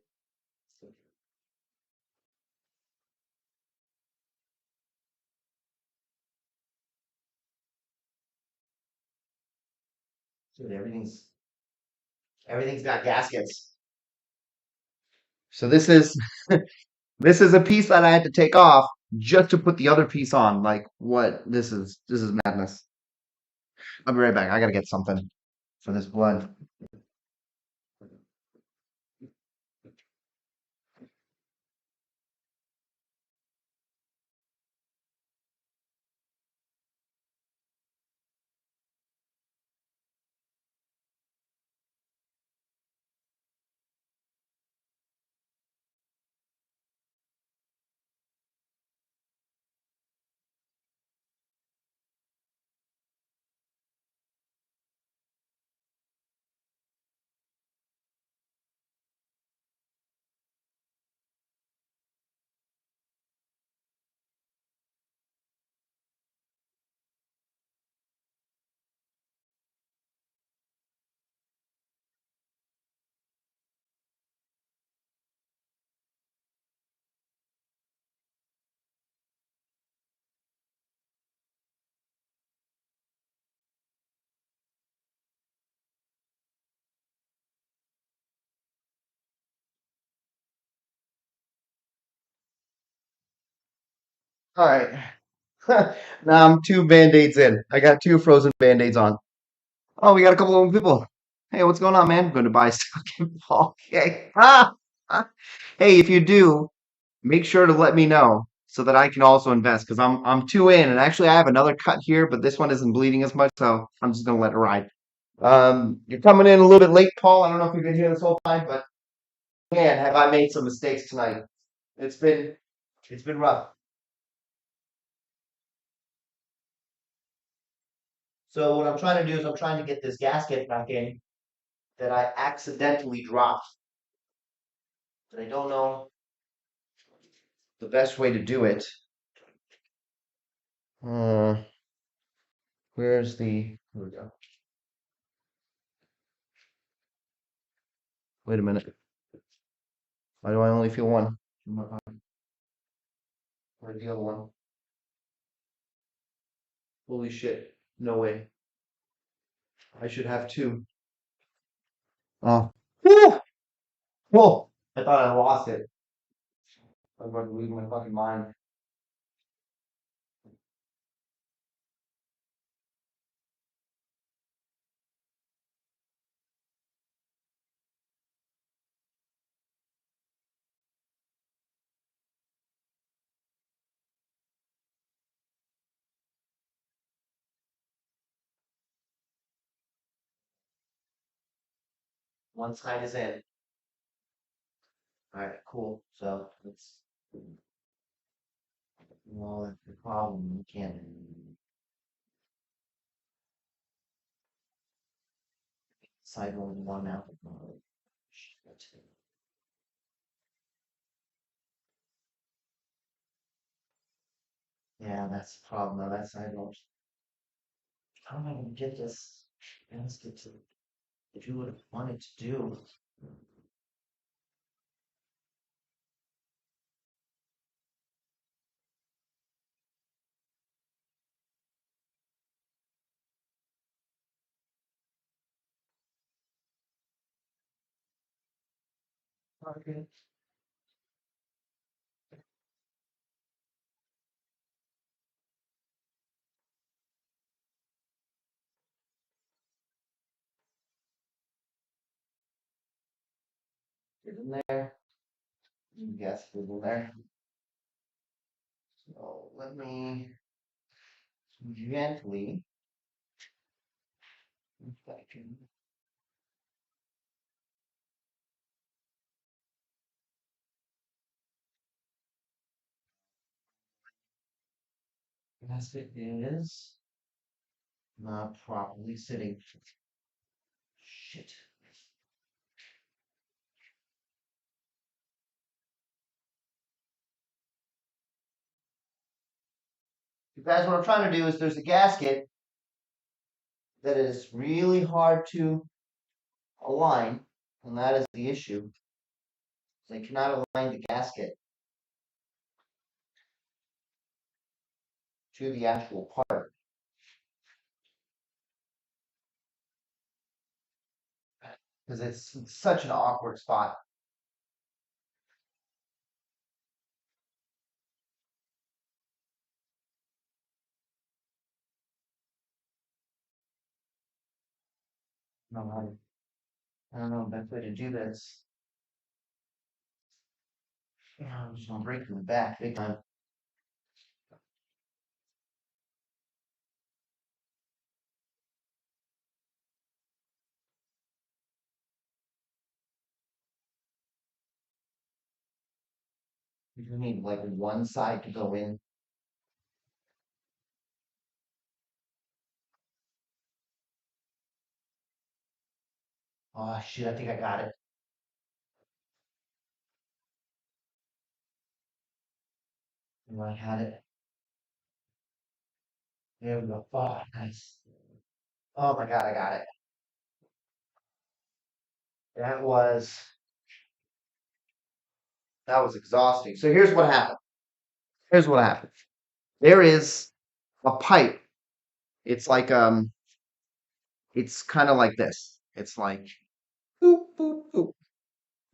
Dude, everything's got gaskets. So this is a piece that I had to take off just to put the other piece on. Like what? This is madness. I'll be right back. I gotta get something for this blood. All right. Now I'm two band-aids in. I got two frozen band-aids on. Oh, we got a couple of people. Hey, what's going on, man? I'm going to buy stock in Paul. Okay. Hey, if you do, make sure to let me know so that I can also invest because I'm two in, and actually I have another cut here, but this one isn't bleeding as much, so I'm just gonna let it ride. You're coming in a little bit late, Paul. I don't know if you've been here this whole time, but man, have I made some mistakes tonight. It's been it's been rough. So what I'm trying to do is I'm trying to get this gasket back in that I accidentally dropped. But I don't know the best way to do it. Uh, where's the? Here we go. Wait a minute. Why do I only feel one? Where's the other one? Holy shit! No way. I should have two. Oh. Whew! Whoa! I thought I lost it. I'm going to lose my fucking mind. one side is in. All right, cool. So it's well, that's the problem. We can't side only one out. Shit. Yeah, that's the problem. Now that side won't. How am I gonna get this basket to do what I want it to do? Okay. Get in there. Yes, get in there. So let me gently vacuum. Basket is not properly sitting. Shit. You guys, what I'm trying to do is there's a gasket that is really hard to align, and that is the issue. They cannot align the gasket to the actual part because it's such an awkward spot. No, I don't know the best way to do this. Yeah, I'm just gonna break the back big time. You just need like one side to go in. Oh shit, I think I got it. I had it. There we go. Oh, nice. Oh my god, I got it. That was that was exhausting. So here's what happened. Here's what happened. There is a pipe. It's like it's kind of like this. It's like boop boop boop.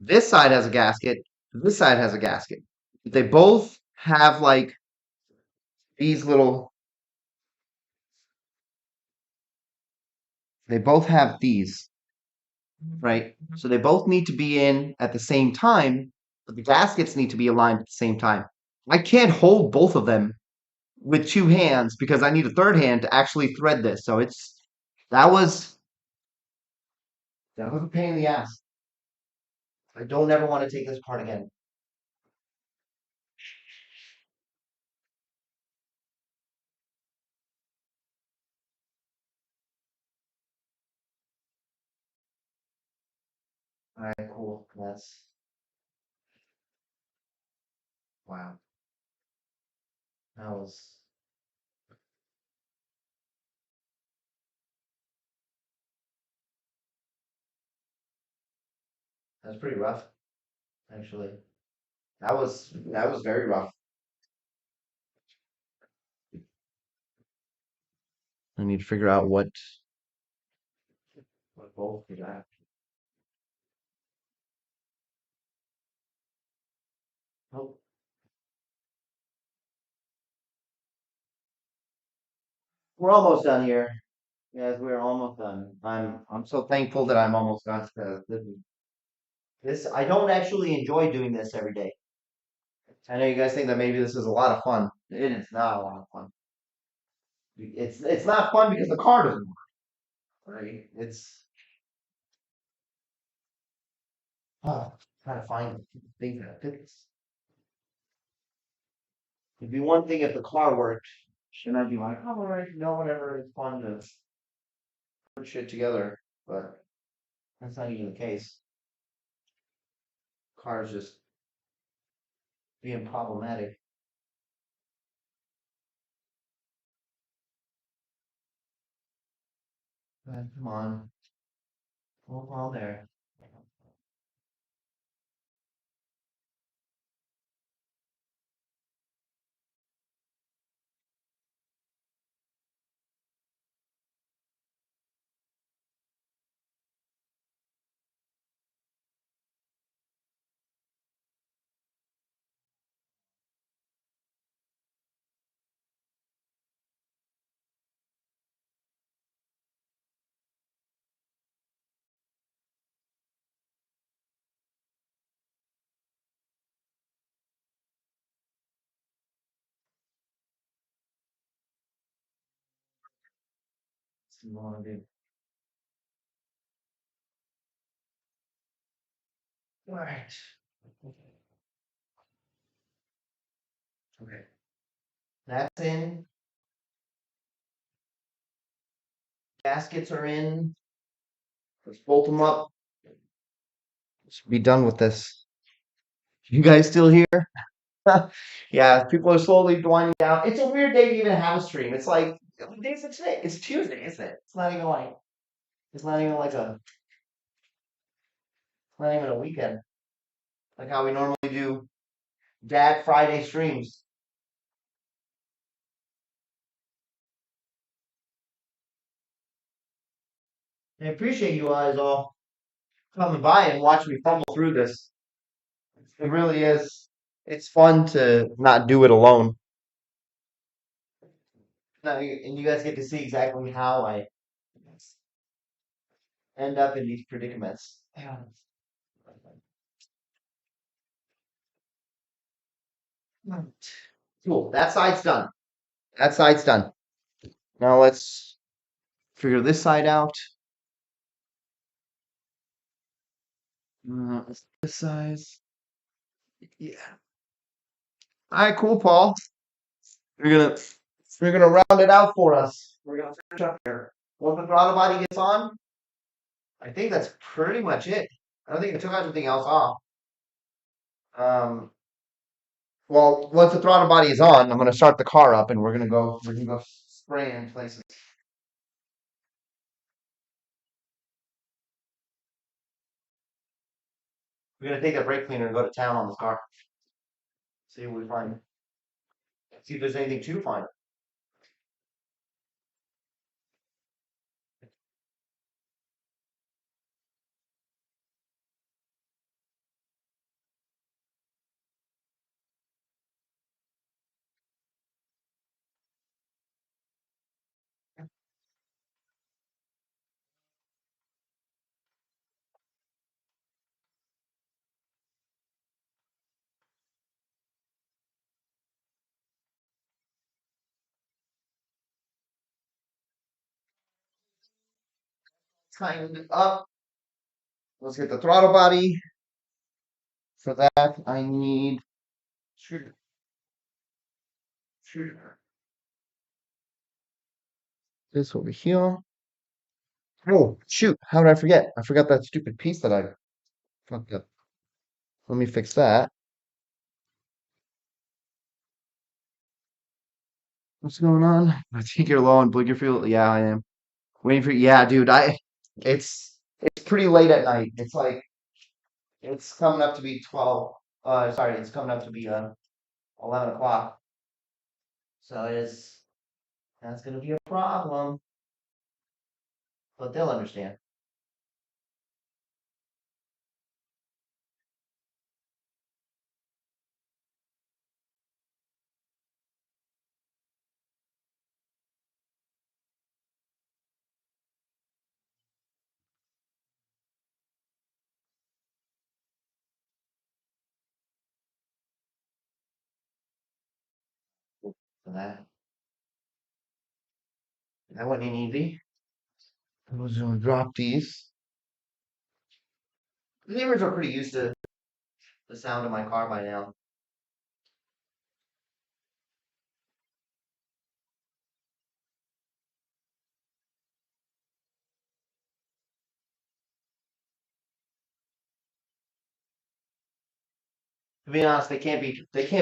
This side has a gasket. This side has a gasket. They both have like these little. They both have these, right? So they both need to be in at the same time, but the gaskets need to be aligned at the same time. I can't hold both of them with two hands because I need a third hand to actually thread this. So it's that was that was a pain in the ass. I don't ever want to take this part again. All right, cool. Wow. That was that was pretty rough, actually. That was very rough. I need to figure out what both we got. Oh, we're almost done here. Yes, we're almost done. I'm so thankful that I'm almost done. This I don't actually enjoy doing this every day. I know you guys think that maybe this is a lot of fun. It is not a lot of fun. It's not fun because the car doesn't work, right? It's Oh, trying to find things that fit this. It'd be one thing if the car worked, and I'd be like, oh, all right, no, whatever, it's fun to put shit together. But that's not even the case. Car's just being problematic. But come on, hold on there. See what I wanna do. All right. Okay. That's in. Gaskets are in. Let's bolt them up. Let's be done with this. You guys still here? Yeah, people are slowly winding down. It's a weird day to even have a stream. It's like, what day is it today? It's Tuesday, isn't it? It's not even like not even a weekend. Like how we normally do Dad Friday streams. I appreciate you guys all coming by and watching me fumble through this. It really is. It's fun to not do it alone. And you guys get to see exactly how I end up in these predicaments. Yeah. Cool. That side's done. That side's done. Now let's figure this side out. This size. Yeah. All right, cool, Paul. You're gonna you're gonna round it out for us. We're gonna finish up here. Once the throttle body gets on, I think that's pretty much it. I don't think I took anything else off. Um, well, once the throttle body is on, I'm gonna start the car up, and we're gonna go spraying places. We're gonna take a brake cleaner and go to town on this car. See what we find. See if there's anything to find. Tighten it up. Let's get the throttle body. For that, I need shooter. Shooter. This over here. Oh, shoot. How did I forget? I forgot that stupid piece that I fucked up. Let me fix that. What's going on? I think you're low on Blinkerfield. Yeah, I am. Waiting for yeah, dude. It's pretty late at night. It's like it's coming up to be 12. Sorry, it's coming up to be 11 o'clock. So it is that's gonna be a problem. But they'll understand. For that went in easy. I was gonna drop these. The neighbors are pretty used to the sound of my car by now. To be honest, they can't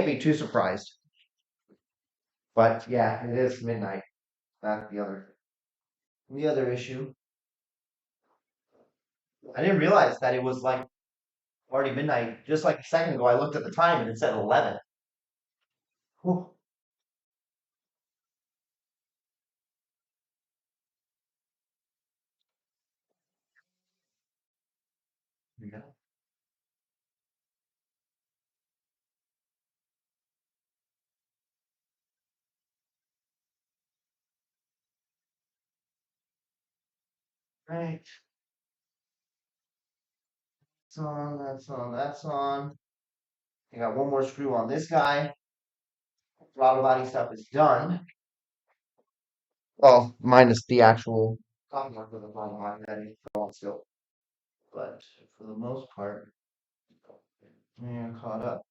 be too surprised. But yeah, it is midnight. That's the other issue. I didn't realize that it was like already midnight. Just like a second ago, I looked at the time and it said 11. Whew. Yeah. Right. That's on. That's on. That's on. I got one more screw on this guy. Throttle body stuff is done. Well, minus the actual copy mark for the throttle body that is on still. But for the most part, yeah, caught up.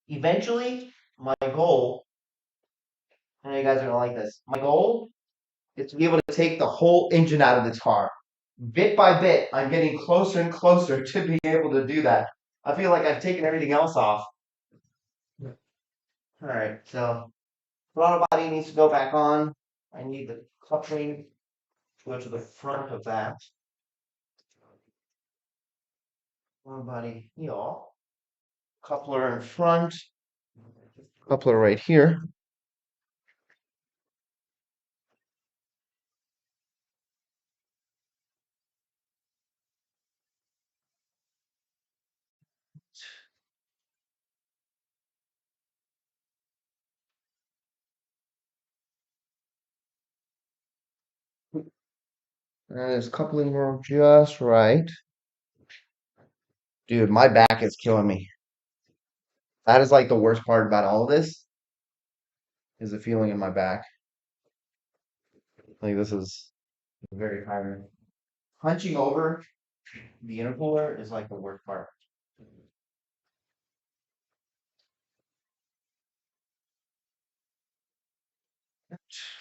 Eventually, my goal, I know you guys are gonna like this. My goal is to be able to take the whole engine out of this car. Bit by bit, I'm getting closer and closer to being able to do that. I feel like I've taken everything else off. All right, so throttle body needs to go back on. I need the coupling to go to the front of that. Throttle body here. Coupler in front. Coupler right here. And this coupling work just right. Dude, my back is killing me. That is like the worst part about all of this is the feeling in my back. Like this is very tiring. Hunching over the intercooler is like the worst part.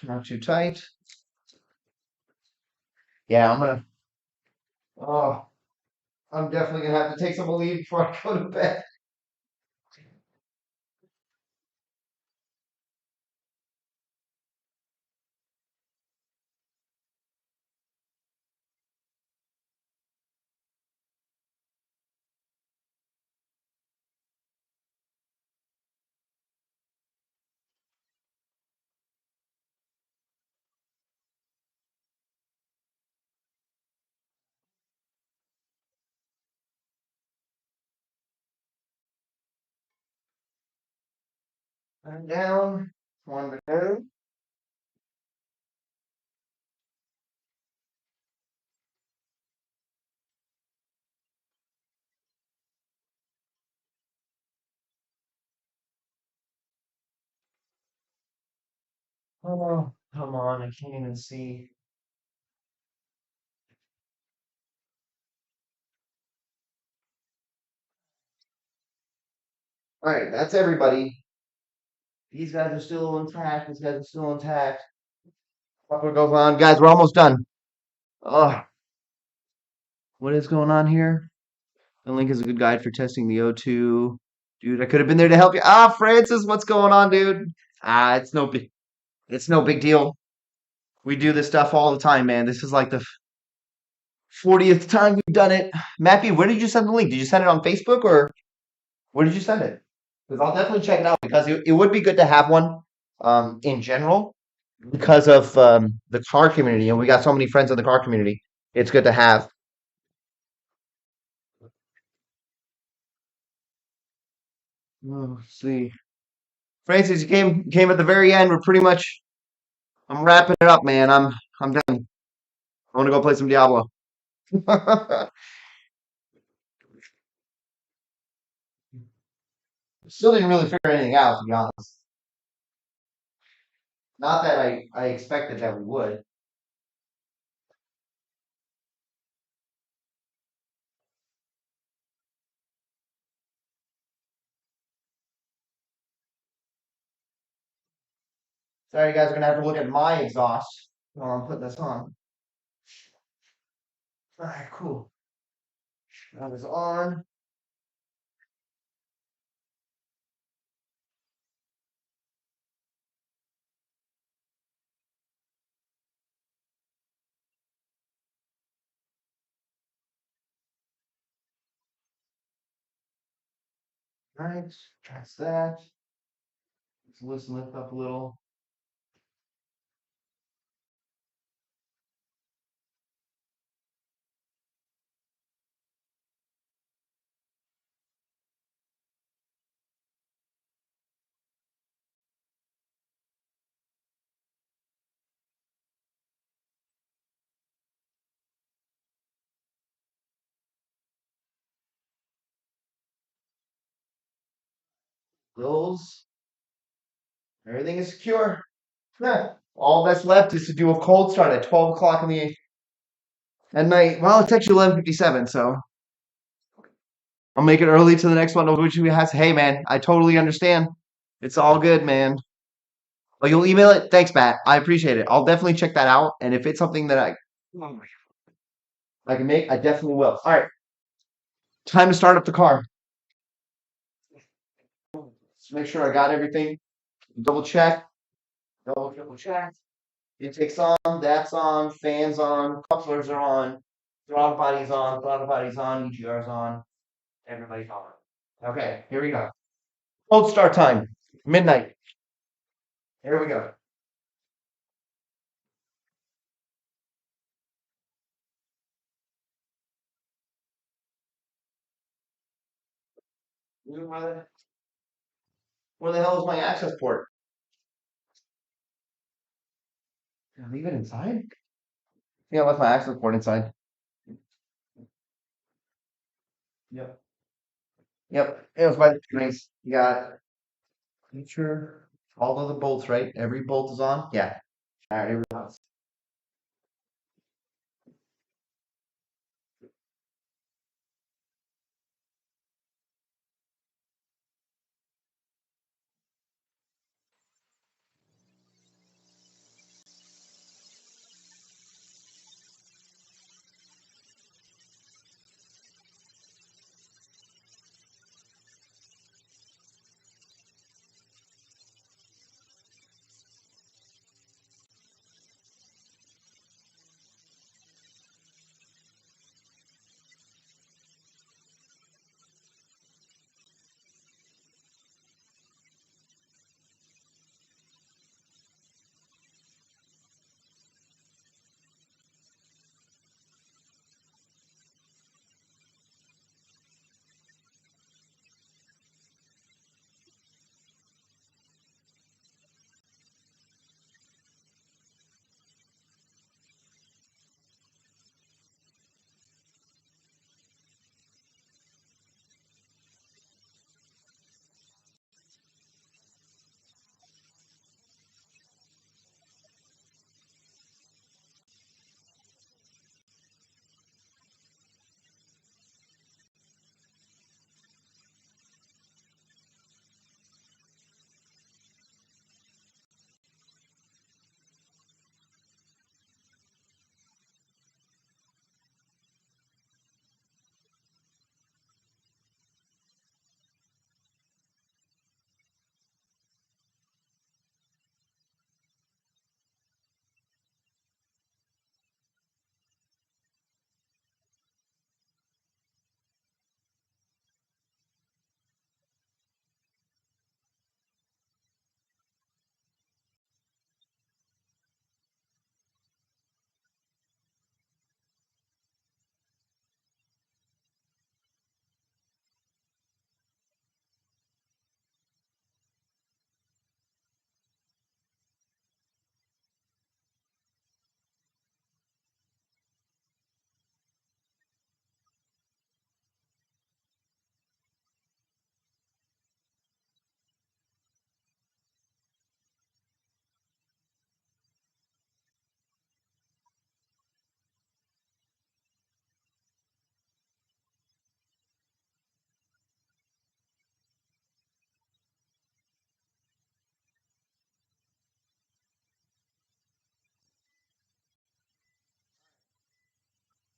Not too tight. Yeah, oh, I'm definitely gonna have to take some leave before I go to bed. I'm down. One to go. Oh, come on, I can't even see. All right, that's everybody. These guys are still intact. These guys are still intact. What goes on, guys? We're almost done. Oh, what is going on here? The link is a good guide for testing the O2. Dude, I could have been there to help you. Ah, Francis, what's going on, dude? Ah, it's no big deal. We do this stuff all the time, man. This is like the 40th time we've done it. Mappy, where did you send the link? Did you send it on Facebook or where did you send it? Because I'll definitely check it out because it would be good to have one in general because of the car community. And we got so many friends in the car community. It's good to have. Oh, let's see. Francis, you came at the very end. We're pretty much I'm wrapping it up, man. I'm done. I want to go play some Diablo. Still didn't really figure anything out, to be honest. Not that I expected that we would. Sorry, you guys are gonna have to look at my exhaust while I'm putting this on. All right, cool. That is on. All right, that's that. Let's loosen it up a little. Those. Everything is secure. Yeah. All that's left is to do a cold start at 12 o'clock in the at night. Well, it's actually 11:57, so I'll make it early to the next one. Which we has. Hey, man, I totally understand. It's all good, man. Well, you'll email it. Thanks, Matt. I appreciate it. I'll definitely check that out. And if it's something that I can make, I definitely will. All right, time to start up the car. Just make sure I got everything. Double check. Double triple check. Intake's on. That's on. Fans on. Couplers are on. Throttle body's on. Throttle body's on. EGR's on. Everybody's on. Okay, here we go. Cold start time. Midnight. Here we go. Where the hell is my access port? Did I leave it inside? Yeah, I left my access port inside. Yep. Yep. It was my nice. You got make sure all of the bolts, right? Every bolt is on. Yeah. All right, here we go.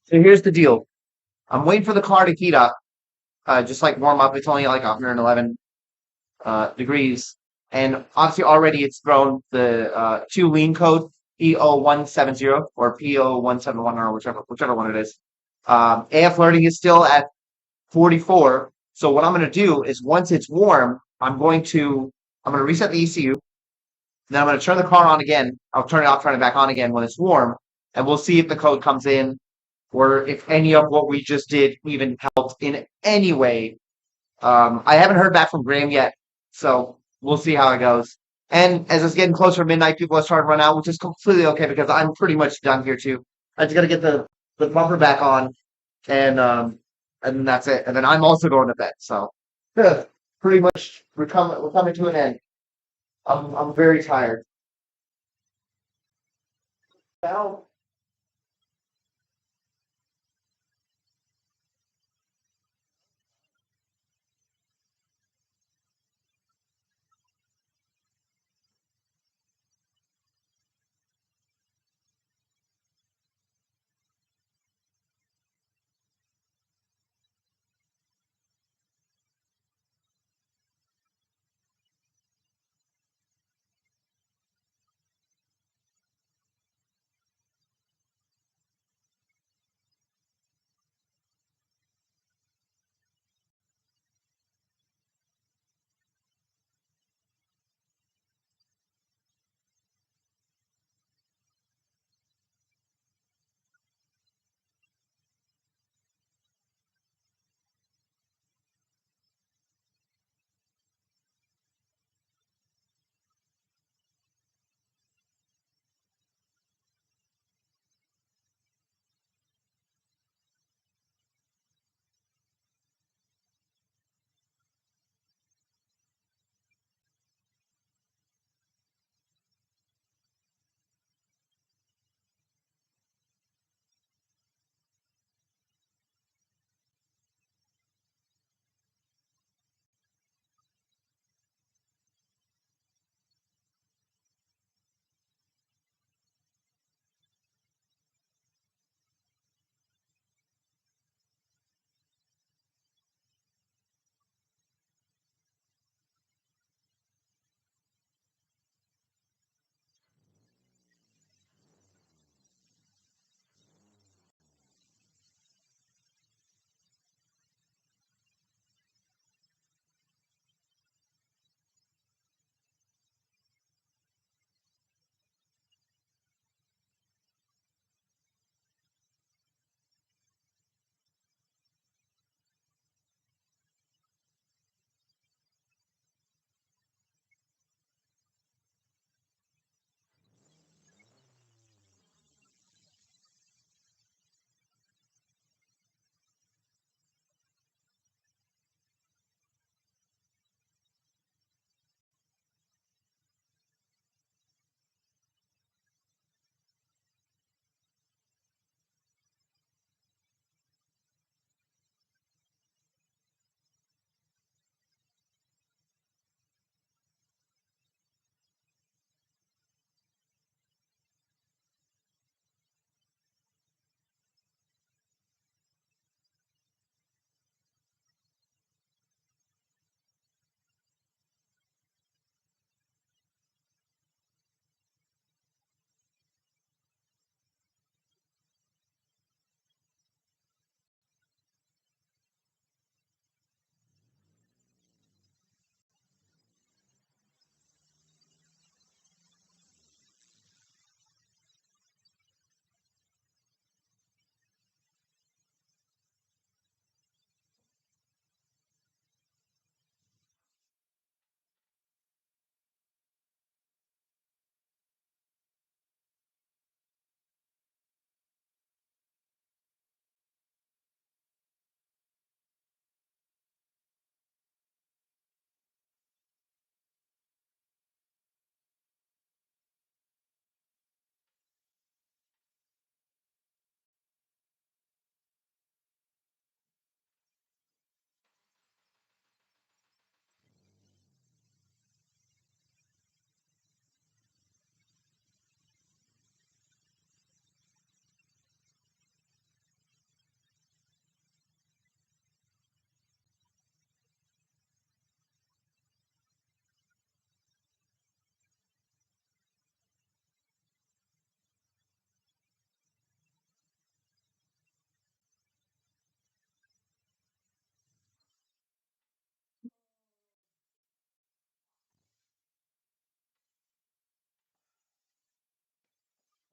So here's the deal. I'm waiting for the car to heat up, just like warm up. It's only like 111 degrees, and obviously already it's thrown the two lean code EO170 or PO171 or whichever one it is. AF flirting is still at 44. So what I'm going to do is once it's warm, I'm going to reset the ECU. Then I'm going to turn the car on again. I'll turn it off, turn it back on again when it's warm, and we'll see if the code comes in or if any of what we just did even helped in any way. I haven't heard back from Graham yet, so we'll see how it goes. And as it's getting closer to midnight, people are starting to run out, which is completely okay because I'm pretty much done here too. I just got to get the bumper back on, and and that's it. And then I'm also going to bed. So yeah, pretty much we're coming to an end. I'm very tired. Now,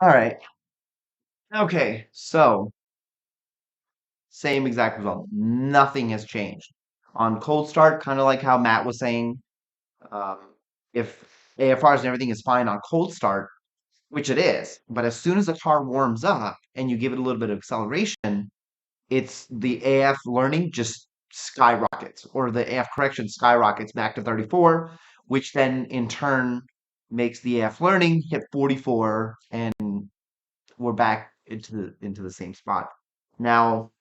All right. Okay. So same exact result. Nothing has changed. On cold start, kind of like how Matt was saying, um, if AFRs and everything is fine on cold start, which it is, but as soon as the car warms up and you give it a little bit of acceleration, it's the AF learning just skyrockets, or the AF correction skyrockets back to 34, which then in turn makes the AF learning hit 44, and we're back into the same spot. Now,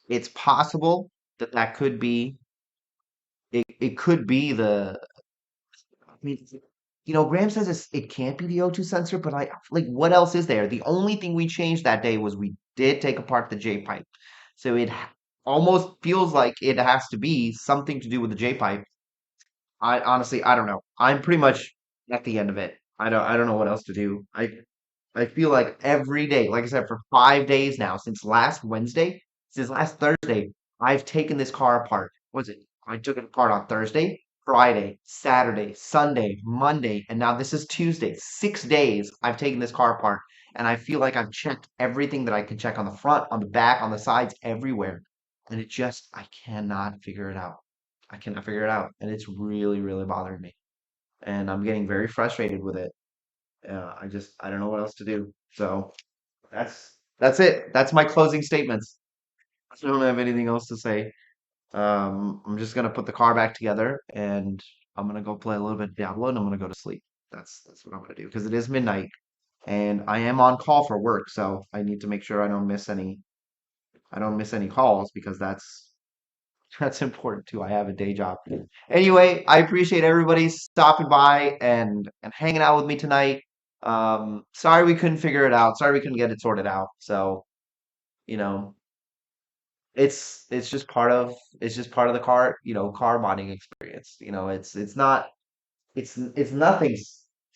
it's possible that that could be it could be I mean, Graham says it can't be the O2 sensor, but like, what else is there? The only thing we changed that day was we did take apart the J pipe. So almost feels like it has to be something to do with the J pipe. I honestly, I don't know. I'm pretty much at the end of it. I don't know what else to do. I feel like every day, like I said, for 5 days now, since last Thursday, I've taken this car apart. What was it? I took it apart on Thursday, Friday, Saturday, Sunday, Monday, and now this is Tuesday. 6 days I've taken this car apart, and I feel like I've checked everything that I can check on the front, on the back, on the sides, everywhere. And I cannot figure it out. I cannot figure it out, and it's really, really bothering me. And I'm getting very frustrated with it. I don't know what else to do. So that's it. That's my closing statements. I don't have anything else to say. I'm just gonna put the car back together, and I'm gonna go play a little bit of Diablo, and I'm gonna go to sleep. That's what I'm gonna do because it is midnight, and I am on call for work, so I need to make sure I don't miss any calls because that's important too. I have a day job. Anyway, I appreciate everybody stopping by and hanging out with me tonight. Sorry we couldn't figure it out. Sorry we couldn't get it sorted out. So, you know, it's just part of the car bonding experience. It's not it's nothing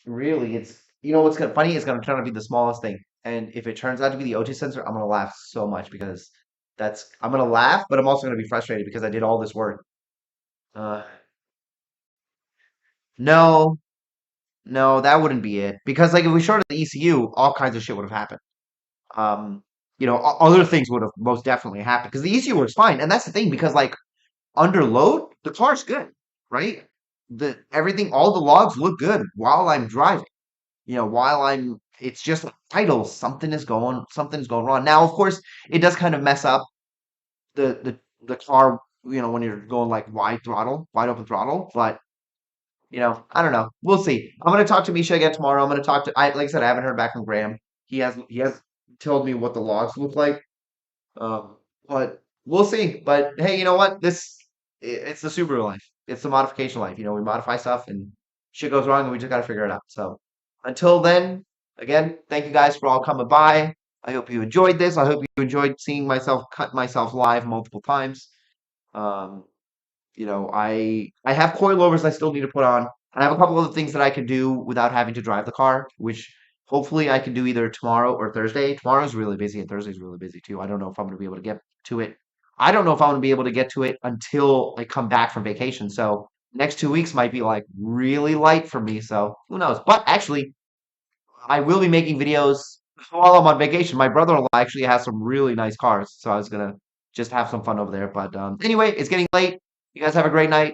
really. What's gonna funny is gonna turn out to be the smallest thing. And if it turns out to be the OT sensor, I'm gonna laugh so much because I'm gonna laugh, but I'm also gonna be frustrated because I did all this work. Uh, no, no, that wouldn't be it. Because like if we shorted the ECU, all kinds of shit would have happened. Um, Other things would have most definitely happened because the ECU works fine, and that's the thing. Because like under load, the car's good, right? All the logs look good while I'm driving. It's just idle. Something is going wrong. Now, of course, it does kind of mess up the car. When you're going like wide open throttle, but. I don't know. We'll see. I'm gonna talk to Misha again tomorrow. I'm gonna talk to like I said, I haven't heard back from Graham. He has told me what the logs look like. But we'll see. But hey, you know what? It's the Subaru life. It's the modification life. We modify stuff and shit goes wrong and we just gotta figure it out. So until then, again, thank you guys for all coming by. I hope you enjoyed this. I hope you enjoyed seeing myself cut myself live multiple times. Um, I have coilovers I still need to put on. I have a couple other things that I can do without having to drive the car, which hopefully I can do either tomorrow or Thursday. Tomorrow's really busy and Thursday's really busy too. I don't know if I'm going to be able to get to it. I don't know if I'm going to be able to get to it until I come back from vacation. So next 2 weeks might be like really light for me. So who knows? But actually, I will be making videos while I'm on vacation. My brother-in-law actually has some really nice cars, so I was gonna just have some fun over there. But anyway, it's getting late. You guys have a great night.